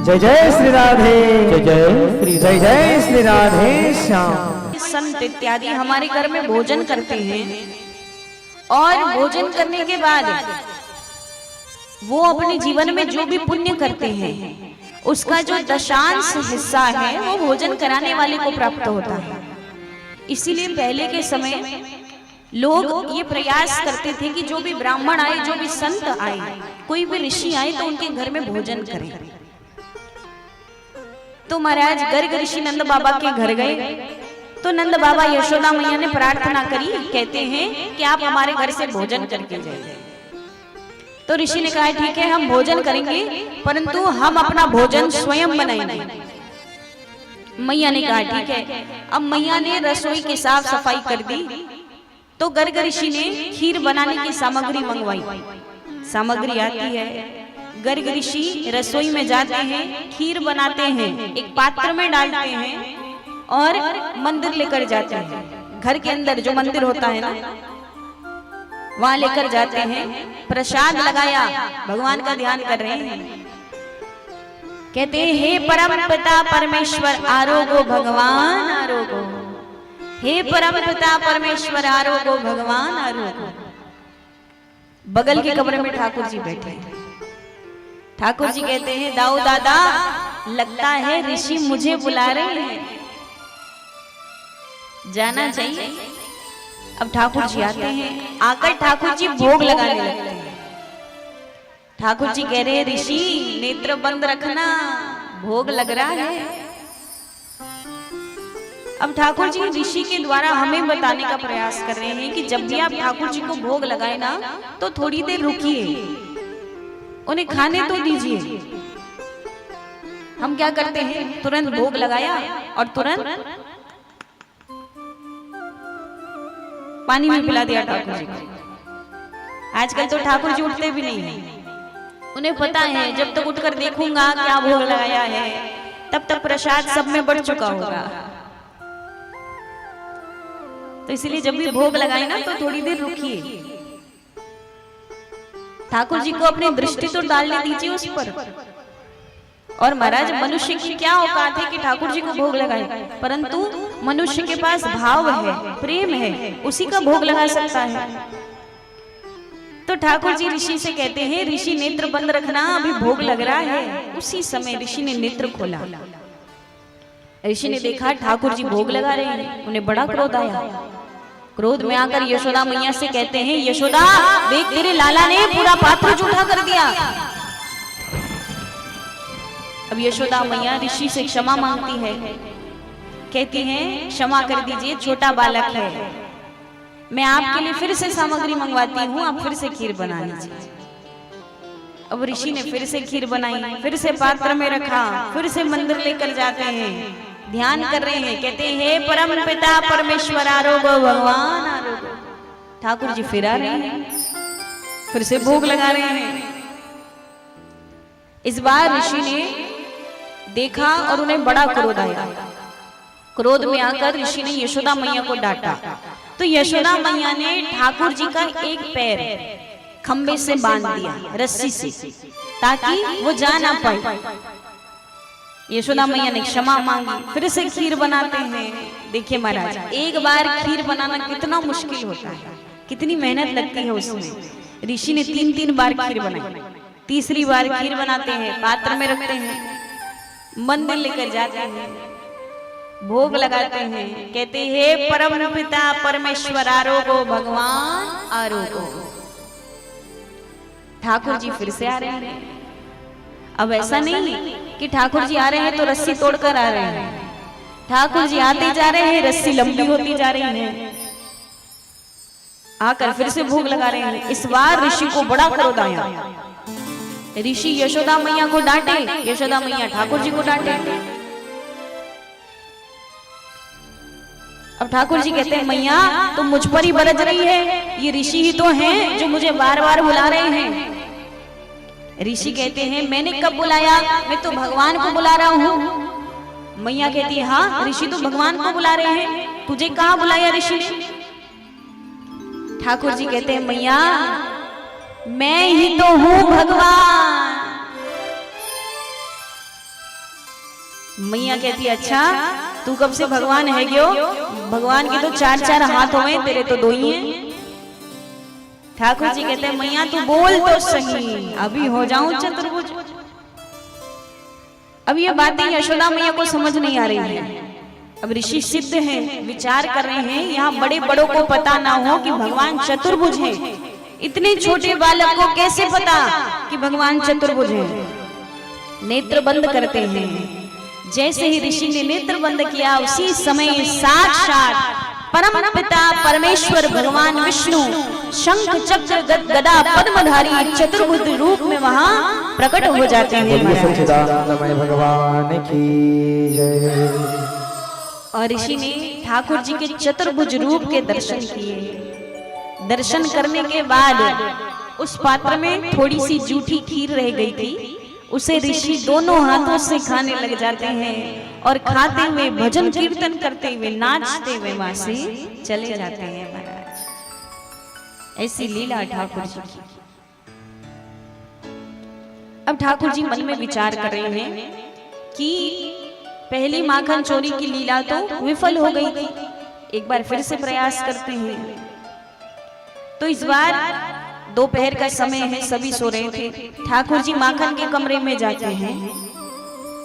B: जय जय श्री राधे, जय श्री राधे श्याम।
A: संत इत्यादि हमारे घर में भोजन करते हैं, और भोजन करने के बाद वो अपने जीवन में जो भी पुण्य करते हैं उसका जो दशांश हिस्सा है वो भोजन कराने वाले को प्राप्त होता है। इसीलिए पहले के समय लोग ये प्रयास करते थे कि जो भी ब्राह्मण आए, जो भी संत आए, कोई भी ऋषि आए तो उनके घर में भोजन करें। तो महाराज गर्ग ऋषि नंद बाबा के घर गए, तो नंद बाबा यशोदा मैया ने प्रार्थना करी, कहते हैं कि आप हमारे घर से भोजन करके जाइए। तो ऋषि ने कहा ठीक है हम भोजन करेंगे, परंतु हम अपना भोजन स्वयं बनाएंगे। मैया ने कहा ठीक है। अब मैया ने रसोई की साफ सफाई कर दी, तो गर्ग ऋषि ने खीर बनाने की सामग्री मंगवाई। सामग्री आती है, गर्ग ऋषि रसोई में जाते हैं, खीर बनाते हैं, एक पात्र में डालते हैं और मंदिर लेकर जाते हैं। घर के अंदर जो मंदिर होता है ना, वहां लेकर जाते हैं, प्रसाद लगाया, भगवान का ध्यान कर रहे हैं। कहते हैं हे परम पिता परमेश्वर आरोगो भगवान आरोगो, हे परम पिता परमेश्वर आरोगो भगवान आरोगो। बगल के कमरे में ठाकुर जी बैठे हैं। ठाकुर जी कहते हैं दाऊ दादा, लगता है ऋषि मुझे बुला रहे हैं, जाना चाहिए। अब ठाकुर जी आते हैं, आकर ठाकुर जी भोग लगाने लगते हैं। ठाकुर जी कह रहे हैं ऋषि नेत्र बंद रखना, भोग लग रहा है। अब ठाकुर जी ऋषि के द्वारा हमें बताने का प्रयास कर रहे हैं कि जब भी आप ठाकुर जी को भोग लगाए ना तो थोड़ी देर रुकिए, उन्हें खाने तो दीजिए। हम क्या करते हैं, तुरंत भोग लगाया और तुरंत पानी में पिला दिया ठाकुर जी को। आजकल तो ठाकुर जी उठते भी नहीं है, उन्हें पता है जब तक उठकर देखूंगा क्या भोग लगाया है तब तक प्रसाद सब में बढ़ चुका होगा। तो इसलिए जब भी भोग लगाए ना तो थोड़ी देर रुकिए, ठाकुर जी को अपनी दृष्टि तो डालने दीजिए उस पर। और महाराज मनुष्य की क्या औकात है कि ठाकुर जी को भोग लगाए, परंतु मनुष्य के पास भाव है, प्रेम है, उसी का भोग लगा सकता है। तो ठाकुर जी ऋषि से कहते हैं ऋषि नेत्र बंद रखना, अभी भोग लग रहा है। उसी समय ऋषि ने नेत्र खोला। ऋषि ने देखा ठाकुर जी भोग लगा रहे हैं, उन्हें बड़ा क्रोध आया। क्रोध में आकर यशोदा मैया से कहते हैं यशोदा देख तेरे लाला ने पूरा पात्र जूठा कर दिया। अब यशोदा मैया ऋषि से क्षमा मांगती है, कहती हैं क्षमा कर दीजिए, छोटा बालक है, मैं आपके लिए फिर से सामग्री मंगवाती हूँ, आप फिर से खीर बना लीजिए। अब ऋषि ने फिर से खीर बनाई, फिर से पात्र में रखा, फिर से मंदिर लेकर जाते हैं, ध्यान कर रहे हैं, कहते हैं हे परम पिता परमेश्वर आरोगो भगवान आरोगो। ठाकुर जी फिर आ रहे हैं, फिर से भोग लगा रहे हैं। इस बार ऋषि ने देखा और उन्हें बड़ा क्रोध आया। क्रोध में आकर ऋषि ने यशोदा मैया को डांटा। तो यशोदा मैया ने ठाकुर जी का एक पैर खंबे से बांध दिया रस्सी से, ताकि वो जा ना पाए। यशोदा मैया ने क्षमा मांगी, फिर से खीर बनाते हैं। देखिए महाराज, एक बार खीर बनाना कितना मुश्किल होता है, कितनी मेहनत लगती है उसमें। ऋषि ने 3-3 बार खीर बनाई। तीसरी बार खीर बनाते हैं, पात्र में रखते हैं, मंदिर लेकर जाते हैं, भोग लगाते हैं, कहते हे परम पिता परमेश्वर आरोगो भगवान आरोगो। ठाकुर जी फिर से आ रहे हैं। अब ऐसा नहीं कि ठाकुर जी आ रहे हैं तो रस्सी तोड़कर आ रहे हैं, ठाकुर जी आते जा रहे हैं, रस्सी लंबी होती जा रही है, आकर फिर से भोग लगा रहे हैं। इस बार ऋषि को बड़ा क्रोध आया। ऋषि यशोदा मैया को डांटे, यशोदा मैया ठाकुर जी को डांटे। अब ठाकुर जी कहते हैं मैया तुम मुझ पर ही बरज रही है, ये ऋषि ही तो हैं जो मुझे बार बार बुला रहे हैं। ऋषि कहते हैं मैंने कब बुलाया, मैं तो भगवान को बुला रहा हूँ। मैया कहती है हाँ ऋषि तो भगवान को बुला रहे हैं, तुझे कहाँ बुलाया ऋषि ने। ठाकुर जी कहते हैं मैया मैं ही तो हूँ भगवान। मैया कहती है अच्छा तू कब से भगवान है क्यों, भगवान के तो 4-4 हाथ हुए, तेरे तो 2 ही हैं। ठाकुर जी कहते हैं मैया तू बोल तो सही, अभी हो जाऊं चतुर्भुज। अब ये बातें यशोदा मैया को समझ नहीं आ रही है। अब ऋषि सिद्ध हैं, विचार कर रहे हैं, यहाँ बड़े बड़ों को पता ना हो कि भगवान चतुर्भुज हैं, इतने छोटे बालक को कैसे पता कि भगवान चतुर्भुज हैं। नेत्र बंद करते हैं। जैसे ही ऋषि ने नेत्र बंद किया उसी समय साक्षात परम पिता परमेश्वर भगवान विष्णु शंख चक्र गदा पद्मधारी चतुर्भुज रूप में वहां प्रकट हो जाते हैं।
B: सच्चिदानंदमय भगवान की जय।
A: और ऋषि ने ठाकुर जी के चतुर्भुज रूप के दर्शन किए। दर्शन करने के बाद उस पात्र में थोड़ी सी जूठी खीर रह गई थी, उसे ऋषि दोनों हाथों से खाने लग जाते हैं और खाते हुए भजन कीर्तन करते हुए नाचते हुए वहां से चले जाते हैं। महाराज ऐसी लीला ठाकुर जी की। अब ठाकुर जी मन में विचार कर रहे हैं कि पहली माखन चोरी की लीला तो विफल हो गई थी, एक बार फिर से प्रयास करते हैं। तो इस बार दोपहर का समय है, सभी सो रहे थे। ठाकुर जी माखन के कमरे में जाते हैं,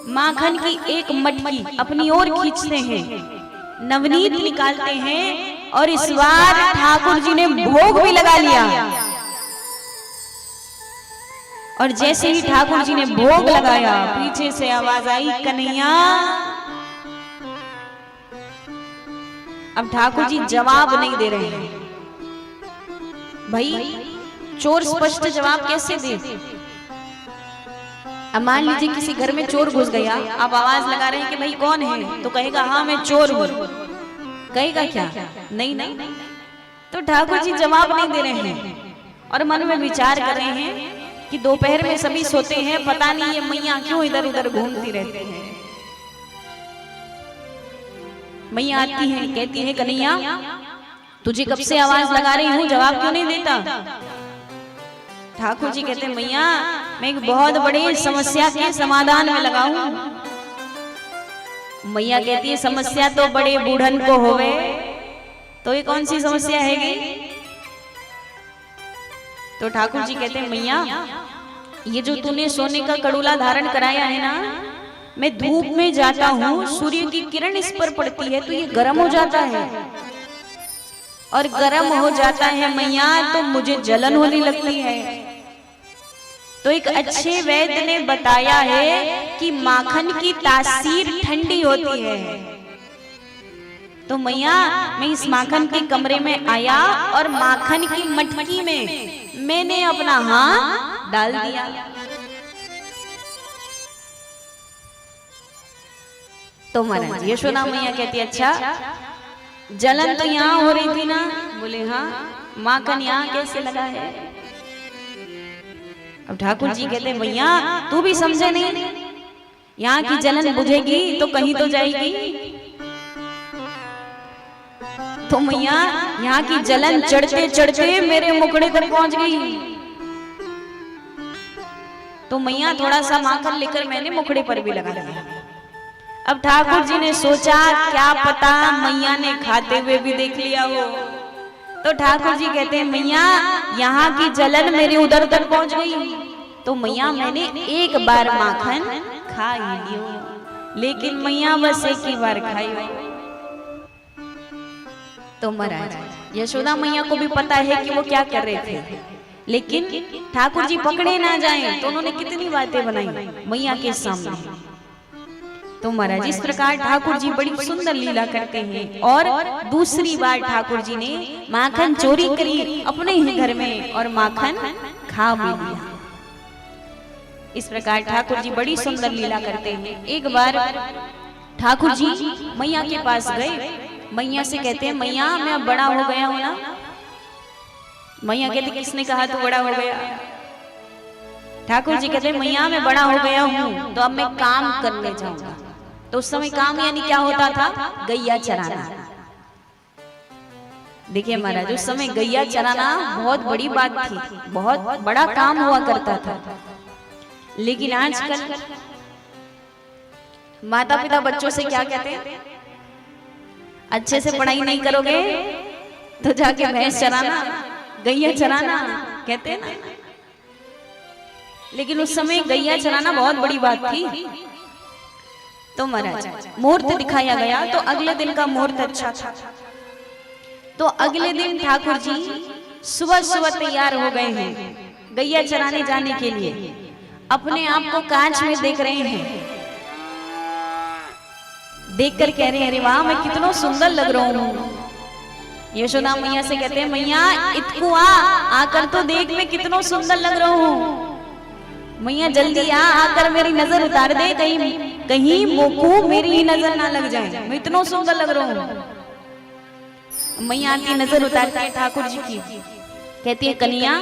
A: माखन की एक मटकी अपनी ओर खींचते हैं, नवनीत निकालते हैं और इस बार ठाकुर जी ने भोग भी लगा लिया। और जैसे ही ठाकुर जी ने भोग लगाया, पीछे से आवाज आई, कन्हैया। अब ठाकुर जी जवाब नहीं दे रहे हैं। भाई चोर स्पष्ट जवाब कैसे दे? अब मान लीजिए किसी घर में चोर घुस गया, आप आवाज लगा रहे हैं कि भाई कौन है, तो कहेगा हाँ मैं चोर हूं, कहेगा क्या? नहीं नहीं। तो ठाकुर जी जवाब नहीं दे रहे हैं और मन में विचार कर रहे हैं कि दोपहर में सभी सोते हैं, पता नहीं ये मैया क्यों इधर उधर घूमती रहती है। मैया आती है, कहती है, कन्हैया तुझे कब से आवाज लगा रही हूँ, जवाब क्यों नहीं देता? ठाकुर जी कहते हैं, मैया मैं एक बहुत बड़ी समस्या के समाधान में लगा हूं। मैया कहती है, समस्या तो बड़े बूढ़न को होवे, तो ये कौन सी समस्या हैगी? तो ठाकुर जी कहते हैं, मैया ये जो तूने सोने का कड़ूला धारण कराया है ना, मैं धूप में जाता हूँ, सूर्य की किरण इस पर पड़ती है तो ये गर्म हो जाता है, और गर्म हो जाता है मैया तो मुझे जलन होने लगती है। तो एक अच्छे वैद्य ने बताया है कि माखन की तासीर ठंडी होती है। तो मैया मैं इस माखन के कमरे में आया और माखन की मटकी में मैंने अपना हाथ डाल दिया। तो महाराज यशोदा मैया कहती, अच्छा जलन तो यहाँ हो रही थी ना? बोले हाँ। माखन यहाँ कैसे लगा है? अब ठाकुर जी कहते, भैया तू भी समझे नहीं, यहाँ की जलन बुझेगी तो कहीं तो जाएगी। तो मैया यहाँ की जलन चढ़ते चढ़ते मेरे मुखड़े तक पहुंच गई। तो मैया थोड़ा सा माखन लेकर मैंने मुखड़े पर भी लगा दिया। अब ठाकुर जी ने सोचा क्या पता मैया ने खाते हुए भी देख लिया हो। तो ठाकुर जी कहते हैं, मैया यहाँ की जलन मेरे उधर तक पहुंच गई। तो मैया मैंने एक बार माखन खा ही लियो, लेकिन मैया बस एक ही बार खाई। तो महाराज यशोदा मैया को भी पता है कि वो क्या कर रहे थे, लेकिन ठाकुर जी पकड़े ना जाएं तो उन्होंने कितनी बातें बनाई मैया के सामने। तो महाराज इस प्रकार ठाकुर जी बड़ी सुंदर लीला करते हैं। और दूसरी बार ठाकुर जी ने माखन चोरी करी अपने ही घर में और माखन खा भी लिया। इस प्रकार ठाकुर जी बड़ी सुंदर लीला करते हैं। एक बार ठाकुर जी मैया के पास गए, मैया से कहते हैं, मैया मैं अब बड़ा हो गया हूं ना? मैया कहते, किसने कहा तू बड़ा हो गया? ठाकुर जी कहते हैं, मैया मैं बड़ा हो गया हूं तो अब मैं काम करने जाऊंगा। तो उस समय काम यानी क्या होता था? गैया चराना। देखिए महाराज उस समय गैया चराना बहुत बड़ी बात थी, बहुत बड़ा काम हुआ करता था। लेकिन आजकल माता पिता बच्चों से क्या कहते हैं? अच्छे से पढ़ाई नहीं करोगे तो जाके भैंस चराना, गैया चराना कहते हैं ना। लेकिन उस समय गैया चराना बहुत बड़ी बात थी। तो महाराज मुहूर्त दिखाया गया, तो अगले दिन का मुहूर्त अच्छा था। तो अगले दिन ठाकुर जी सुबह सुबह तैयार हो गए हैं गैया चराने जाने के लिए। अपने आप को कांच में देख रहे हैं, देखकर कह रहे हैं, अरे वाह मैं कितना सुंदर लग रहा हूँ। यशोदा मैया से कहते हैं, मैया इतकू आकर तो देख मैं कितना सुंदर लग रहा हूँ। मैया जल्दी आकर मेरी नजर उतार दे, कहीं मोकू मेरी ही नजर ना लग जाए, मैं इतना सुंदर लग रहा हूँ। मैया आती नजर उतारती है ठाकुर जी की, कहती है, कन्हैया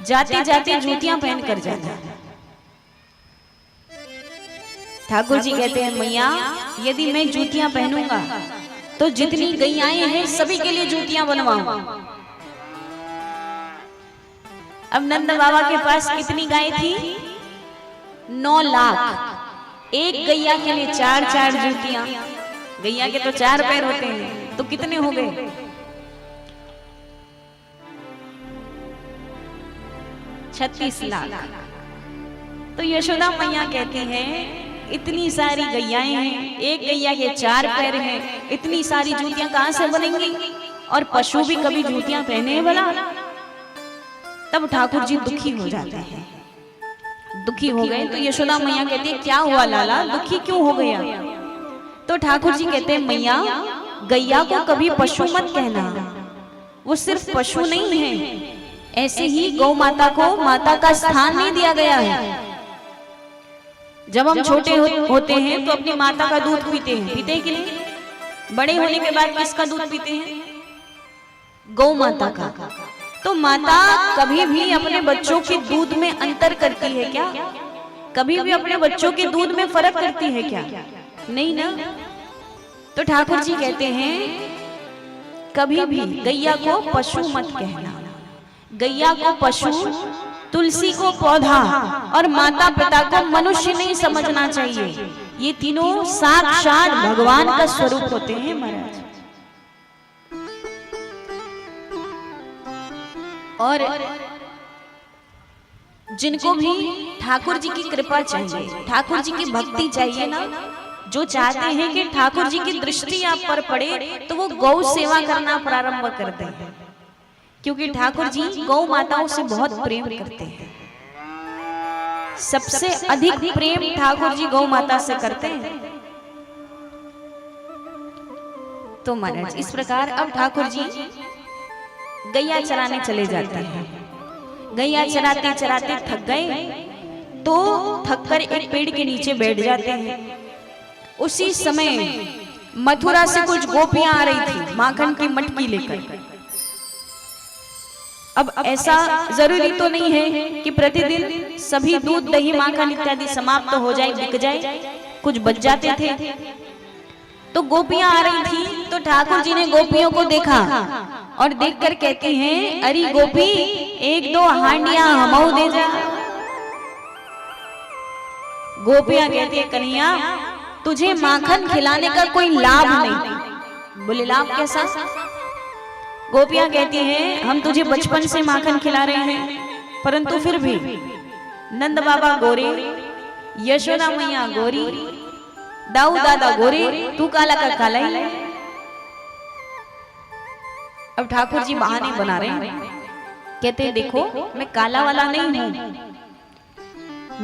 A: जाते जाते जूतियां पहन कर जाता। ठाकुर जी कहते हैं, मैया यदि मैं जूतियां पहनूंगा तो जितनी गैयाएं हैं सभी के लिए जूतियां बनवाऊं। अब नंद बाबा के पास कितनी गाय थी? 9 लाख। एक गैया के लिए 4-4 जूतियां। गैया के तो 4 पैर होते हैं, तो कितने हो गए? 36 लाख। तो यशोदा मैया कहती हैं इतनी सारी गैयाएं हैं, एक गैया के 4 पैर हैं, इतनी सारी जूतियां कहां से बनेंगी? और पशु भी कभी जूतियां पहने हैं भला? तब ठाकुर जी दुखी हो जाते हैं। दुखी हो गए तो यशोदा मैया कहती है क्या हुआ लाला, दुखी क्यों हो गया? तो ठाकुर जी कहते हैं मैया, गैया को कभी पशु मत कहना, वो सिर्फ पशु नहीं है। ऐसे ही गौ माता को माता का स्थान नहीं दिया गया है। जब हम छोटे होते हैं तो अपनी माता का दूध पीते हैं, पीते हैं कि नहीं? बड़े होने के बाद किसका दूध पीते हैं? गौ माता का। तो माता कभी भी अपने बच्चों के दूध में अंतर करती है क्या? कभी भी अपने बच्चों के दूध में फर्क करती है क्या? नहीं ना। तो ठाकुर जी कहते हैं कभी भी गैया को पशु मत कहना। गैया को पशु, तुलसी को पौधा और माता पिता को मनुष्य नहीं समझना चाहिए। ये तीनों साक्षात भगवान का स्वरूप होते हैं महाराज। और जिनको भी ठाकुर जी की कृपा चाहिए, ठाकुर जी की भक्ति चाहिए ना, जो चाहते हैं कि ठाकुर जी की दृष्टि आप पर पड़े, तो वो गौ सेवा करना प्रारंभ कर दें, क्योंकि ठाकुर जी गौ माताओं से बहुत प्रेम करते हैं। सबसे अधिक प्रेम ठाकुर जी गौ माता से करते हैं। तो महाराज इस प्रकार अब ठाकुर जी गैया चराने चले जाते हैं। गैया चराते चराते थक गए तो थककर एक पेड़ के नीचे बैठ जाते हैं। उसी समय मथुरा से कुछ गोपियां आ रही थी माखन की मटकी लेकर। अब ऐसा जरूरी तो नहीं है कि प्रतिदिन सभी दूध दही माखन इत्यादि समाप्त हो जाए, बिक जाए, कुछ बच जाते थे। तो गोपियां आ रही थी तो ठाकुर जी ने गोपियों को देखा और देखकर कहते हैं अरे गोपी, 1-2 हांडियां हमऊ दे जा। गोपियां कहती है कन्हैया, तुझे माखन खिलाने का कोई लाभ नहीं। बोले लाभ कैसा? गोपियां कहती हैं हम तुझे बचपन से माखन खिला रहे हैं, परंतु फिर भी नंद बाबा गोरे, यशोदा मैया गोरी, दाऊ दादा गोरे, तू काला का काला ही है। अब ठाकुर जी बहाने बना रहे हैं, कहते हैं देखो मैं काला वाला नहीं हूं,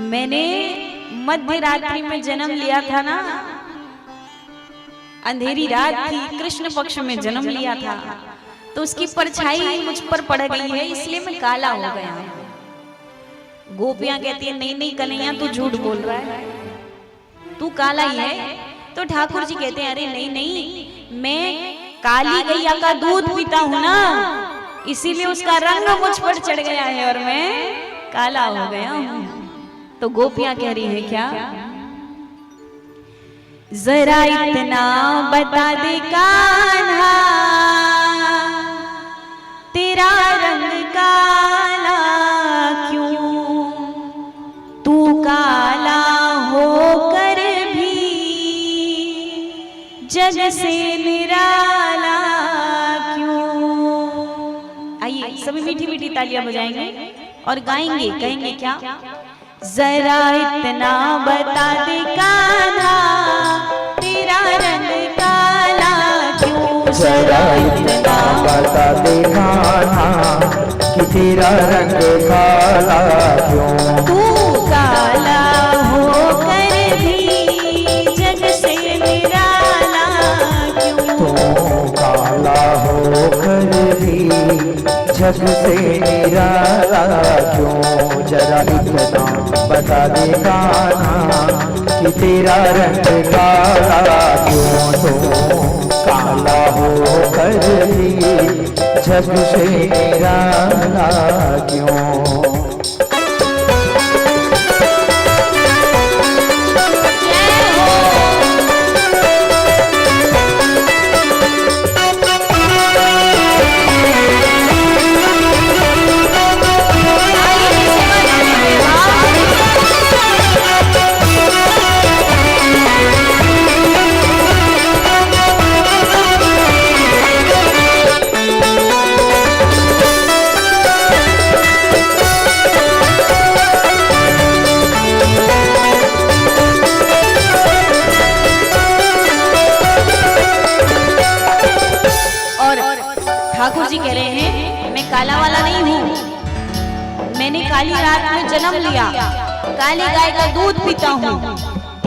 A: मैंने मध्य रात्रि में जन्म लिया था ना, अंधेरी रात थी, कृष्ण पक्ष में जन्म लिया था, तो उसकी परछाई मुझ पर पड़ गई है, इसलिए मैं काला हो गया हूं। गोपियां कहती है नहीं नहीं कन्हैया, तू झूठ बोल रहा है, तू काला ही है। तो ठाकुर जी कहते हैं अरे नहीं नहीं, मैं काली गैया का दूध पीता हूं ना, इसीलिए उसका रंग मुझ पर चढ़ गया है और मैं काला हो गया हूं। तो गोपियां कह रही है क्या? जरा इतना बता दे कान्हा, तेरा रंग काला क्यों? तू काला होकर भी जग से निराला क्यों? आइए सभी मीठी मीठी तालियां बजाएंगे और गाएंगे, कहेंगे क्या? जरा इतना बता दे कान्हा, तेरा रंग काला क्यों?
B: जरा इतना बता दे कान्हा कि तेरा रंग काला क्यों?
A: तू काला होकर भी जग से निराला क्यों?
B: तू काला होकर भी जग से निराला क्यों? जरा इतना बता दे कान्हा कि तेरा रंग काला क्यों? तू काला होकर भी जग से निराला क्यों?
A: जय हो काली रात में जन्म लिया, काली गाय का दूध पीता हूँ,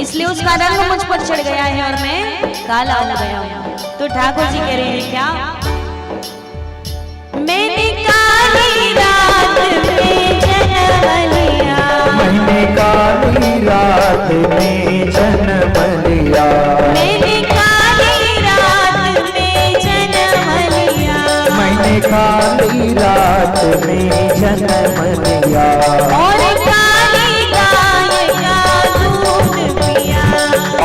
A: इसलिए उसका रंग मुझ पर चढ़ गया है और मैं काला हो गया हूँ। तो ठाकुर जी कह रहे हैं क्या, मैंने काली रात में जन्म लिया,
B: मैंने काली रात में जन्म लिया,
A: मैंने काली रात में जन्म लिया,
B: मैंने काली रात में जन्म लिया,
A: और काली गाय का दूध पिया,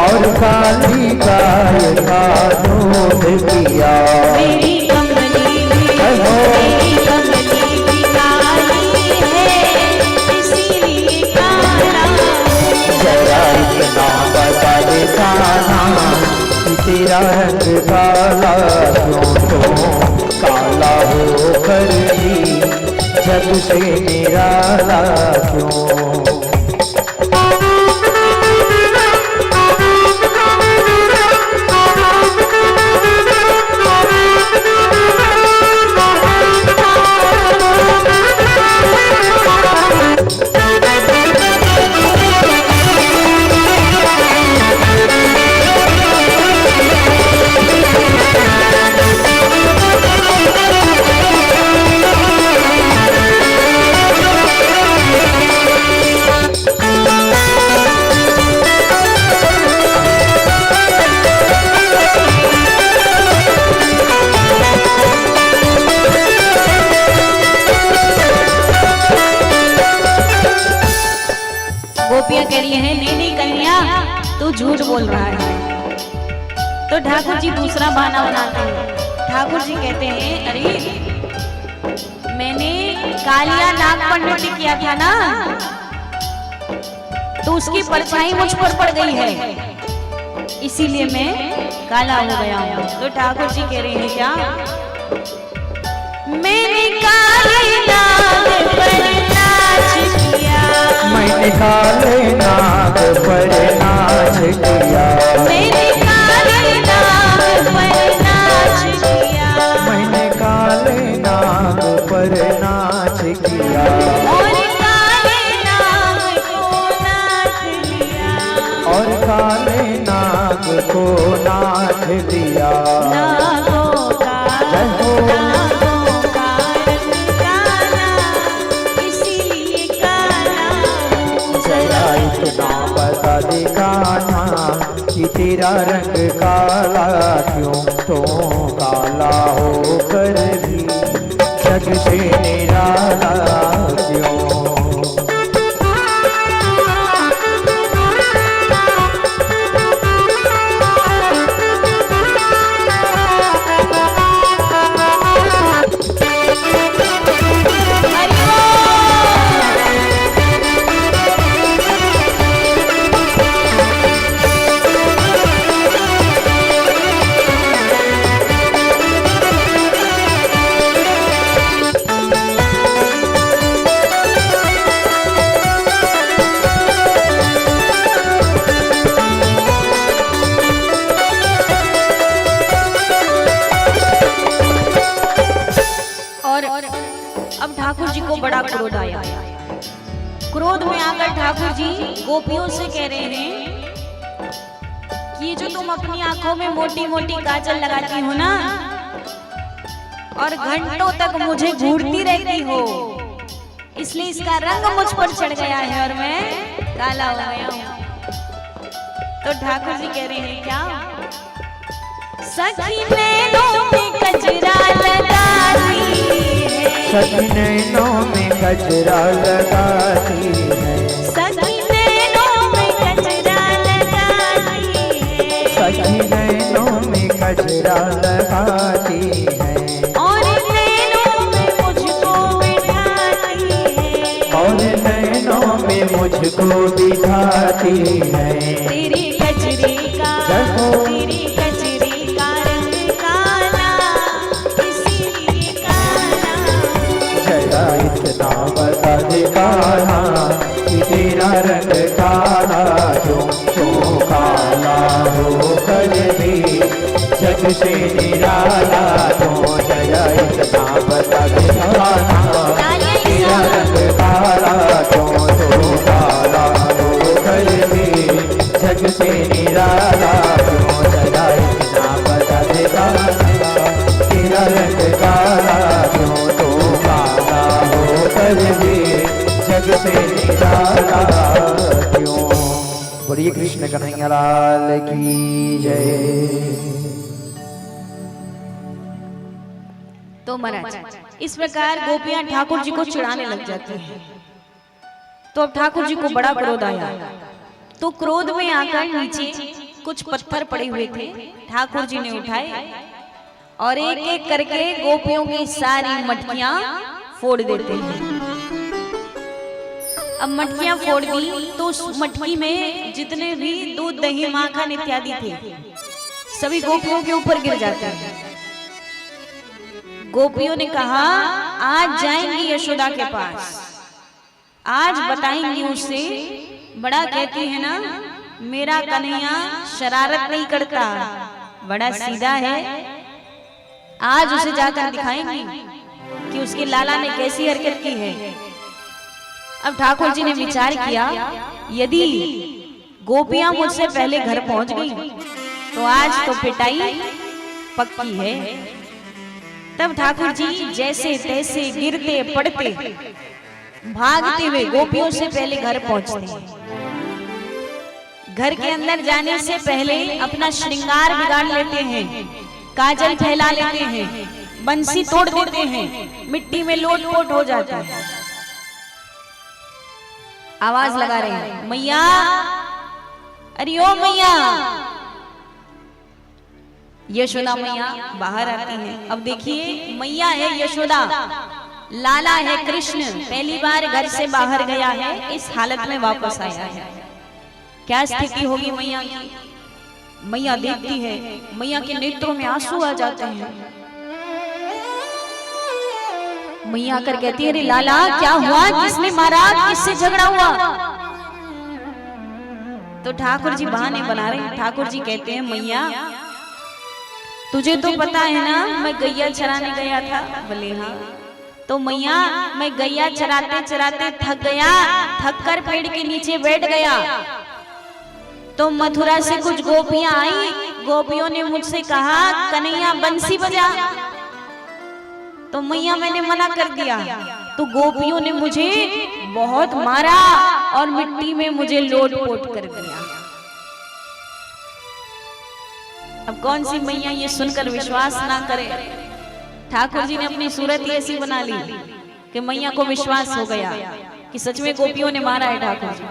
B: और काली गाय का दूध पिया।
A: मेरी कमली भी काली है, इसीलिए काला हूँ।
B: जरा इतना बता दे कान्हा कि तेरा रंग काला क्यों, तो काला हो कर भी जग से निराला क्यों।
A: गोपियां कह रही हैं, नहीं नहीं कन्या तू झूठ बोल रहा है। तो ठाकुर जी दूसरा बहाना बनाते हैं। ठाकुर जी कहते हैं, अरे मैंने कालिया नाग पर नृत्य किया था ना, तो उसकी परछाई मुझ पर पड़ गई है, इसीलिए मैं काला हो गया हूँ। तो ठाकुर जी कह रहे हैं क्या, मैंने काले नाग पर नाच किया,
B: मैंने काले नाग पर नाच किया,
A: मैंने काले नाग पर नाच किया,
B: मैंने काले नाग पर नाच किया,
A: और काले नाग को नाच लिया,
B: और काले नाग को नाच दिया।
A: नागों का रंग काला, इसीलिए काला हूँ।
B: जरा इतना बता दे कान्हा कि तेरा रंग काला क्यों, तो काला होकर भी जग से निराला क्यों।
A: अब ठाकुर जी को बड़ा क्रोध आया। क्रोध में आकर ठाकुर जी गोपियों से कह रहे हैं कि ये जो तुम अपनी आंखों में मोटी मोटी काजल लगाती हो ना, और घंटों तक मुझे घूरती रहती हो, इसलिए इसका रंग मुझ पर चढ़ गया है और मैं काला हो गया हूँ। तो ठाकुर जी कह रहे हैं क्या, सखी नैनों में कजरा लगाती है,
B: सखी नैनों में कजरा लगाती है,
A: सखी नैनों में कजरा लगाती है,
B: सखी नैनों में कजरा लगाती है,
A: और नैनों में मुझको बिठाती है,
B: और नैनों में मुझको बिठाती है।
A: तेरी कजरी का रंग काला, इसीलिए काला।
B: जरा इतना बता दे कान्हा कि तेरा रंग काला क्यों, तो काला होकर भी जग से निराला क्यों। जरा इतना बता दे कान्हा तेरा रंग काला क्यों तो काला हो घर में, जग से निराला क्यों सदा इतना बता देगा। तेरा रंग काला क्यों तो काला हो घर में, जग से निराला क्यों। बोलिए कृष्ण कन्हैया लाल की जय।
A: तो महाराज इस प्रकार गोपियां ठाकुर जी को चिढ़ाने लग जाती हैं। तो अब ठाकुर जी को बड़ा क्रोध आया, तो क्रोध में आकर नीचे कुछ पत्थर पड़े हुए थे, ठाकुर जी ने उठाए और एक एक करके गोपियों की सारी मटकियां फोड़ देते हैं। अब मटकियां फोड़ दी तो उस मटकी में जितने भी दूध दही माखन इत्यादि थे सभी गोपियों के ऊपर गिर जाते हैं। गोपियों ने कहा आज जाएंगी यशोदा के पास, आज बताएंगी उससे। बड़ा कहती है ना मेरा कन्हैया शरारत नहीं करता, बड़ा सीधा है। आज उसे जाकर दिखाएंगी कि उसके लाला ने कैसी हरकत की है। अब ठाकुर जी ने विचार किया यदि गोपियां मुझसे पहले घर पहुंच गई तो आज तो पिटाई पक्की है। तब ठाकुर जी जैसे तैसे गिरते पड़ते भागते हुए गोपियों से पहले घर पहुंचते हैं। घर के अंदर जाने से पहले अपना श्रृंगार बिगाड़ लेते हैं, काजल फैला लेते हैं, बंसी तोड़ देते हैं, मिट्टी में लोट-पोट हो जाता है। आवाज लगा रहे हैं मैया, अरे ओ मैया। यशोदा मैया बाहर आती हैं। अब देखिए मैया है यशोदा, लाला है कृष्ण, पहली बार घर से बाहर गया है, इस हालत में वापस आया है। क्या स्थिति होगी मैया की। मैया देखती है, मैया के नेत्रों में आंसू आ जाते हैं। मैया आकर कहती है अरे लाला क्या हुआ, किसने मारा, किससे झगड़ा हुआ। तो ठाकुर जी बहाने बना रहे हैं। ठाकुर जी कहते हैं मैया तुझे तो पता है ना मैं गैया चराने गया था। बोले हाँ। तो मैया मैं गैया चराते चराते थक गया, थक कर पेड़ के नीचे बैठ गया। तो मथुरा से कुछ गोपियां आई, गोपियों ने मुझसे कहा कन्हैया बंसी बजा। तो मैया मैंने मना कर दिया, तो गोपियों ने मुझे बहुत मारा और मिट्टी में मुझे लोट-पोट कर दिया। अब कौन सी मैया ये सुनकर विश्वास ना करे। ठाकुर जी ने अपनी सूरत ही ऐसी बना ली कि मैया को विश्वास हो गया कि सच में गोपियों ने मारा है ठाकुर जी।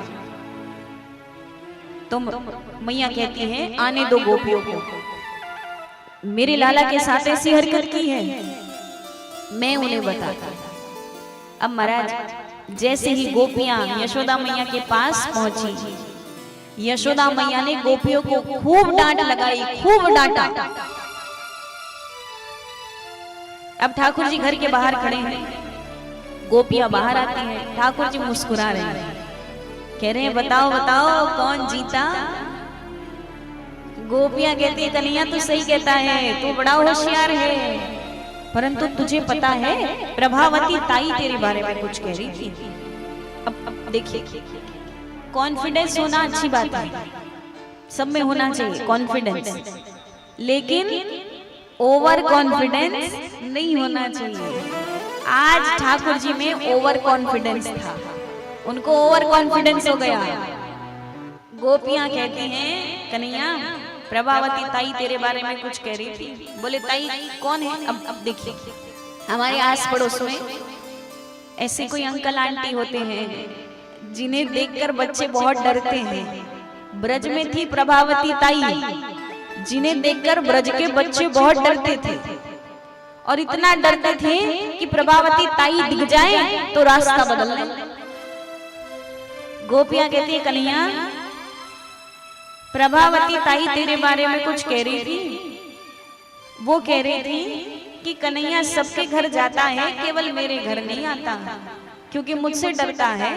A: तो मैया कहती है आने दो गोपियों को, मेरे लाला के साथ ऐसी हरकत की है, मैं उन्हें बताता। अब महाराज जैसे ही गोपियां यशोदा मैया के पास पहुंची, यशोदा मैया ने गोपियों को खूब डांट लगाई, खूब डांटा। अब ठाकुर जी घर के बाहर खड़े हैं, गोपियां बाहर आती हैं, ठाकुर जी मुस्कुरा रहे हैं, कह रहे हैं बताओ बताओ कौन जीता। गोपियां कहती है कन्हैया तू सही कहता है, तू बड़ा होशियार है, परंतु तुझे पता है प्रभावती ताई तेरे बारे में कुछ कह रही थी। अब देखिए कॉन्फिडेंस होना अच्छी बात है, सब में होना चाहिए कॉन्फिडेंस, लेकिन ओवर कॉन्फिडेंस नहीं होना चाहिए। आज ठाकुर जी में ओवर कॉन्फिडेंस था, उनको ओवर कॉन्फिडेंस हो गया। गोपियां कहती हैं कन्हैया प्रभावती ताई तेरे बारे में कुछ कह रही थी। बोले ताई कौन है। अब देखिए हमारे आस पड़ोस में ऐसे कोई अंकल आंटी होते हैं जिन्हें देखकर बच्चे बहुत डरते हैं। ब्रज में थी प्रभावती ताई, जिन्हें देखकर ब्रज के बच्चे बहुत डरते थे और इतना डरते थे कि प्रभावती ताई दिख जाए तो रास्ता बदल ले। गोपियां कहती है कन्हैया प्रभावती ताई तेरे बारे में कुछ कह रही थी। वो कह रही थी कि कन्हैया सबके घर जाता है, केवल मेरे घर नहीं आता क्योंकि मुझसे डरता है।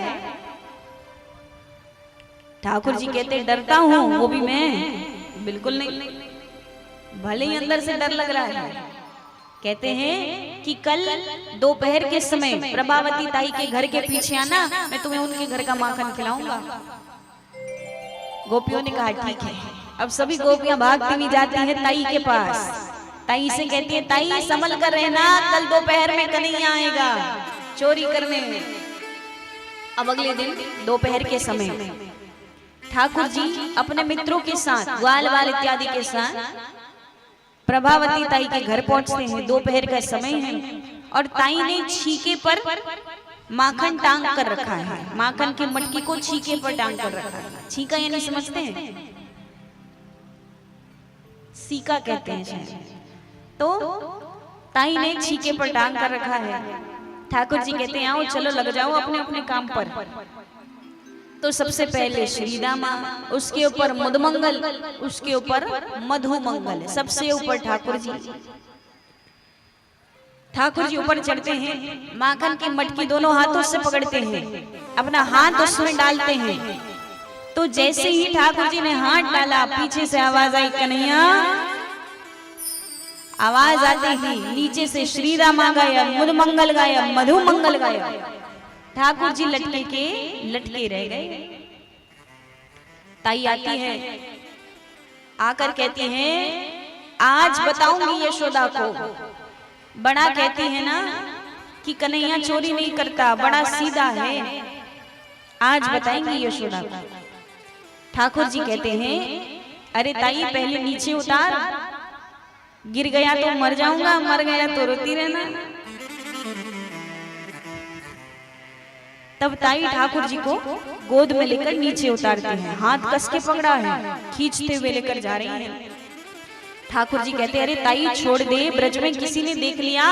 A: ठाकुर जी कहते डरता हूं, वो भी मैं बिल्कुल नहीं, भले ही अंदर से डर लग रहा है, कहते हैं कि कल दोपहर के समय प्रभावती ताई के घर के पीछे आना, मैं तुम्हें उनके घर का माखन खिलाऊंगा। गोपियों ने कहा ठीक है। अब सभी गोपियां भागती हुई जाती हैं ताई के पास। ताई से कहती है, ताई संभल कर रहना, कल दोपहर में कन्हैया आएगा चोरी करने। अब अगले दिन दोपहर के समय ठाकुर जी अपने मित्रों के साथ, ग्वाल वाल इत्यादि के साथ प्रभावती ताई के घर पहुंचते हैं। दोपहर का समय है और ताई ने छीके पर माखन टांग कर रखा है। माखन की मटकी को छीके पर टांग कर रखा है। छीका यानी समझते हैं, सीका कहते हैं शायद। तो ताई ने छीके पर टांग कर रखा है। ठाकुर जी कहते हैं, आओ चलो लग जाओ अपने अपने काम पर। तो सबसे पहले श्रीदामा, उसके ऊपर मुदमंगल, उसके ऊपर मधुमंगल, सबसे ऊपर ठाकुर जी। ठाकुर जी ऊपर चढ़ते हैं, माखन की मटकी दोनों हाथों से पकड़ते हैं, अपना हाथ उसमें डालते हैं। तो जैसे ही ठाकुर जी ने हाथ डाला, पीछे से आवाज आई, कन्हैया। आवाज आते ही नीचे से श्रीरामा गाया, मुदमंगल गाया, मधुमंगल गाया। ठाकुर जी लटके रह गए। ताई आती है, आकर कहती है, आज बताऊंगी यशोदा को। बड़ा कहती है ना कि कन्हैया चोरी नहीं करता, बड़ा सीधा है, आज बताएंगी यशोदा को। ठाकुर जी कहते हैं, अरे ताई पहले नीचे उतार, गिर गया तो मर जाऊंगा, मर गया तो रोती रहना। तब ताई ठाकुर जी को गोद में लेकर नीचे उतारती हैं, हाथ कस के पकड़ा है, खींचते हुए लेकर जा रही हैं। ठाकुर जी कहते हैं, अरे ताई छोड़ दे, ब्रज में किसी ने देख लिया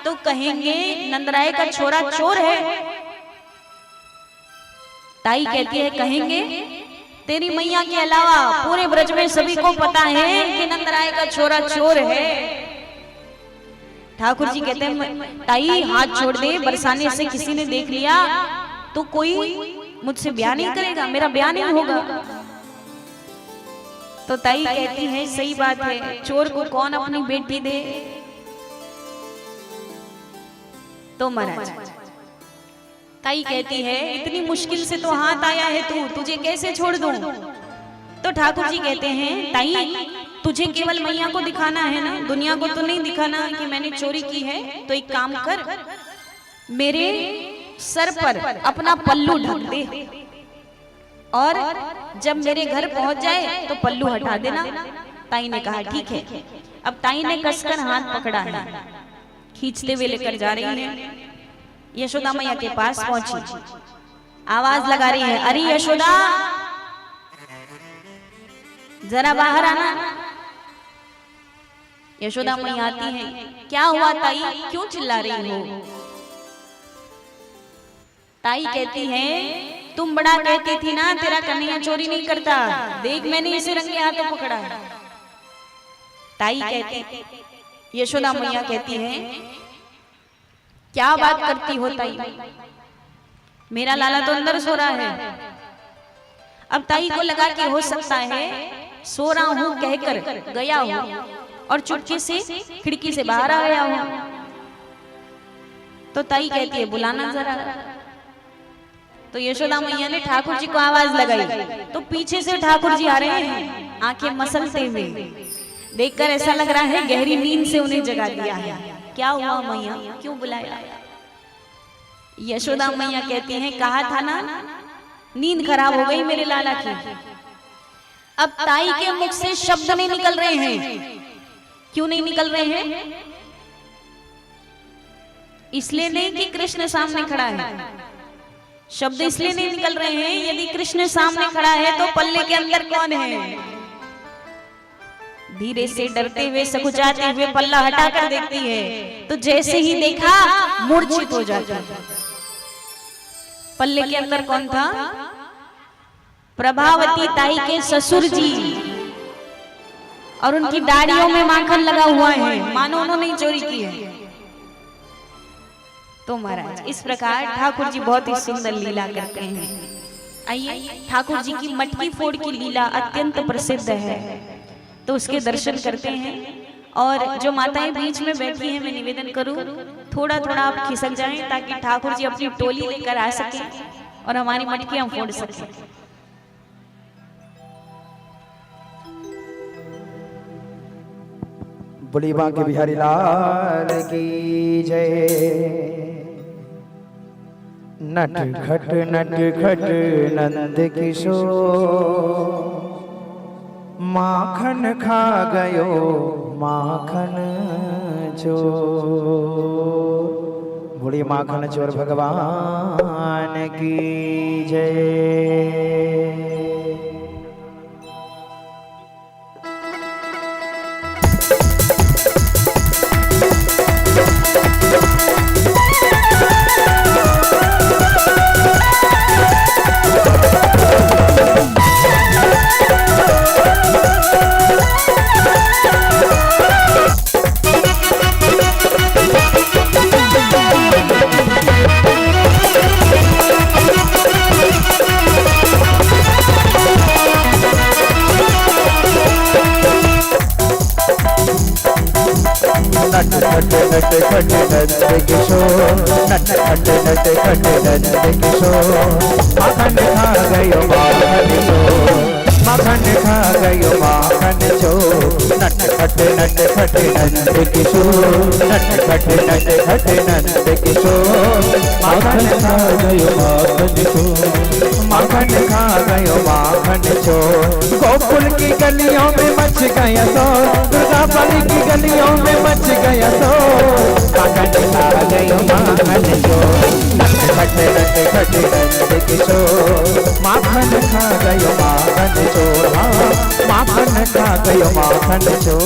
A: तो कहेंगे नंदराय का छोरा चोर है। ताई कहती है, कहेंगे? तेरी मैया के अलावा पूरे ब्रज में सभी को पता है कि नंदराय का छोरा चोर है। ठाकुर जी कहते हैं, ताई हाथ छोड़ दे, बरसाने से किसी ने देख लिया तो कोई मुझसे ब्याह नहीं करेगा, मेरा ब्याह नहीं होगा। तो ताई कहती है, सही बात है, चोर को कौन अपनी बेटी दे। तो महाराज ताई कहती है, इतनी मुश्किल से तो हाथ आया है तू, तुझे कैसे छोड़ दूं। तो ठाकुर जी कहते हैं, ताई तुझे केवल मैया को दिखाना है ना, दुनिया को तो नहीं दिखाना कि मैंने चोरी की है। तो एक काम कर, मेरे सर पर अपना पल्लू ढक दे और जब मेरे घर पहुंच जाए तो पल्लू हटा देना। ताई ने कहा ठीक है। अब ताई ने कसकर हाथ पकड़ा है, खींचते हुए लेकर जा रही है। यशोदा मैया के पास पहुंची, आवाज लगा रही है, अरे यशोदा जरा बाहर आना। यशोदा मैया आती है, क्या हुआ ताई, क्यों चिल्ला रही हो। ताई कहती है, तुम बड़ा कहती थी ना तेरा कन्हैया चोरी नहीं करता, देख मैंने इसे रंगे हाथों पकड़ा है। ताई कहती, यशोदा मैया कहती है, क्या बात करती हो ताई, मेरा लाला तो अंदर सो रहा है। अब ताई को लगा कि हो सकता है सो रहा हूं कहकर गया हूं और चुपके से खिड़की से बाहर आ गया हूं। तो ताई कहती है, बुलाना जरा। तो यशोदा मैया ने ठाकुर जी को आवाज लगाई तो पीछे से ठाकुर जी आ रहे हैं, आंखें मसलते हुए। देखकर ऐसा लग रहा है गहरी नींद से उन्हें जगा दिया है। क्या हुआ मैया, क्यों बुलाया। यशोदा मैया कहती हैं, कहा था ना नींद खराब हो गई मेरे लाला की। अब ताई के मुख से शब्द नहीं निकल रहे हैं। क्यों नहीं निकल रहे हैं? इसलिए नहीं कि कृष्ण सामने खड़ा है, शब्द इसलिए नहीं निकल रहे हैं, यदि कृष्ण सामने खड़ा है तो पल्ले के अंदर कौन है। धीरे से डरते हुए सकुचाते हुए पल्ला हटाकर देखती है तो जैसे ही देखा मूर्छित हो जाती है। पल्ले के अंदर कौन था? प्रभावती ताई के ससुर जी, और उनकी दाढ़ियों में माखन लगा हुआ है, मानो उन्होंने चोरी की है। तो महाराज इस प्रकार ठाकुर जी बहुत ही सुंदर लीला करते हैं। आइए, ठाकुर जी की मटकी फोड़ की लीला अत्यंत प्रसिद्ध है, तो उसके दर्शन करते हैं और जो माताएं बीच में बैठी हैं, मैं निवेदन करूं थोड़ा थोड़ा आप खिसक जाएं ताकि ठाकुर जी अपनी टोली लेकर आ सके और हमारी मटकियां फोड़ सके।
B: बोली बांके बिहारी लाल की जय। नट खट नंद किशोर माखन खा गयो माखन चोर। बोलिए माखन चोर भगवान की जय। नट खट नंद किशोर नट खट नंद किशोर माखन खा गयो माखन चोर माखन खा गयो माखन चोर। नट खट नंद किशोर नट खट नंद किशोर माखन खा गयो माखन चोर माखन खा गयो माखन चोर। गोकुल की गलियों में मच गया शोर दुर्गापाली की गलियों में मच गया शोर माखन खा गयो माखन चोर। नट खट नंद किशोर माखन खा गयो माखन चोर माखन खा गयो माखन चोर।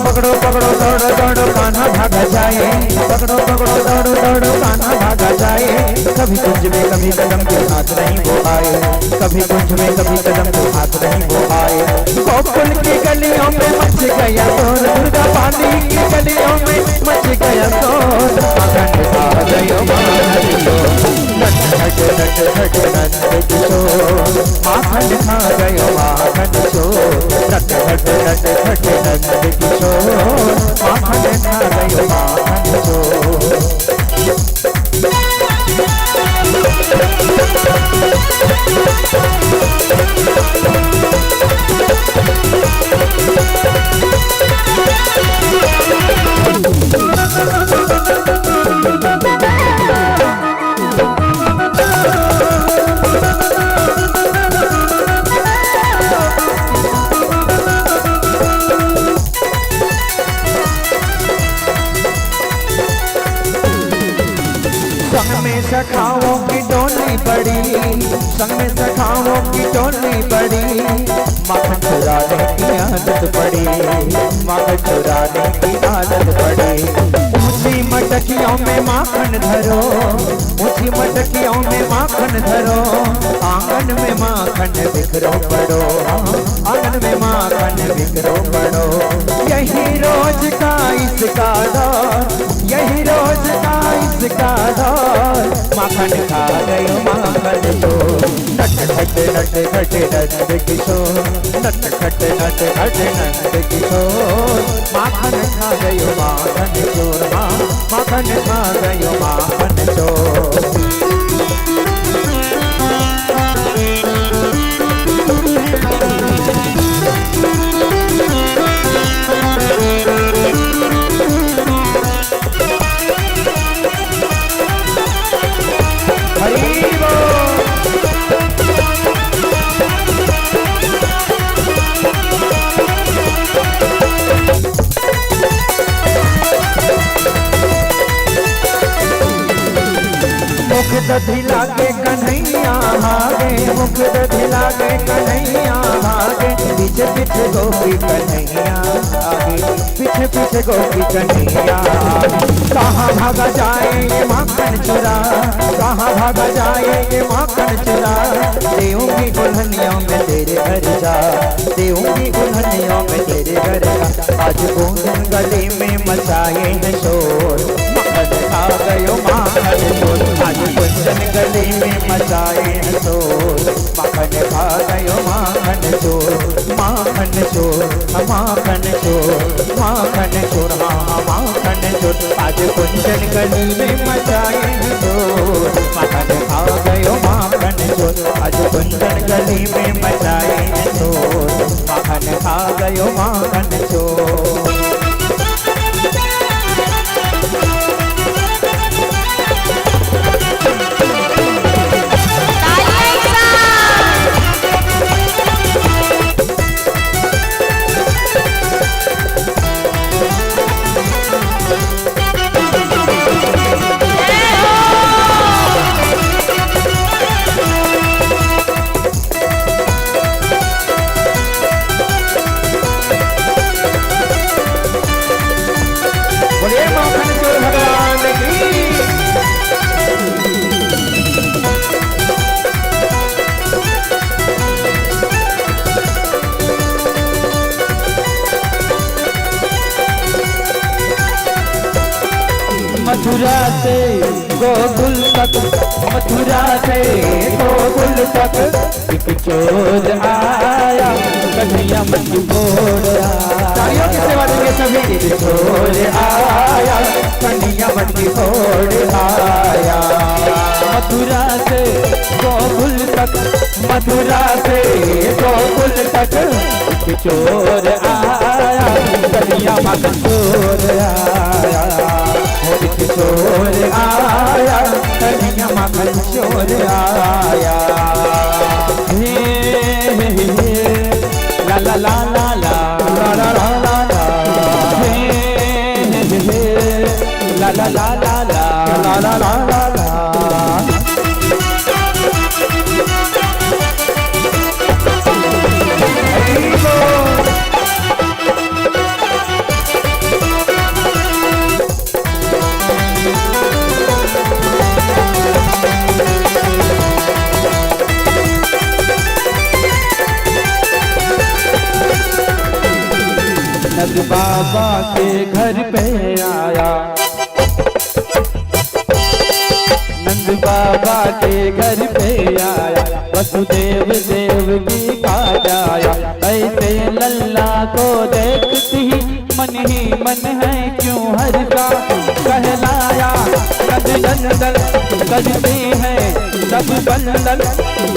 B: पकड़ो पकड़ो दौड़ो दौड़ो कान्हा भागा जाए पकड़ो पकड़ो दौड़ो दौड़ो कान्हा भागा जाए। कभी कुंज में कभी कदम के हाथ नहीं वो आए कभी कुंज में कभी कदम के हाथ नहीं वो आए। गोकुल की गलियों में मच गया शोर दुर्गा पाली की गलियों में मच गया शोर माखन खा गयो माखन चोर। नट खट नंद किशोर माखन खा गयो माखन चोर। नट खट नंद किशोर माखन खा गयो माखन चोर। संग में सखाओं की टोली बड़ी संग में सखाओं की टोली बड़ी माखन चुराने की आदत पड़ी माखन चुराने की आदत पड़ी। ऊंची मटकियों में माखन धरो ऊंची मटकियों में माखन धरो आंगन में माखन बिखरो पड़ो आंगन में माखन बिखरो पड़ो। यही रोज का इसका दौर यही रोज का इसका दौर माखन खा गयो माखन चोर। नट खट नंद किशोर नट खट नंद किशोर माखन खा गयो माखन चोर माखन खा गयो माखन चोर। दधिला के कन्हैया भागे, मुख दधिला के कन्हैया भागे, पीछे पीछे गोपी कन्हैया आगे, पीछे पीछे गोपी कन्हैया आगे। कहाँ भागा जाए ये माखन चुरा, कहाँ भागा जाए ये माखन चुरा, देऊंगी दुल्हनियों में तेरे घर जा, देऊंगी दुल्हनियों में तेरे घर जा। आज गोंधन गली में मचाए हैं शोर, माखन खा गयो माखन चोर, आज कुंदन गली में मचाए हैं शोर, माखन खा गयो माखन चोर, माखन चोर, माखन चोर, माखन चोर, हाँ माखन चोर, आज कुंदन गली में मचाए हैं शोर, माखन खा गयो माखन चोर, आज कुंदन गली में मचाए हैं शोर, माखन खा गयो माखन चोर। मथुरा से गोकुल तक, मथुरा से गोकुल तक, एक चोर आया कन्हैया मन की फोड़ आया। तालियों की सेवा देंगे सभी। एक चोर आया कन्हैया मन की फोड़ आया। मथुरा से गोकुल तक, मथुरा से गोकुल तक, एक चोर आया कन्हैया मन की फोड़ आया। एक चोर आया कन्हैया माखन चोर आया। हे हे हे ला ला ला ला ला ला ला ला ला, हे हे हे ला ला ला ला ला ला ला ला ला। नंद बाबा के घर पे आया, नंद बाबा के घर पे आया, वसुदेव देवकी का जाया। ऐसे लल्ला को देखती ही मन है क्यों हर्षा, कहलाया नंद नंदन करते हैं सब बंदन।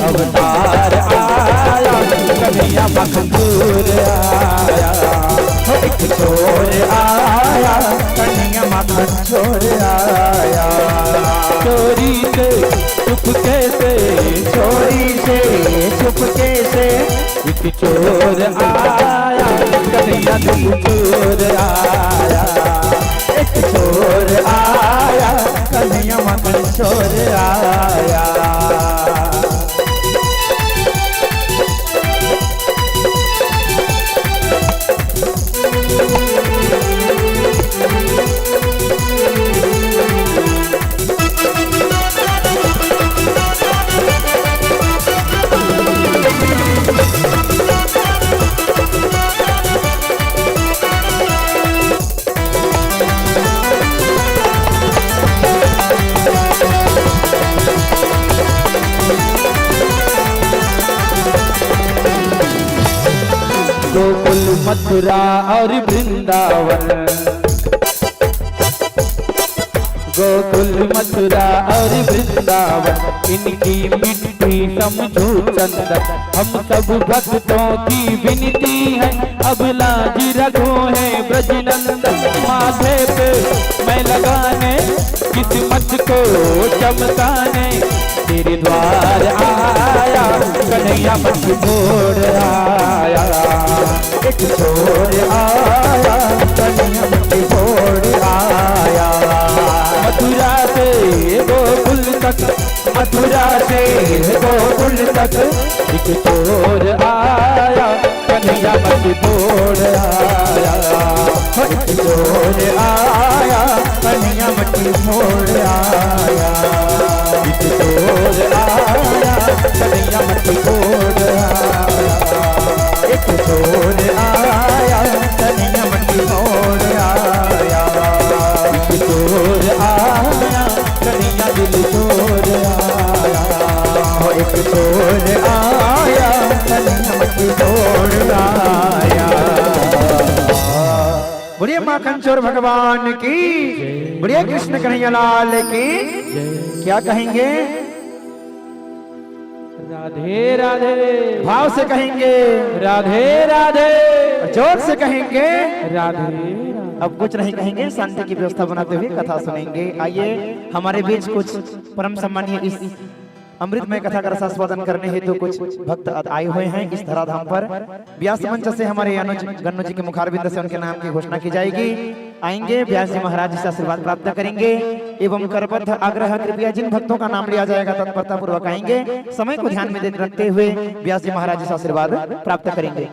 B: अवतार आया कन्हैया माखन चोर आया, एक चोर आया कन्हैया माखन चोर आया। चोरी से चुपके से, चोरी से चुपके से, एक चोर आया कन्हैया चोर आया। एक चोर आया कन्हैया माखन चोर आया। गोकुल मथुरा और वृंदावन, गोकुल मथुरा और वृंदावन, इनकी मिट्टी समझो चंदन। हम सब भक्तों की विनती है, अब लाज रखो है ब्रजनंदन। माथे पे मैं लगाने किस्मत को चमकाने, तेरे द्वार आया कन्हैया मन की फोड़ आया। एक चोर आया कन्हैया मन की फोड़ आया। मथुरा से गोकुल तक शेर गोकुल तक एक चोर आया कन्हैया मत मोड़ आया, एक चोर आया कन्हैया मत मोड़ आया, एक चोर आया कन्हैया मत मोड़ आया, एक चोर आया कन्हैया मत मोड़ आया, एक चोर आया कन्हैया दिल चोर आया, एक चोर आया कन्हैया मत मोड़ आया। बोलिए माखन चोर भगवान की, बोलिए कृष्ण कन्हैया लाल की। क्या कहेंगे?
C: राधे राधे।
B: भाव से कहेंगे
C: राधे राधे।
B: जोर से कहेंगे
C: राधे।
B: अब कुछ नहीं कहेंगे, शांति की व्यवस्था बनाते हुए कथा सुनेंगे। आइए हमारे बीच कुछ परम सम्मानीय इस अमृतमय कथा का रसास्वादन करने हेतु कुछ भक्त आए हुए हैं इस धराधाम पर। व्यास मंच से हमारे अनुज गन्नू जी के मुखारबिंद से उनके नाम की घोषणा की जाएगी। आएंगे व्यास जी महाराज जी से आशीर्वाद प्राप्त करेंगे एवं करबद्ध आग्रह कृपया जिन भक्तों का नाम लिया जाएगा तत्परता पूर्वक आएंगे। समय को ध्यान में रखते हुए व्यास जी महाराज जी से आशीर्वाद प्राप्त करेंगे।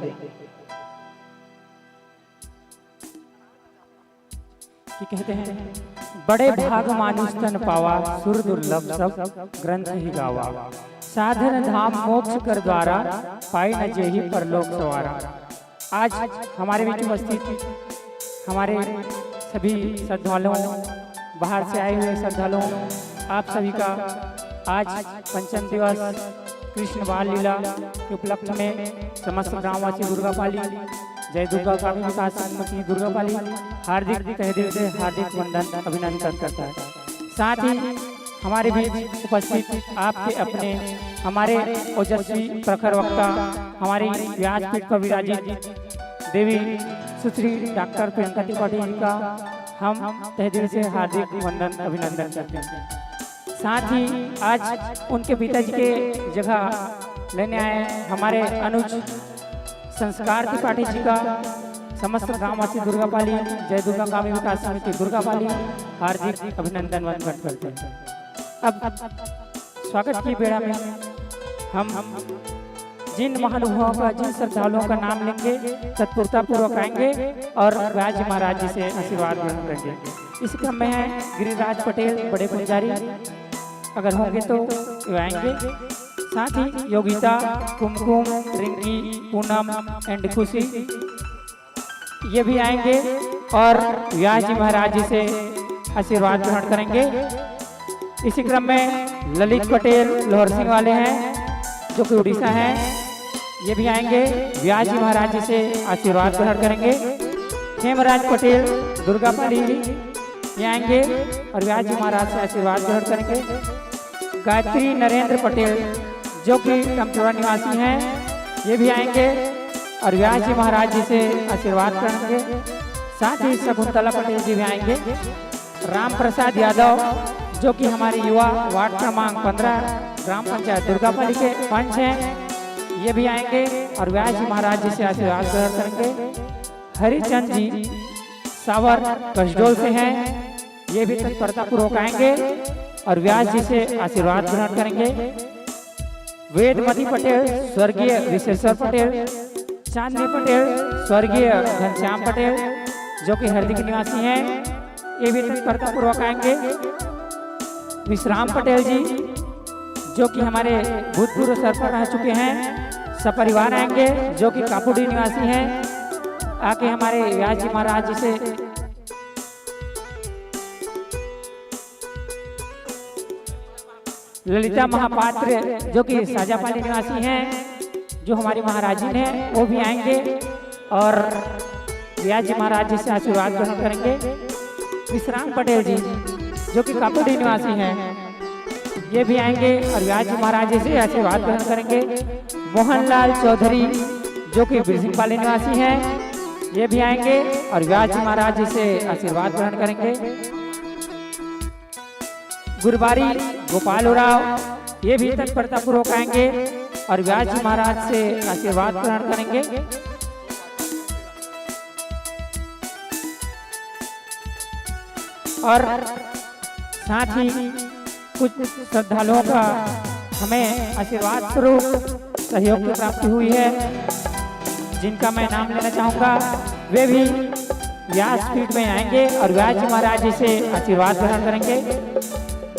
C: कि कहते हैं बड़े भाग मानुष तन पावा, सुर दुर्लभ सब ग्रंथ ही गावा, साधन धाम मोक्ष कर द्वारा, पाई न जेहि परलोक सवारा। आज हमारे बीच उपस्थित हमारे सभी श्रद्धालुओं, बाहर से आए हुए श्रद्धालुओं, आप सभी का आज पंचम दिवस कृष्ण बाल लीला के उपलक्ष्य में समस्त ग्रामवासी दुर्गापाली जय दुर्गा कामी विकास समिति दुर्गापाली हार्दिक तहे दिल से हार्दिक वंदन अभिनंदन करता है। साथ ही हमारे बीच उपस्थित आपके अपने हमारे ओजस्वी प्रखर वक्ता हमारी व्यासपीठ पर विराजित देवी सुश्री डॉक्टर प्रियंका त्रिपाठी जी का हम तहे दिल से हार्दिक वंदन अभिनंदन करते हैं। साथ ही आज उनके पिताजी के जगह लेने आए हमारे अनुज संस्कार त्रिपाठी जी का समस्त ग्रामवासी दुर्गापाली जय दुर्गा कामी विकास समिति दुर्गापाली हार्दिक अभिनंदन वंदन करते हैं। अब स्वागत की बेड़ा में हम जिन महानुभावों का, जिन श्रद्धालुओं का नाम लेंगे तत्परता पूर्वक आएंगे और व्यास जी महाराज जी से आशीर्वाद ग्रहण करेंगे। इस क्रम में है गिरिराज पटेल बड़े पुजारी, अगर होंगे तो आएंगे। साथ ही योगिता, कुमकुम, रिंकी, पूनम एंड खुशी ये भी आएंगे और व्यास जी महाराज जी से आशीर्वाद ग्रहण करेंगे। इसी क्रम में ललित पटेल लोहर सिंह वाले हैं जो कि उड़ीसा हैं, ये भी आएंगे, व्यास जी महाराज जी से आशीर्वाद ग्रहण करेंगे। हेमराज पटेल दुर्गापाली ये आएंगे और व्यास जी महाराज से आशीर्वाद ग्रहण करेंगे। गायत्री नरेंद्र पटेल जो कि टमचौड़ा निवासी हैं, ये भी आएंगे और व्यास जी महाराज जी से आशीर्वाद करेंगे। साथ ही शकुंतला पटेल जी भी आएंगे। राम प्रसाद यादव जो कि हमारे युवा वार्ड क्रमांक 15 ग्राम पंचायत दुर्गापाली के पंच हैं, ये भी आएंगे और व्यास जी महाराज जी से आशीर्वाद ग्रहण करेंगे। हरिचंद जी सावर कसडोल से हैं, ये भी तत्परता पूर्वक आएंगे और व्यास जी से आशीर्वाद ग्रहण करेंगे। वेदमती पटेल स्वर्गीय विशेश्वर पटेल, चांदनी पटेल स्वर्गीय घनश्याम पटेल जो कि हरदी के निवासी हैं, ये भी तत्परता पूर्वक आएंगे। विश्राम पटेल जी जो कि हमारे भूतपूर्व सरपंच रह चुके हैं, सपरिवार आएंगे जो कि कापुड़ी निवासी हैं, आके हमारे व्यास जी महाराज जी से ललिता महापात्र जो कि साजापाली निवासी हैं, जो हमारी महाराजी ने वो भी आएंगे और व्यास जी महाराज जी से आशीर्वाद ग्रहण करेंगे। विश्राम पटेल जी जो कि कापुड़ी निवासी हैं, ये भी आएंगे और व्यास जी महाराज जी से आशीर्वाद ग्रहण करेंगे। मोहनलाल चौधरी जो कि बिरसिंहपाली निवासी हैं, ये भी आएंगे और व्यास जी महाराज जी से आशीर्वाद ग्रहण करेंगे। गुरबारी गोपाल उराव ये भी तत्परता पूर्वक आएंगे और व्यास जी महाराज से आशीर्वाद ग्रहण करेंगे। और साथ ही कुछ श्रद्धालुओं का हमें आशीर्वाद स्वरूप सहयोग की प्राप्ति हुई है, जिनका मैं नाम लेना चाहूँगा। वे भी व्यासपीठ में आएंगे और व्यास जी महाराज जी से आशीर्वाद ग्रहण करेंगे।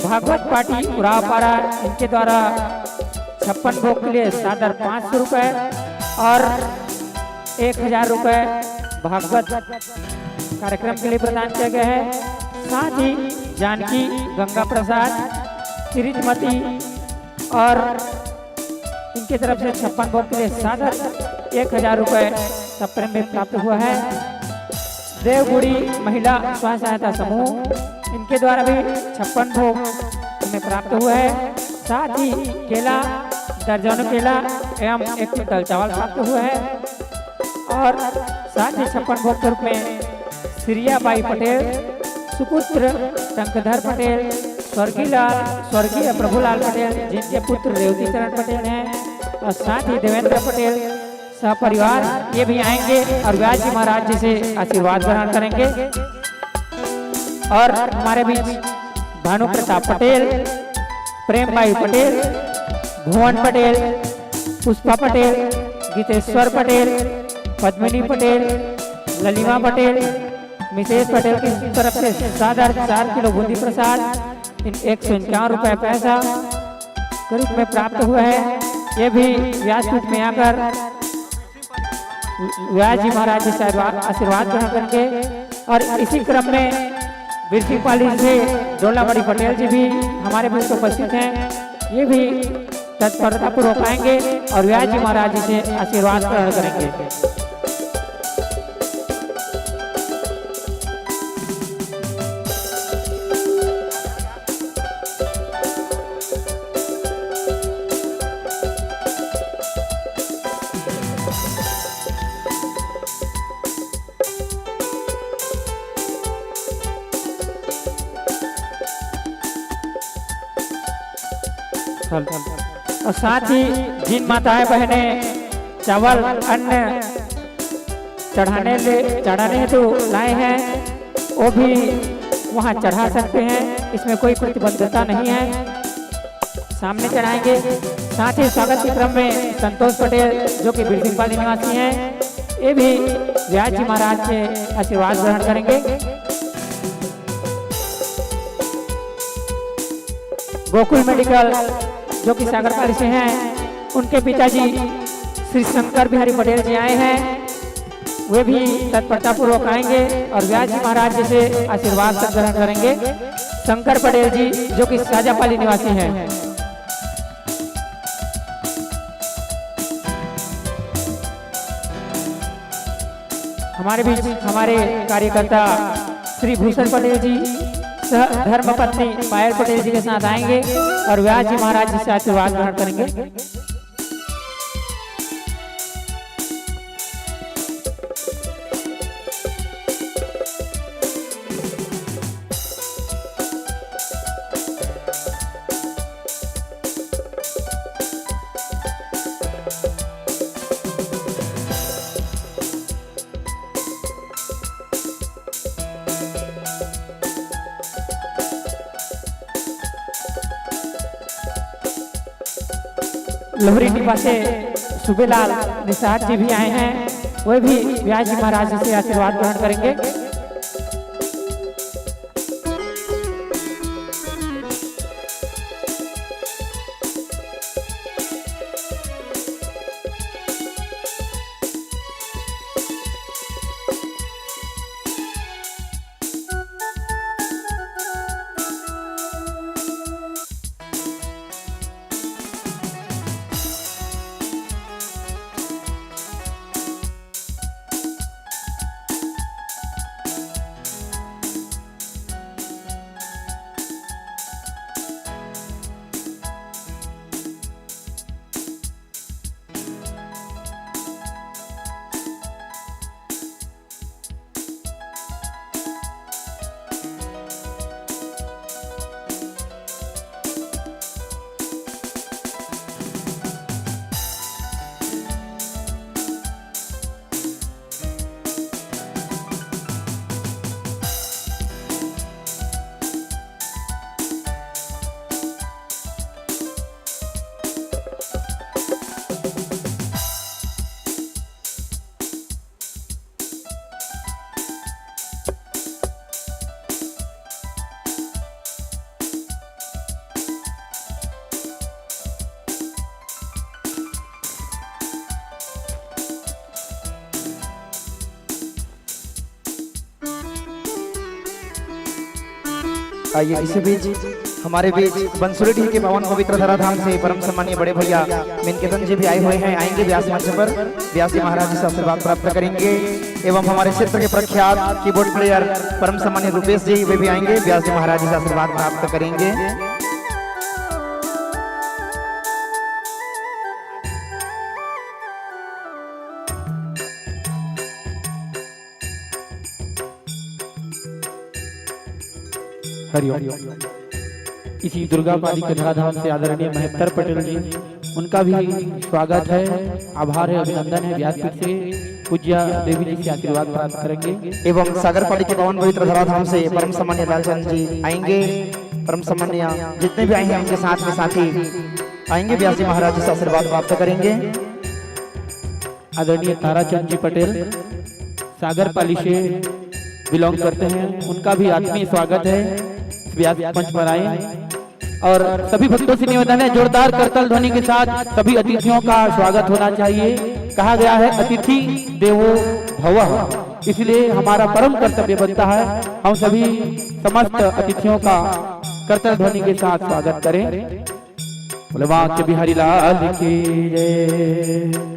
C: भागवत पार्टी उरावपारा, इनके द्वारा 56 भोग के लिए सादर 500 रुपये और 1000 रुपये भागवत कार्यक्रम के लिए प्रदान किया गया है। साथ ही जानकी, गंगा प्रसाद, श्रीमती और इनके तरफ से 56 भोग के लिए सादर 1000 रुपये सप्रेम में प्राप्त हुआ है। देवगुड़ी महिला स्वयं सहायता समूह, इनके द्वारा भी 56 भोग हमें प्राप्त हुआ है। साथ ही केला, दर्जनों केला एवं 1 क्विंटल चावल प्राप्त हुआ है। और साथ ही 56 भोग के रूप में श्रियाबाई पटेल, सुपुत्र टंकधर पटेल, स्वर्गीय प्रभुलाल पटेल, जिनके पुत्र रेवतीचरण पटेल हैं, और साथ ही देवेंद्र पटेल सपरिवार ये भी आएंगे और व्यास जी महाराज जी से आशीर्वाद ग्रहण करेंगे। और हमारे बीच भानु प्रताप पटेल, प्रेमबाई पटेल, भुवन पटेल, पुष्पा पटेल, गीतेश्वर पटेल, पद्मिनी पटेल, ललिमा पटेल, मिसेश पटेल की तरफ से सादर 4 किलो बूंदी प्रसाद 151 रुपये पैसा के रूप में प्राप्त हुआ है। ये भी व्यासपीठ में आकर व्यास जी महाराज जी से आशीर्वाद ग्रहण करेंगे। और इसी क्रम में बिरसीपाली से डोलाबड़ी पटेल जी भी हमारे बीच उपस्थित हैं। ये भी तत्परता पूर्वक आएंगे और व्यास जी महाराज जी से आशीर्वाद ग्रहण करेंगे। और साथ ही जिन माताएं बहनें चावल अन्न चढ़ाने हेतु लाए हैं, वो भी वहां चढ़ा सकते हैं, इसमें कोई प्रतिबद्धता नहीं है, सामने चढ़ाएंगे। साथ ही स्वागत के क्रम में संतोष पटेल जो कि बिरसिंहपाली निवासी हैं, ये भी व्यास जी महाराज से आशीर्वाद ग्रहण करेंगे। गोकुल मेडिकल जो कि सागरपाली से हैं, उनके पिताजी श्री शंकर बिहारी पटेल जी आए हैं, वे भी तत्परता पूर्वक आएंगे और व्यास जी महाराज जी से आशीर्वाद ग्रहण करेंगे। शंकर पटेल जी जो कि साजापाली निवासी हैं। हमारे बीच हमारे कार्यकर्ता श्री भूषण पटेल जी धर्मपत्नी पायल पटेल जी के साथ आएंगे और व्यास जी महाराज जी से आशीर्वाद ग्रहण करेंगे। लोहरी टिपा से सुबेलाल निषाद जी भी आए हैं, वे भी व्यास जी महाराज जी से आशीर्वाद ग्रहण करेंगे।
B: आइए इसी बीच हमारे बीच बंसुरी डी के पावन पवित्र धराधाम से परम सम्मानीय बड़े भैया मिनकेतन जी भी आए हुए हैं। आएंगे व्यास मंच पर, व्यास जी महाराज जी से आशीर्वाद प्राप्त करेंगे। एवं हमारे क्षेत्र के प्रख्यात कीबोर्ड प्लेयर परम सम्मानीय रूपेश जी वे भी आएंगे, व्यास जी महाराज जी से आशीर्वाद प्राप्त करेंगे।
C: हरिओम। इसी दुर्गा पाली के धराधाम से आदरणीय महेंद्र पटेल जी, उनका भी स्वागत है, आभार है, अभिनंदन है। व्यासपीठ से पूज्य देवी जी से आशीर्वाद प्राप्त करेंगे।
B: एवं सागर पाली के पावन पवित्र धराधाम से परम सम्मानीय लालचंद जी आएंगे। परम सम्मानीय जितने भी आए हैं उनके साथ में साथी आएंगे, व्यास जी महाराज जी से आशीर्वाद प्राप्त करेंगे।
C: आदरणीय ताराचंद जी पटेल सागर पाली से बिलोंग करते हैं, उनका भी आत्मीय स्वागत है। व्यास मंच पर आए और सभी भक्तों से निवेदन है, जोरदार करताल ध्वनि के साथ सभी अतिथियों का स्वागत होना चाहिए। कहा गया है अतिथि देवो भवः, इसलिए हमारा परम कर्तव्य बनता है हम सभी समस्त अतिथियों का करताल ध्वनि के साथ स्वागत करें। बोले वाक्य बिहारी लाल की जय।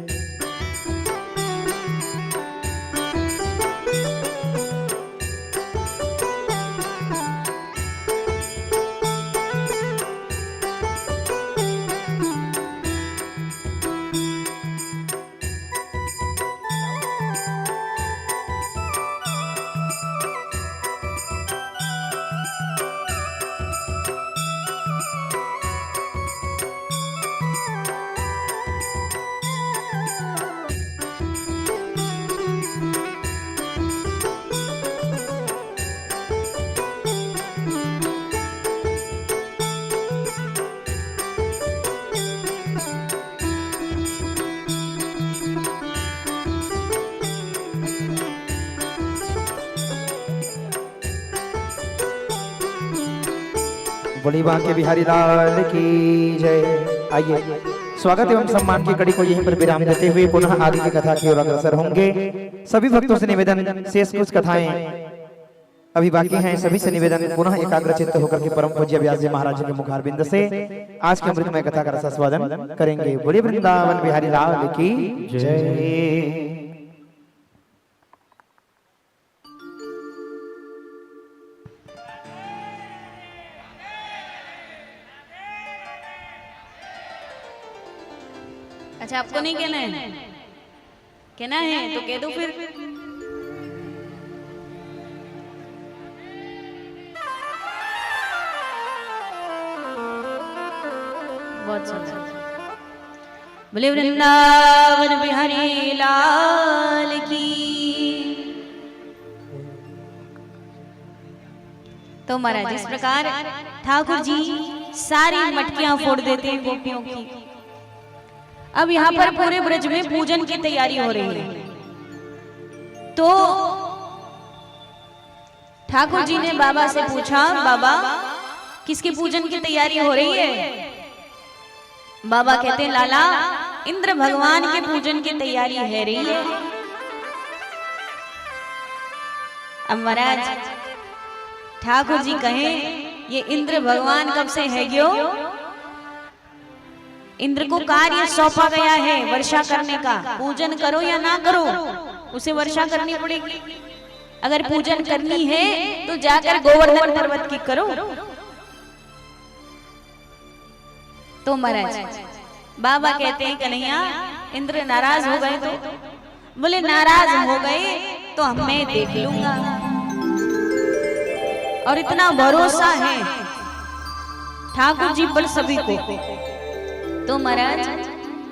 B: बोली बांके बिहारी लाल की जय। आइए स्वागत एवं सम्मान की कड़ी को यहीं पर विराम देते हुए पुनः आगे की कथा की ओर अग्रसर होंगे। सभी भक्तों से निवेदन, शेष कुछ कथाएं अभी बाकी हैं, सभी से निवेदन पुनः एकाग्रचित्त होकर के परम पूज्य व्यास जी महाराज के मुखारबिंद से आज के अमृतमय कथा का रसास्वादन करेंगे। बोलिए वृंदावन बिहारी लाल की जय।
A: अच्छा, आपको नहीं कहना है? कहना है तो कह दो फिर। बहुत अच्छा। बोले वृंदावन बिहारी लाल की। तो महाराज इस प्रकार ठाकुर जी सारी मटकियां फोड़ देते हैं गोपियों की। अब यहाँ पर पूरे ब्रज में पूजन की तैयारी हो रही है। तो ठाकुर जी ने बाबा से पूछा, बाबा किसकी पूजन की तैयारी हो रही है? बाबा कहते हैं, लाला इंद्र भगवान के पूजन की तैयारी है रही है। अब महाराज ठाकुर जी कहें, ये इंद्र भगवान कब से है क्यों? इंद्र को कार्य सौंपा गया है वर्षा करने का। पूजन करो या ना करो, उसे वर्षा करनी पड़ेगी। अगर पूजन करनी है तो जाकर गोवर्धन पर्वत की करो। तो महाराज बाबा कहते हैं, कन्हैया इंद्र नाराज हो गए तो? बोले नाराज हो गए तो मैं देख लूंगा। और इतना भरोसा है ठाकुर जी पर सभी को। तो महाराज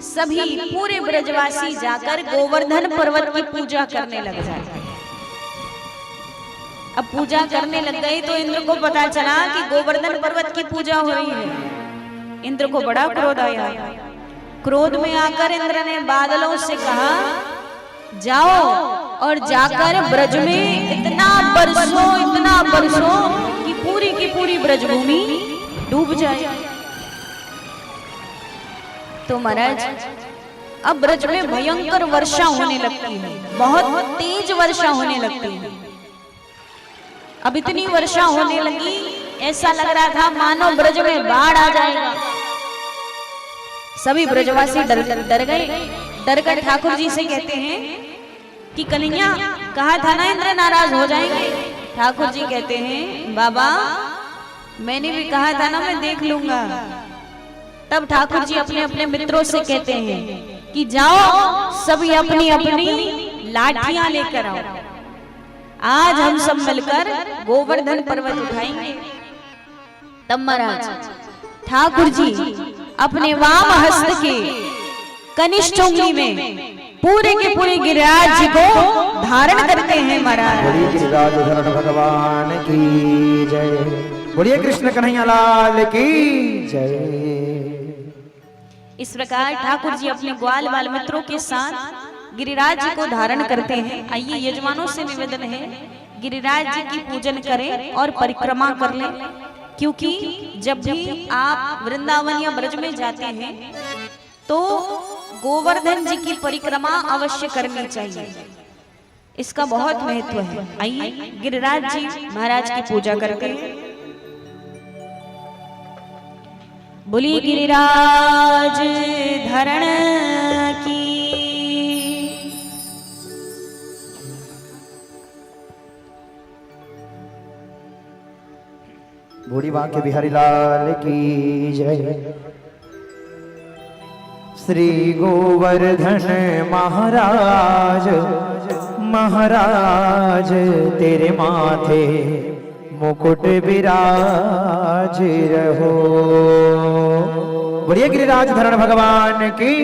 A: सभी पूरे ब्रजवासी जाकर गोवर्धन पर्वत की पूजा करने लग जाते। अब पूजा करने लग गए तो इंद्र को पता चला कि गोवर्धन पर्वत की पूजा हो रही है। इंद्र को बड़ा क्रोध आया। क्रोध में आकर इंद्र ने बादलों से कहा, जाओ और जाकर ब्रज में इतना बरसो कि पूरी की पूरी ब्रजभूमि डूब जाए। तो महाराज अब ब्रज में भयंकर वर्षा होने लगती है, बहुत तेज वर्षा होने लगती है। अब इतनी वर्षा होने लगी ऐसा लग रहा था मानो ब्रज में बाढ़ आ जाएगा। सभी ब्रजवासी डर गए। डर कर ठाकुर जी से कहते हैं कि कन्हैया, कहा था ना इंद्र नाराज हो जाएंगे। ठाकुर जी कहते हैं बाबा, मैंने भी कहा था ना मैं देख लूंगा। तब ठाकुर जी अपने अपने मित्रों से कहते हैं कि जाओ सभी अपनी अपनी लाठियां लेकर आओ, आज हम सब मिलकर गोवर्धन पर्वत उठाएंगे। तब महाराज ठाकुर जी अपने वाम हस्त के कनिष्ठ उंगली में पूरे के पूरे गिरिराज जी को धारण करते हैं। महाराज
B: बोलिए गिरिराज धरण भगवान की जय, बोलिए कृष्ण कन्हैया लाल की जय।
A: इस प्रकार ठाकुर जी अपने ग्वाल बाल मित्रों के साथ गिरिराज जी को धारण करते हैं। आइए यजमानों से निवेदन है, गिरिराज जी की पूजन करें और परिक्रमा कर लें, क्योंकि जब भी आप वृंदावन या ब्रज में जाते हैं तो गोवर्धन जी की परिक्रमा अवश्य करनी चाहिए। इसका बहुत महत्व है। आइए गिरिराज जी महाराज की पूजा करते हैं। बोलिए गिरिराज धरण की।
B: बूढ़ी बांके बिहारी लाल की जय। श्री गोवर्धन महाराज महाराज तेरे माथे मुकुट विराज रहो। बोलिए गिरिराज धरण भगवान की।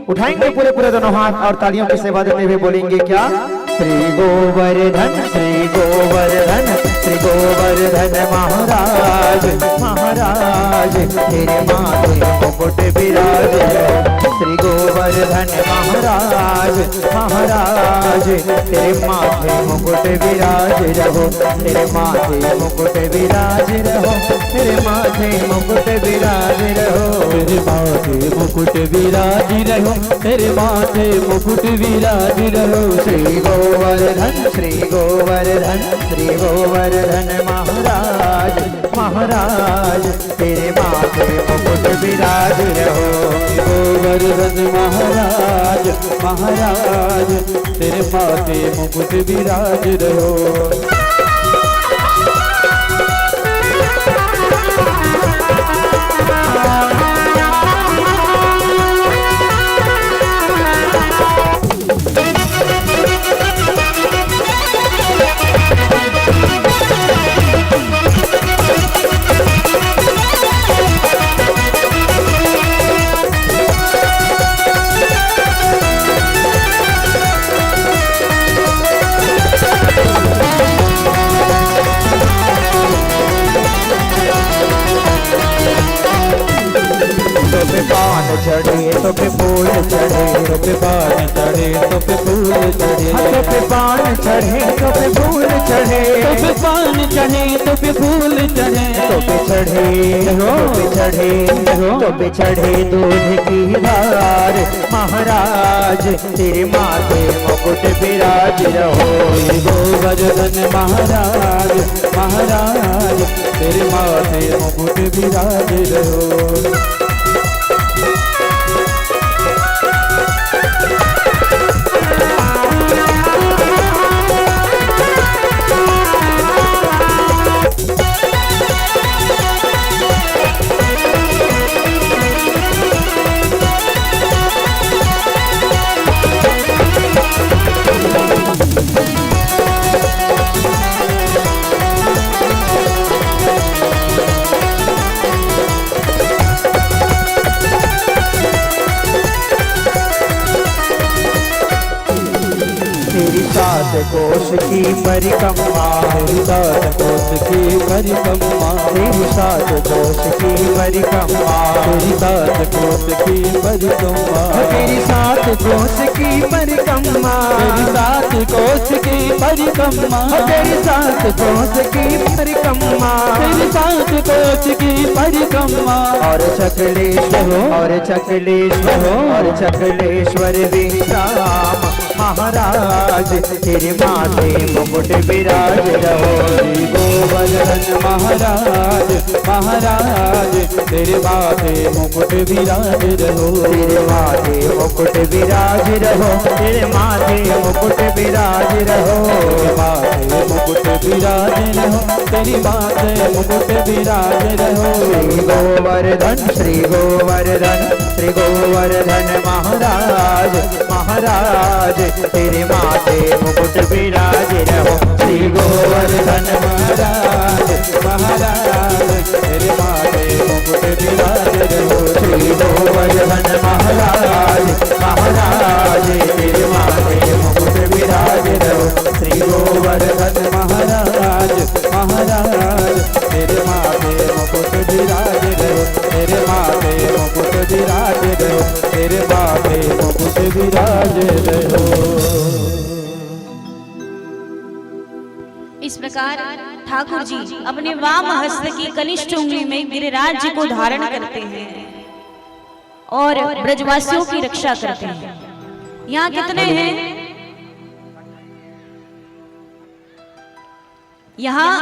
B: उठाएंगे पूरे पूरे दोनों हाथ और तालियों की सेवा देते हुए बोलेंगे क्या? श्री गोवर्धन श्री गोवर्धन श्री गोवर्धन महाराज महाराज तेरे माथे मुकुट विराज। श्री गोवर्धन महाराज महाराज तेरे माथे मुकुट विराज रहो। तेरे माथे मुकुट विराज रहो। तेरे माथे मुकुट विराज रहो।
D: तेरे माथे मुकुट विराज रहो। तेरे माथे मुकुट विराज रहो।
B: श्री गोवर्धन श्री गोवर्धन श्री गोवर्धन महाराज महाराज तेरे माथे मुकुट विराज रहो।
D: गोवर्धन महाराज महाराज तेरे माथे मुकुट विराज रहो।
B: पान चढ़े तो पे फूल चढ़े
D: तो पे पान चढ़े तो पे फूल चढ़े।
B: तो पे पान चढ़े तो पे फूल चढ़े।
D: तो पे पान चढ़े तो पे फूल चढ़े।
B: तो पे चढ़े तो पे चढ़े तो पे चढ़े दूध की धार। महाराज तेरे माथे मुकुट विराज रहो।
D: गोवर्धन महाराज महाराज तेरे माथे मुकुट विराज रहो।
B: सात कोश की परिक्रमा।
D: तेरी सात कोश की परिक्रमा।
B: तेरी सात कोश की परिक्रमा।
D: तेरी सात कोश की परिक्रमा।
B: तेरी सात कोश की परिक्रमा।
D: तेरी सात कोश की परिक्रमा।
B: तेरी सात कोश की परिक्रमा।
D: तेरी सात कोश की परिक्रमा।
B: और चकलेश्वर और चकलेश्वर और चकलेश्वर विश्राम। महाराज तेरे माथे मुकुट विराज रहो।
D: श्री गोवर्धन महाराज महाराज तेरे माथे मुकुट विराज रहो।
B: तेरे माथे मुकुट विराज रहो। तेरे माथे मुकुट विराज रहो।
D: तेरे माथे मुकुट विराज रहो। तेरी माथे मुकुट विराज रहो।
B: श्री गोवर्धन श्री गोवर्धन श्री गोवर्धन महाराज महाराज तेरे माथे मुकुट विराज रहो। श्री गोवर्धन
D: महाराज महाराज तेरे माथे मुकुट विराज रहो।
B: श्री गोवर्धन महाराज महाराज तेरे माथे मुकुट विराज रहो।
D: श्री गोवर्धन महाराज महाराज तेरे माथे मुकुट विराज रहो। तेरे माथे मुकुट विराज रहो। तेरे माथे मुकुट विराज रहो।
A: इस प्रकार ठाकुर जी अपने वाम हस्त की कनिष्ठ उंगली में गिरिराज जी को धारण करते हैं और ब्रजवासियों की रक्षा करते हैं। यहाँ कितने हैं? यहाँ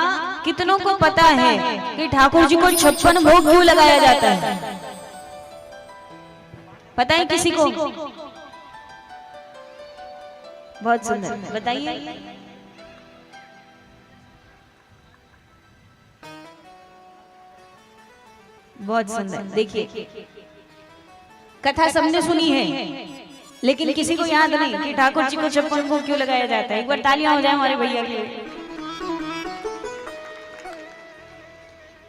A: कितनों को पता है कि ठाकुर जी को 56 भोग क्यों लगाया जाता है? पता है किसी को? बहुत सुंदर, बताइए। बहुत सुंदर। देखिए, कथा सबने सुनी है लेकिन किसी को याद नहीं कि ठाकुर जी को 56 भोग क्यों लगाया जाता है। एक बार तालियां हो जाए हमारे भैया के लिए।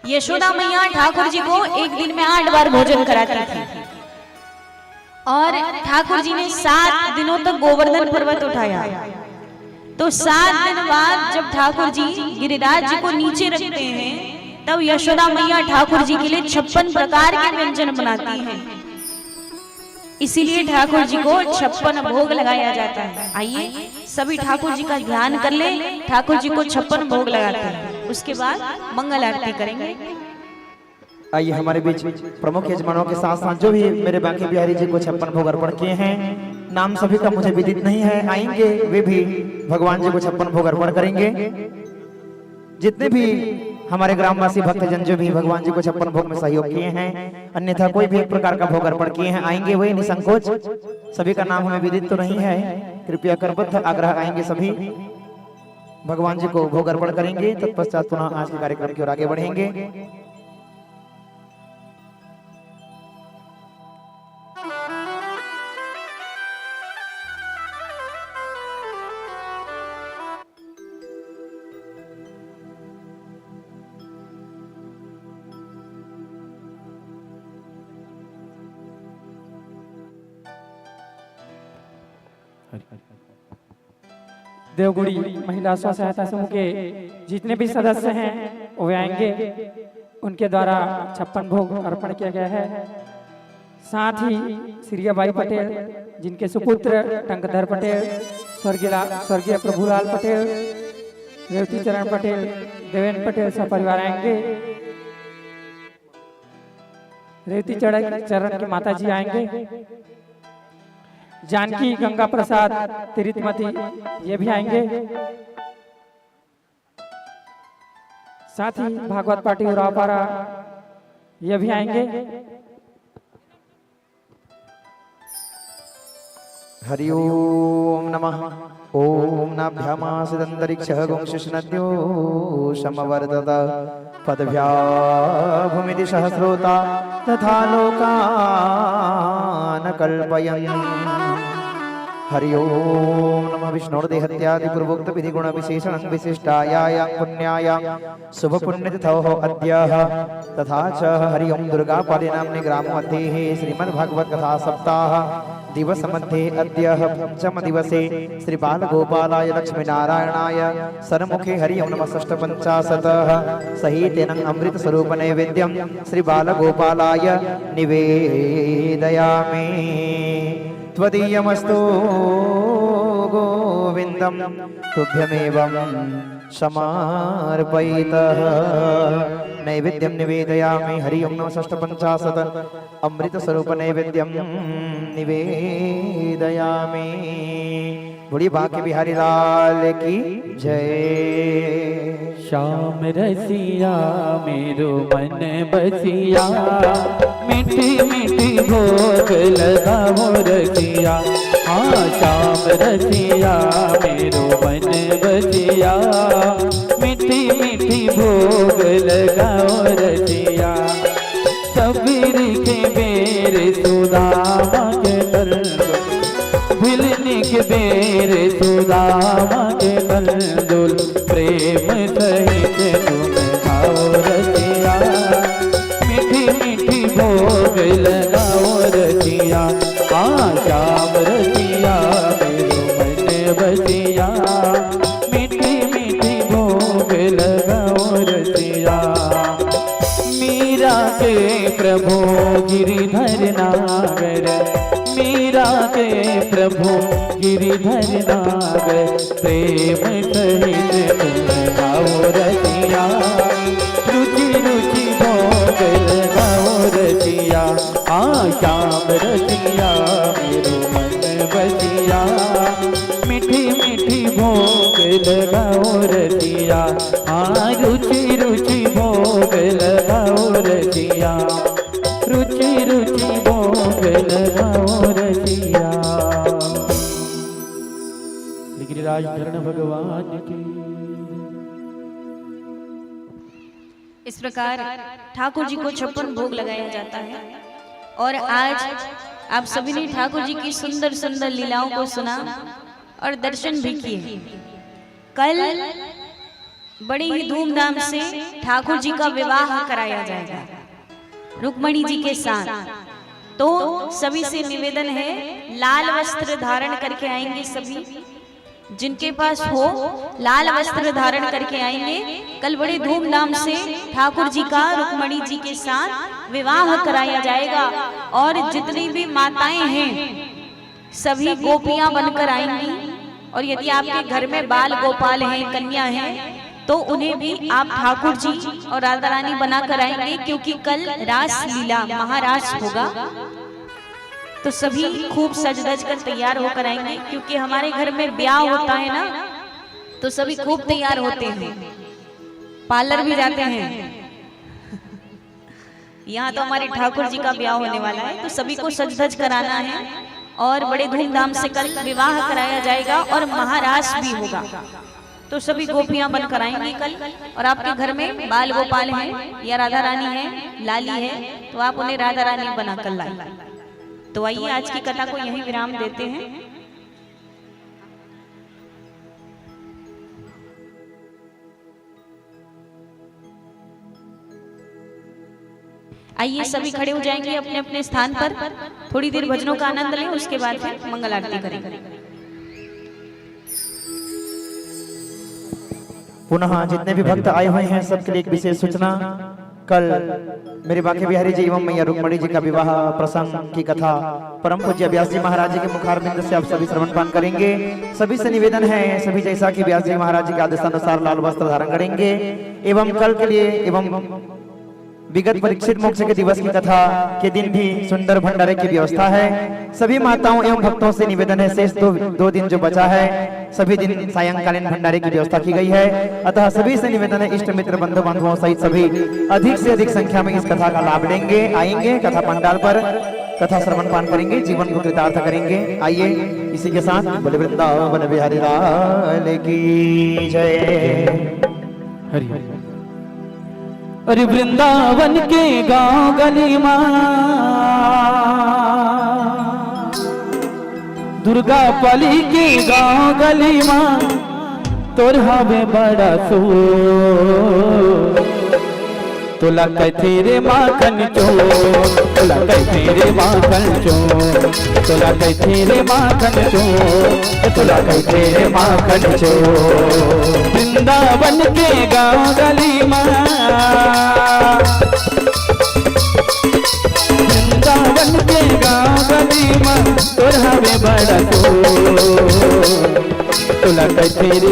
A: यशोदा मैया ठाकुर जी को एक दिन में 8 बार भोजन कराती थी और ठाकुर जी ने 7 दिनों तक गोवर्धन पर्वत उठाया। तो 7 दिन बाद जब ठाकुर जी गिरिराज जी को नीचे रखते हैं तब यशोदा मैया ठाकुर जी के लिए 56 प्रकार के व्यंजन बनाती हैं। इसीलिए ठाकुर जी को 56 भोग लगाया जाता है। आइए सभी ठाकुर जी का ध्यान कर ले। ठाकुर जी को 56 भोग लगाते हैं, उसके बाद मंगल आरती करेंगे।
B: आइए हमारे बीच प्रमुख यजमानों के साथ साथ जो भी मेरे बांके बिहारी जी को 56 भोग अर्पण किए हैं, नाम सभी का मुझे विदित नहीं है, आएंगे वे भी भगवान जी को 56 भोग अर्पण करेंगे। जितने भी हमारे ग्रामवासी भक्तजन जो भी भगवान जी को 56 भोग में सहयोग किए हैं, अन्यथा कोई भी एक प्रकार का भोग अर्पण किए हैं, आएंगे वही निसंकोच। सभी का नाम हमें विदित तो नहीं है, कृपया करबद्ध आग्रह आएंगे सभी भगवान जी को भोग अर्पण करेंगे। तत्पश्चात पुनः आज के कार्यक्रम की ओर आगे बढ़ेंगे।
C: देवगुड़ी महिला स्व सहायता समूह के जितने भी सदस्य हैं वे आएंगे, उनके द्वारा 56 भोग अर्पण किया गया है। साथ ही श्रीबाई पटेल जिनके सुपुत्र टंकधर पटेल, स्वर्गीय प्रभुलाल पटेल, रेवती चरण पटेल, देवेंद्र पटेल सब परिवार आएंगे। रेवती चरण की माता जी आएंगे। जानकी गंगा प्रसाद तिरितमती ये भी आएंगे। साथ ही भागवत पाटी उरावपारा ये भी आएंगे।
B: हरि ओम नमः। ओम नाभ्यामासिदन्तरिक्षः गुंशिष्णद्यो समवर्तत पदभ्या भूमिति सहस्रोता तथा लोकान् कल्पयन्। हरि ओम नमः। विष्णुर्देहत्यादि पूर्वोक्त विधि गुण विशेषण विशिष्टायां पुण्यायां शुभ पुण्यतिथौ अद्यः तथा च हरि ओम दुर्गा पाली नाम्नि ग्राम मध्ये श्रीमद्भागवत कथा सप्ताह दिवस मध्ये अद्यः पंचम दिवसे श्री बाल गोपालाय लक्ष्मी नारायणाय सरमुखे हरि ओम नमः 650 सहितेन अमृत स्वरूप नैवेद्यं श्री बाल गोपालाय निवेदयामि। त्वदीयमस्तु गोविन्दं तुभ्यमेवं समर्पयितः। नैवेद्यं निवेदयामि। हरि ओं नमः षष्ठपञ्चाशत् अमृत स्वरूप नैवेद्यं निवेदयामि। बोलिए बांके बिहारी लाल की जय।
D: श्याम रसिया मेरो मन बसिया, मीठी मीठी भोग लगाओ रसिया। हाँ श्याम रसिया मेरो मन बसिया, मीठी मीठी भोग लगाओ रसिया। सबीर के बेर सुदामा के तंदुल, भिलनी के बेर सुदामा के तंदुल, प्रेम सहित तुम खाओ रसिया। मीठी मीठी भोग लगाओ रसिया। हाँ श्याम रसिया मेरो मन बसिया, मीठी मीठी भोग लगाओ रसिया। मीरा के प्रभु गिरिधर नागर, मीरा के प्रभु गिरिधर नागर, प्रेम सहित तुम खाओ रसिया। रुचि रुचि भोग लगाओ रसिया। हाँ श्याम रसिया मेरो मन बसिया, मीठी मीठी भोग लगाओ रसिया। हाँ रुचि रुचि भोग लगाओ रसिया, रुचि रुचि भोग लगाओ रसिया। गिरिराज धरण भगवान की।
A: इस प्रकार ठाकुर जी को 56 भोग लगाया जाता है। और आज आप सभी ने ठाकुर जी की सुंदर सुंदर लीलाओं को सुना और दर्शन भी किए। कल बड़े ही धूमधाम से ठाकुर जी का विवाह कराया जाएगा रुक्मणी जी के साथ। तो सभी से निवेदन है, लाल वस्त्र धारण करके आएंगे सभी, जिनके पास हो लाल वस्त्र धारण करके आएंगे। कल बड़े धूमधाम से ठाकुर जी का रुक्मणी जी के साथ विवाह कराया जाएगा। और जितनी भी माताएं हैं सभी गोपियां बनकर आएंगी। और यदि आपके घर में बाल गोपाल हैं, कन्या हैं, तो उन्हें भी आप ठाकुर जी और राधा रानी बनाकर आएंगे, क्योंकि कल रास लीला महारास होगा। तो सभी खूब सज धज कर तैयार होकर आएंगे, क्योंकि हमारे घर में ब्याह होता है ना, तो सभी खूब तैयार होते हैं, पार्लर भी जाते हैं। यहाँ तो हमारे ठाकुर जी का ब्याह होने वाला है, तो सभी को सज धज कराना है। और बड़े धूमधाम से कल विवाह कराया जाएगा और महारास भी होगा। तो सभी गोपियां बनकर आएंगी कल। और आपके घर में बाल गोपाल हैं या राधा रानी है, लाली है, तो आप उन्हें राधा रानी बनाकर लाएं। तो आइए आज की कथा को यहीं विराम देते हैं। आइए सभी खड़े हो जाएंगे अपने अपने स्थान पर। थोड़ी देर भजनों का आनंद लें, उसके बाद फिर मंगल आरती करेंगे।
B: पुनः जितने भी भक्त आए हुए हैं सबके लिए एक विशेष सूचना। कल मेरे बांके बिहारी जी एवं मैया रुक्मणी जी का विवाह प्रसंग की कथा परम पूज्य व्यास जी महाराज जी के मुखारबिंद से आप सभी श्रवण पान करेंगे। सभी से निवेदन है, सभी जैसा कि व्यास जी महाराज जी के आदेशानुसार लाल वस्त्र धारण करेंगे। एवं कल के लिए एवं विगत परीक्षित मोक्ष के दिवस की कथा के दिन भी सुंदर भंडारे की व्यवस्था है। सभी माताओं एवं भक्तों से निवेदन है, शेष दो दिन जो बचा है सभी दिन सायंकालीन भंडारे की व्यवस्था की गई है। अतः सभी से निवेदन है, इष्ट मित्र बंधु बांधवों सहित सभी अधिक से अधिक संख्या में इस कथा का लाभ लेंगे, आएंगे कथा पंडाल पर, कथा श्रवण पान करेंगे, जीवन को कृतार्थ करेंगे। आइए इसी के साथ बोले वृंदावन बिहारी लाल की जय।
D: हरि अरे वृंदावन के गांव गली मां दुर्गा पली के गांव गली मां तोर हवे बड़ा सो तोला कहते रे माखन चो, तोला कहते रे माखन चो, तोला कहते रे माखन चो, तोला कहते रे माखन चो। वृंदावन के गांव गली मां, वृंदावन के गांव गली मां तोर हवे बड़ा सो तोला कहते रे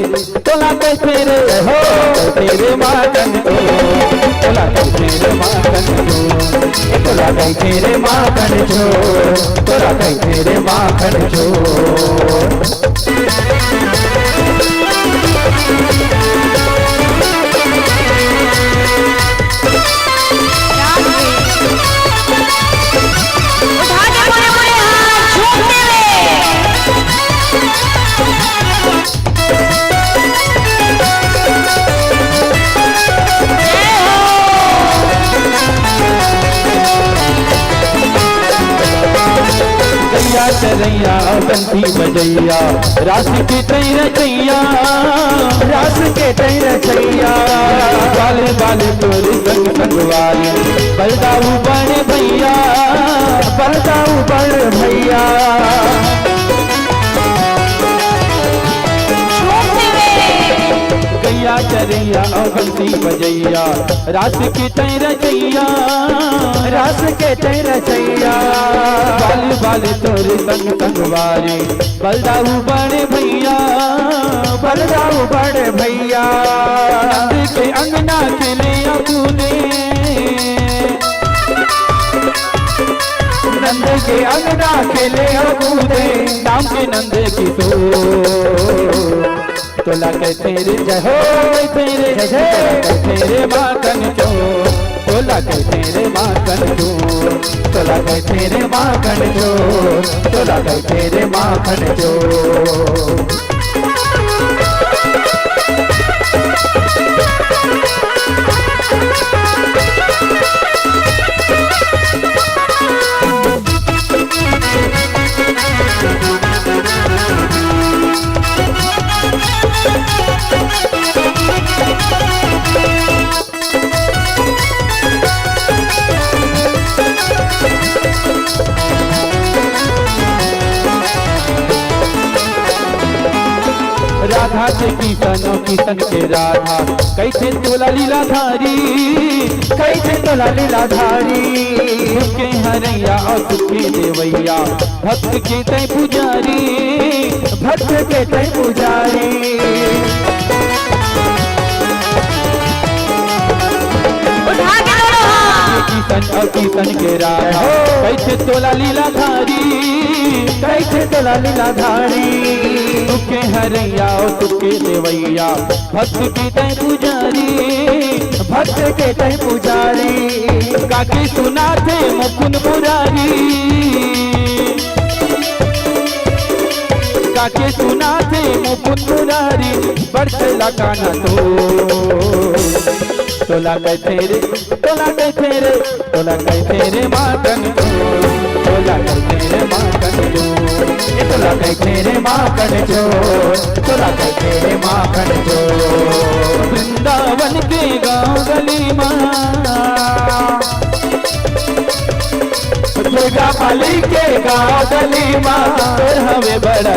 D: हो कहते रे माखन चो, तोला कहते कैसे रे माखन चोर तोला कैसे रे माखन चोर
A: उठा के बोले बोले हाथ झूमते
D: गैया चरैया बंसी बजैया रास के तई रचैया रास के तई रचैया बाले बाले तोरे संग संगवारी बलदाऊ बड़े भैया बलदाऊ बड़े भैया गैया चरैया बंसी बजैया रास के तई रचैया रास के तई रचैया बाले बाले तोरे संग संगवारी बलदाऊ बड़े भैया बलदाऊ बड़े भैया नंद के अंगना खेले अबूने नंद के अंगना खेले अबूने नाम के नंद की तोला कैसे रे जय हो तेरे कैसे रे माखन चोर तोला कैसे रे माखन चोर तोला कैसे रे माखन चोर तोला कैसे रे माखन चोर राधा से किशन किशन के राधा कैसे तोला लीलाधारी कैसे तोला लीलाधारी के हरैया और सुखे देवैया भक्त के तय पुजारी भक्त के तय पुजारी
A: उठा के दोनों हाथ
D: किशन और किशन के राधा कैसे तोला लीलाधारी कैसे तोला लीलाधारी सुखे हरैया और सुखे देवैया भक्त के तय पुजारी भक्त के तय पुजारी काके सुना थे मुकुन पुरारी काके सुना थे मुकुन पुरारी बढ़ते लगाना तोला कैसे रे तोला कैसे रे तोला कैसे रे माखन तोला कैसे रे माखन तोला कैसे रे माखन तोला कैसे रे माखन वृंदावन के गाँव गली दुर्गा पाली के गाँव गली हमें बड़ा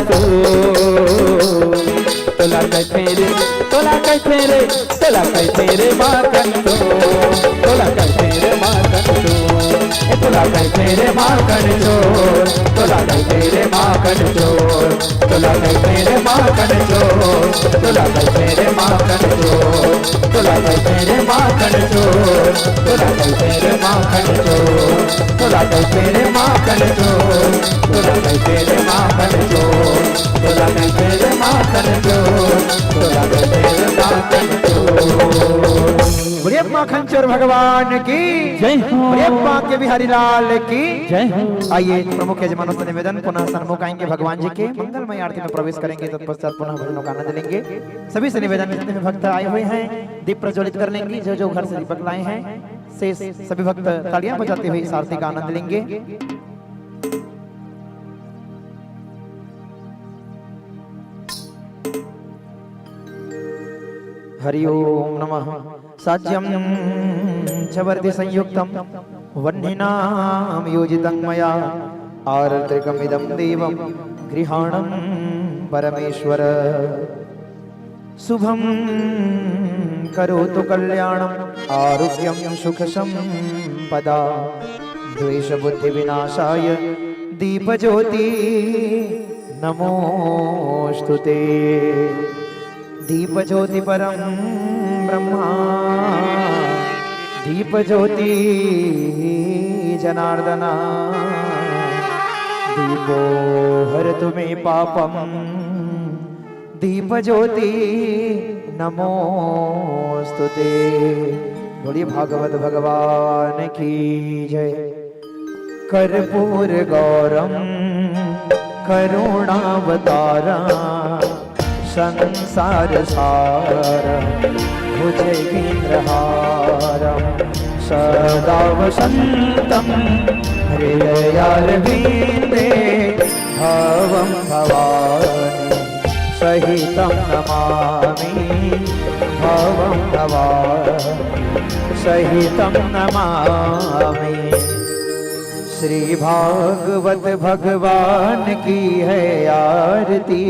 D: तोला कैसे रे तोला कैसे रे तोला कैसे रे माखन तोला कैसे रे माखन तोला कैसे रे माखन तोला कैसे रे माखन तोला कैसे रे माखन तोला कैसे रे माखन तोला कैसे रे माखन तोला कैसे रे माखन तोला कैसे रे माखन तोला कैसे रे माखन तोला कैसे रे माखन तोला कैसे रे माखन
B: बोलिए माखन चोर भगवान की
D: जय हो
B: बोलिए बांके बिहारी लाल की
D: जय हो
B: आइए प्रमुख यजमानों से निवेदन पुनः सन्मुख आएंगे भगवान जी के मंगलमय आरती में प्रवेश करेंगे तत्पश्चात पुनः भजनों का आनंद लेंगे। सभी से निवेदन जितने भी भक्त आए हुए हैं दीप प्रज्वलित कर लेंगे। जो जो घर से दीपक लाए हैं से सभी भक्त तालियां बजाते हुए इस आरती का आनंद लेंगे। हरि ओम नमः साज्यं चवर्ति संयुक्तं वह्निनां योजितं मया आर्द्रकमिदं देवं गृहाणं परमेश्वर शुभं करोतु कल्याणम् आरोग्यं सुखसंपदा द्वेषबुद्धिविनाशाय दीपज्योति नमोस्तुते। दीपज्योति परं ब्रह्मा दीप ज्योति जनार्दना दीपो हरतु मे पापम दीप ज्योति नमोस्तुते। बोलिए भागवत भगवान की जय। कर्पूर गौरम करुणावतारा संसार सारा भुजगेन्द्रहारं सदा वसन्तं हृदयारविन्दे भवं भवानी सहितं नमामि भवं भवानी सहितं नमामि। श्री भागवत भगवान की है आरती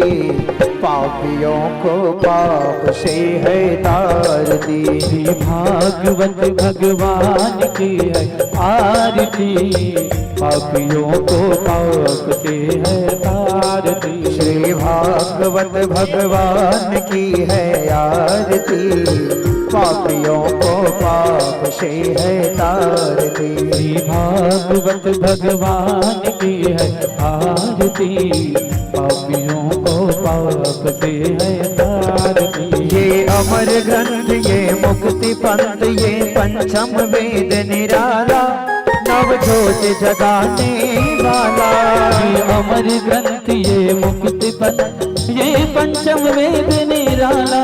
B: पापियों को पाप से है तारती।
D: श्री भागवत भगवान की है आरती पापियों को पाप से है तारती।
B: श्री भागवत भगवान की है आरती पापियों को पाप से है तारती।
D: श्री भागवत भगवान की है आरती पापियों को पाप से है तारती।
B: ये अमर ग्रंथ ये मुक्ति पंथ ये पंचम वेद निराला नव ज्योत जगाने वाला।
D: ये अमर ग्रंथ ये मुक्ति पंथ ये पंचम वेद निराला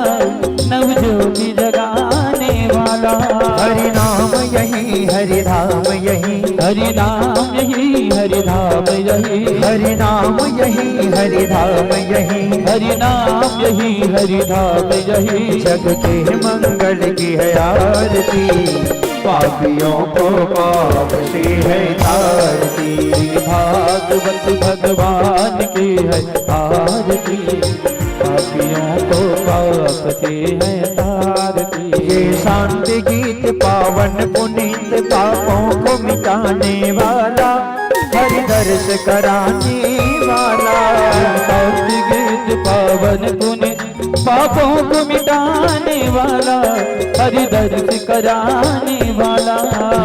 D: नव ज्योति जगाने वाला।
B: हरि नाम यही हरि धाम यही
D: हरि नाम यही हरि धाम यही
B: हरि नाम यही हरि धाम यही
D: हरि नाम यही हरि धाम यही।
B: जग के मंगल की है आरती पापियों को पाप से है तारती।
D: भागवत भगवान की है आरती पापियों को पाप से है तारती।
B: ये शांति गीत पावन पुनीत पापों को मिटाने वाला हरि दर्श कराने वाला।
D: शांति गीत पावन पुनीत पापों को मिटाने वाला हरि दर्श कराने वाला।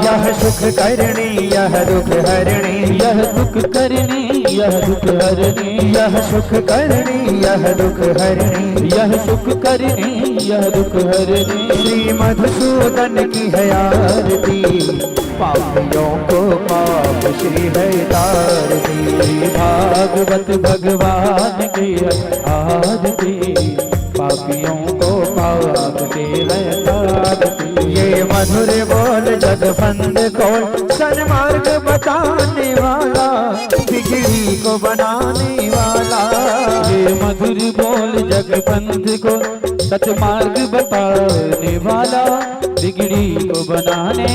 B: यह सुख करणी यह दुख हरणी
D: यह सुख करनी यह दुख हरनी
B: यह सुख करणी यह दुख हरणी
D: यह सुख करनी यह दुख हरनी।
B: श्री मधुसूदन की है आरती पापियों को पाप श्री है तारती।
D: भागवत भगवान की है आरती पापियों को पाप से है तारती।
B: ये मधुर बोल जगबंद खोल सन्मार्ग बताने वाला बिगड़ी को बनाने वाला।
D: ये मधुर बोल जगबंद को सतमार्ग बताने वाला बिगड़ी को बनाने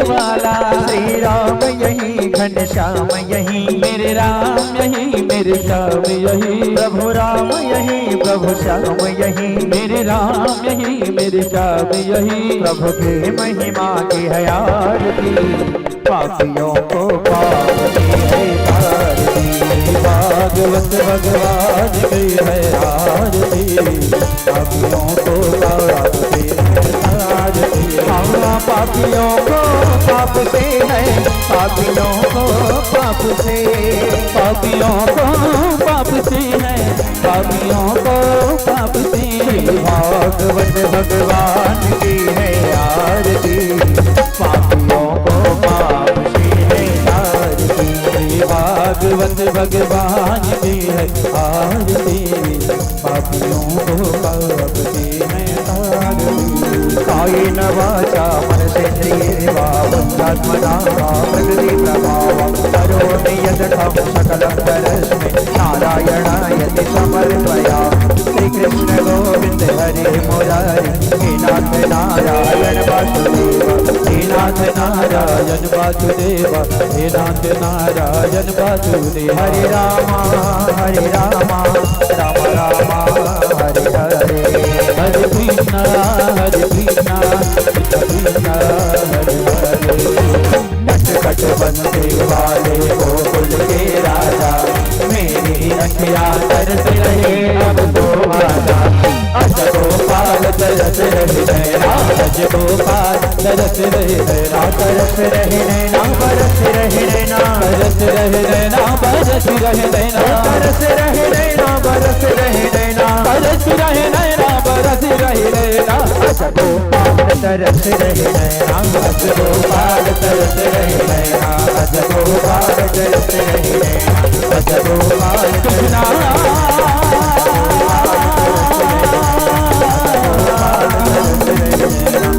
D: वाला।
B: श्री राम यही घनश्याम यही
D: मेरे राम यही मेरे श्याम यही
B: प्रभु राम यही प्रभु श्याम यही
D: मेरे राम यही मेरे श्याम यही।
B: प्रभु के महिमा की है आरती पापियों को पाप से है तारती।
D: भागवत भगवान की है आरती पापियों को पाप से है तारती।
B: पापियों को पाप से है पापियों को पाप से
D: पापियों को पाप से है पापियों को पाप से।
B: भागवत भगवान की है आरती पापियों को पाप से है तारती।
D: भागवत भगवान की है आरती पापियों को पाप से है तारती।
B: कायेन वाचा मनसेन्द्रियेर्वा बुद्ध्यात्मना वा प्रकृति प्रभावं करोमि यदहं सकलं परस्मै नारायणायति समर्पयामि। श्री कृष्ण गोविंद हरे मुरारी हे नाथ नारायण वासुदेव
D: हे नाथ नारायण वासुदेव हे नाथ नारायण वासुदेव।
B: हरे रामा राम राम हरे हरे।
D: हरे कृष्णा हरे कृष्णा कृष्ण हरे हरे।
B: नट कट बंदे वाले गोकुल के राजा मेरी की अखियाँ तरस रहे अब तो आजा। अज गोपाल तरस रहे नैना, अज गोपाल तरस रहे नैना, तरस रहे नैना, बरस रहे नैना, तरस रहे नैना, बरस रहे नैना, तरस रहे नैना, बरस रहे नैना, तरस रहे नैना, बरस रहे नैना। अज गोपाल तरस रहे नैना, अज गोपाल तरस रहे नैना, अज गोपाल तरस रहे नैना, अज गोपाल कृष्णा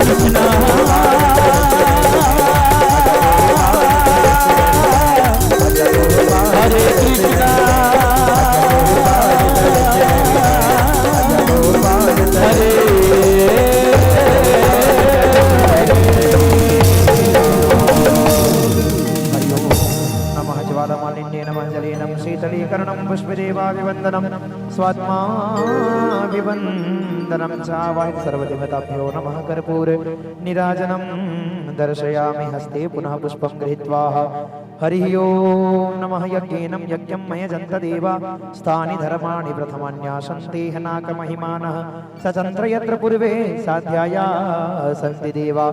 B: कृष्णा हरे कृष्णा हरे
E: नमः ज्वालामालिन्ये नमः जलेनं शीतलीकरणं पुष्पदेवाभिवन्दनं स्वात्माभिवन्दनं चावाहित सर्वदेवताभ्यो नमः कर्पूर नीराजनं दर्शयामि हस्ते पुनः पुष्पं गृहीत्वा हरिः ओं नमः यज्ञेनं यज्ञं मयजन्त देवा स्थानि धर्माणि प्रथमान्यासन्ते नाकमहिमानः सचन्द्र यत्र पूर्वे साध्याया सन्ति देवा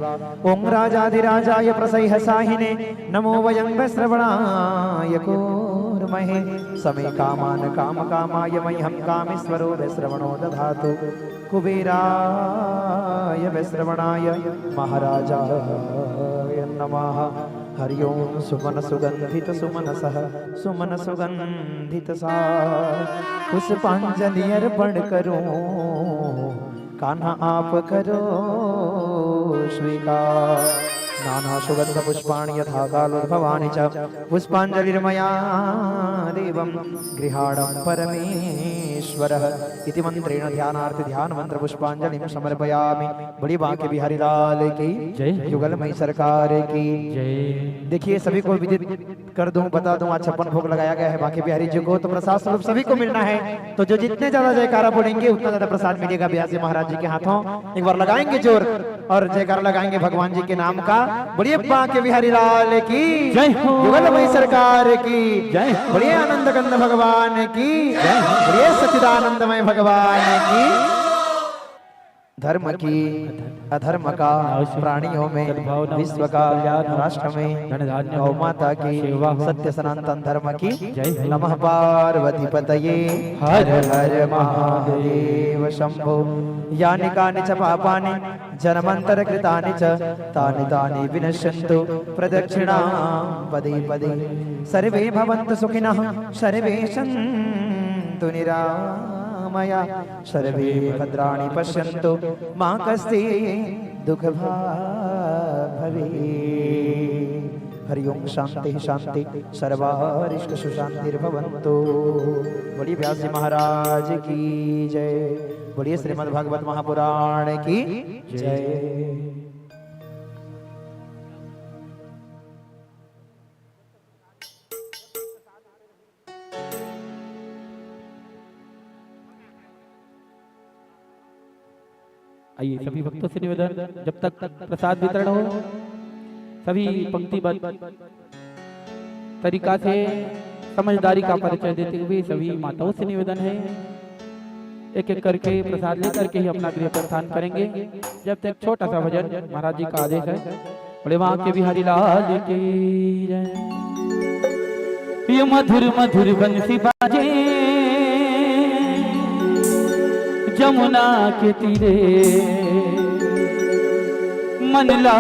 E: ॐ राजाधिराजाय प्रसह्यसाहिने नमो वयं वैश्रवणाय कूर्महे समे कामान् कामकामाय मह्यं कामेश्वरो वैश्रवणो दधातु कुबेराय वैश्रवणाय महाराजाय नमः हरि ओं सुमन सुगंधित सुमनसः सुमन सुगंधित सा पुष्पांजलि अर्पण करो कान्हा आप करो स्वीकार नाना सुगंध पुष्पाणि यथा कालोद्भवानि च पुष्पांजलिर्मया देवं गृहाणं परमेश्वरः इति मंत्रेण ध्यानार्थ ध्यान मंत्र पुष्पांजलिं समर्पयामि। बड़ी बांके बिहारी लाल की
C: जय।
E: युगलमयी सरकार की
C: जय।
E: देखिए सभी को विदित कर दूं बता दूं आज 56 भोग लगाया गया है बांके बिहारी जी को, तो प्रसाद स्वरूप सभी को मिलना है। तो जो जितने ज्यादा जयकारा बोलेंगे उतना ज्यादा प्रसाद मिलेगा व्यास महाराज जी के हाथों। एक बार लगाएंगे जोर और जयकारा लगाएंगे भगवान जी के नाम का। बड़िए बांके बिहारी लाल की
C: जय हो।
E: युगलमयी सरकार की
C: जय।
E: बड़िए आनंद कंद भगवान की जय। बड़िए सच्चिदानंदमय भगवान की। धर्म की अधर्म का प्राणियों में विश्व का राष्ट्र में गौ माता की सत्य सनातन धर्म की नमः। पार्वती पतये हर हर महादेव शंभो। यानि कानि च पापानि जन्मांतर कृतानि च तानि तानि विनश्यन्तु प्रदक्षिणां पदे पदे। सर्वे भवन्तु सुखिनः सर्वे सन्तु निरामया सर्वे भद्राणि पश्यन्तु मा कश्चित् दुःखभाग् भवेत्। हरि ओं शांति शांति सर्वारिष्ट सुशांतिर्भवन्तु। बड़ी व्यास जी महाराज की जय। बड़ी श्रीमद् भागवत महापुराण की जय।
D: आइए सभी भक्तों से निवेदन, जब तक प्रसाद वितरण हो सभी पंक्तिबद्ध तरीका से समझदारी का परिचय देते हुए सभी माताओं से निवेदन है एक एक करके प्रसाद लेकर के ही अपना गृह प्रस्थान करेंगे। जब तक छोटा सा भजन महाराज जी का आदेश है। बड़े बांके बिहारी लाल की जय। ये मधुर मधुर बंसी बाजे जमुना के तीरे मन ला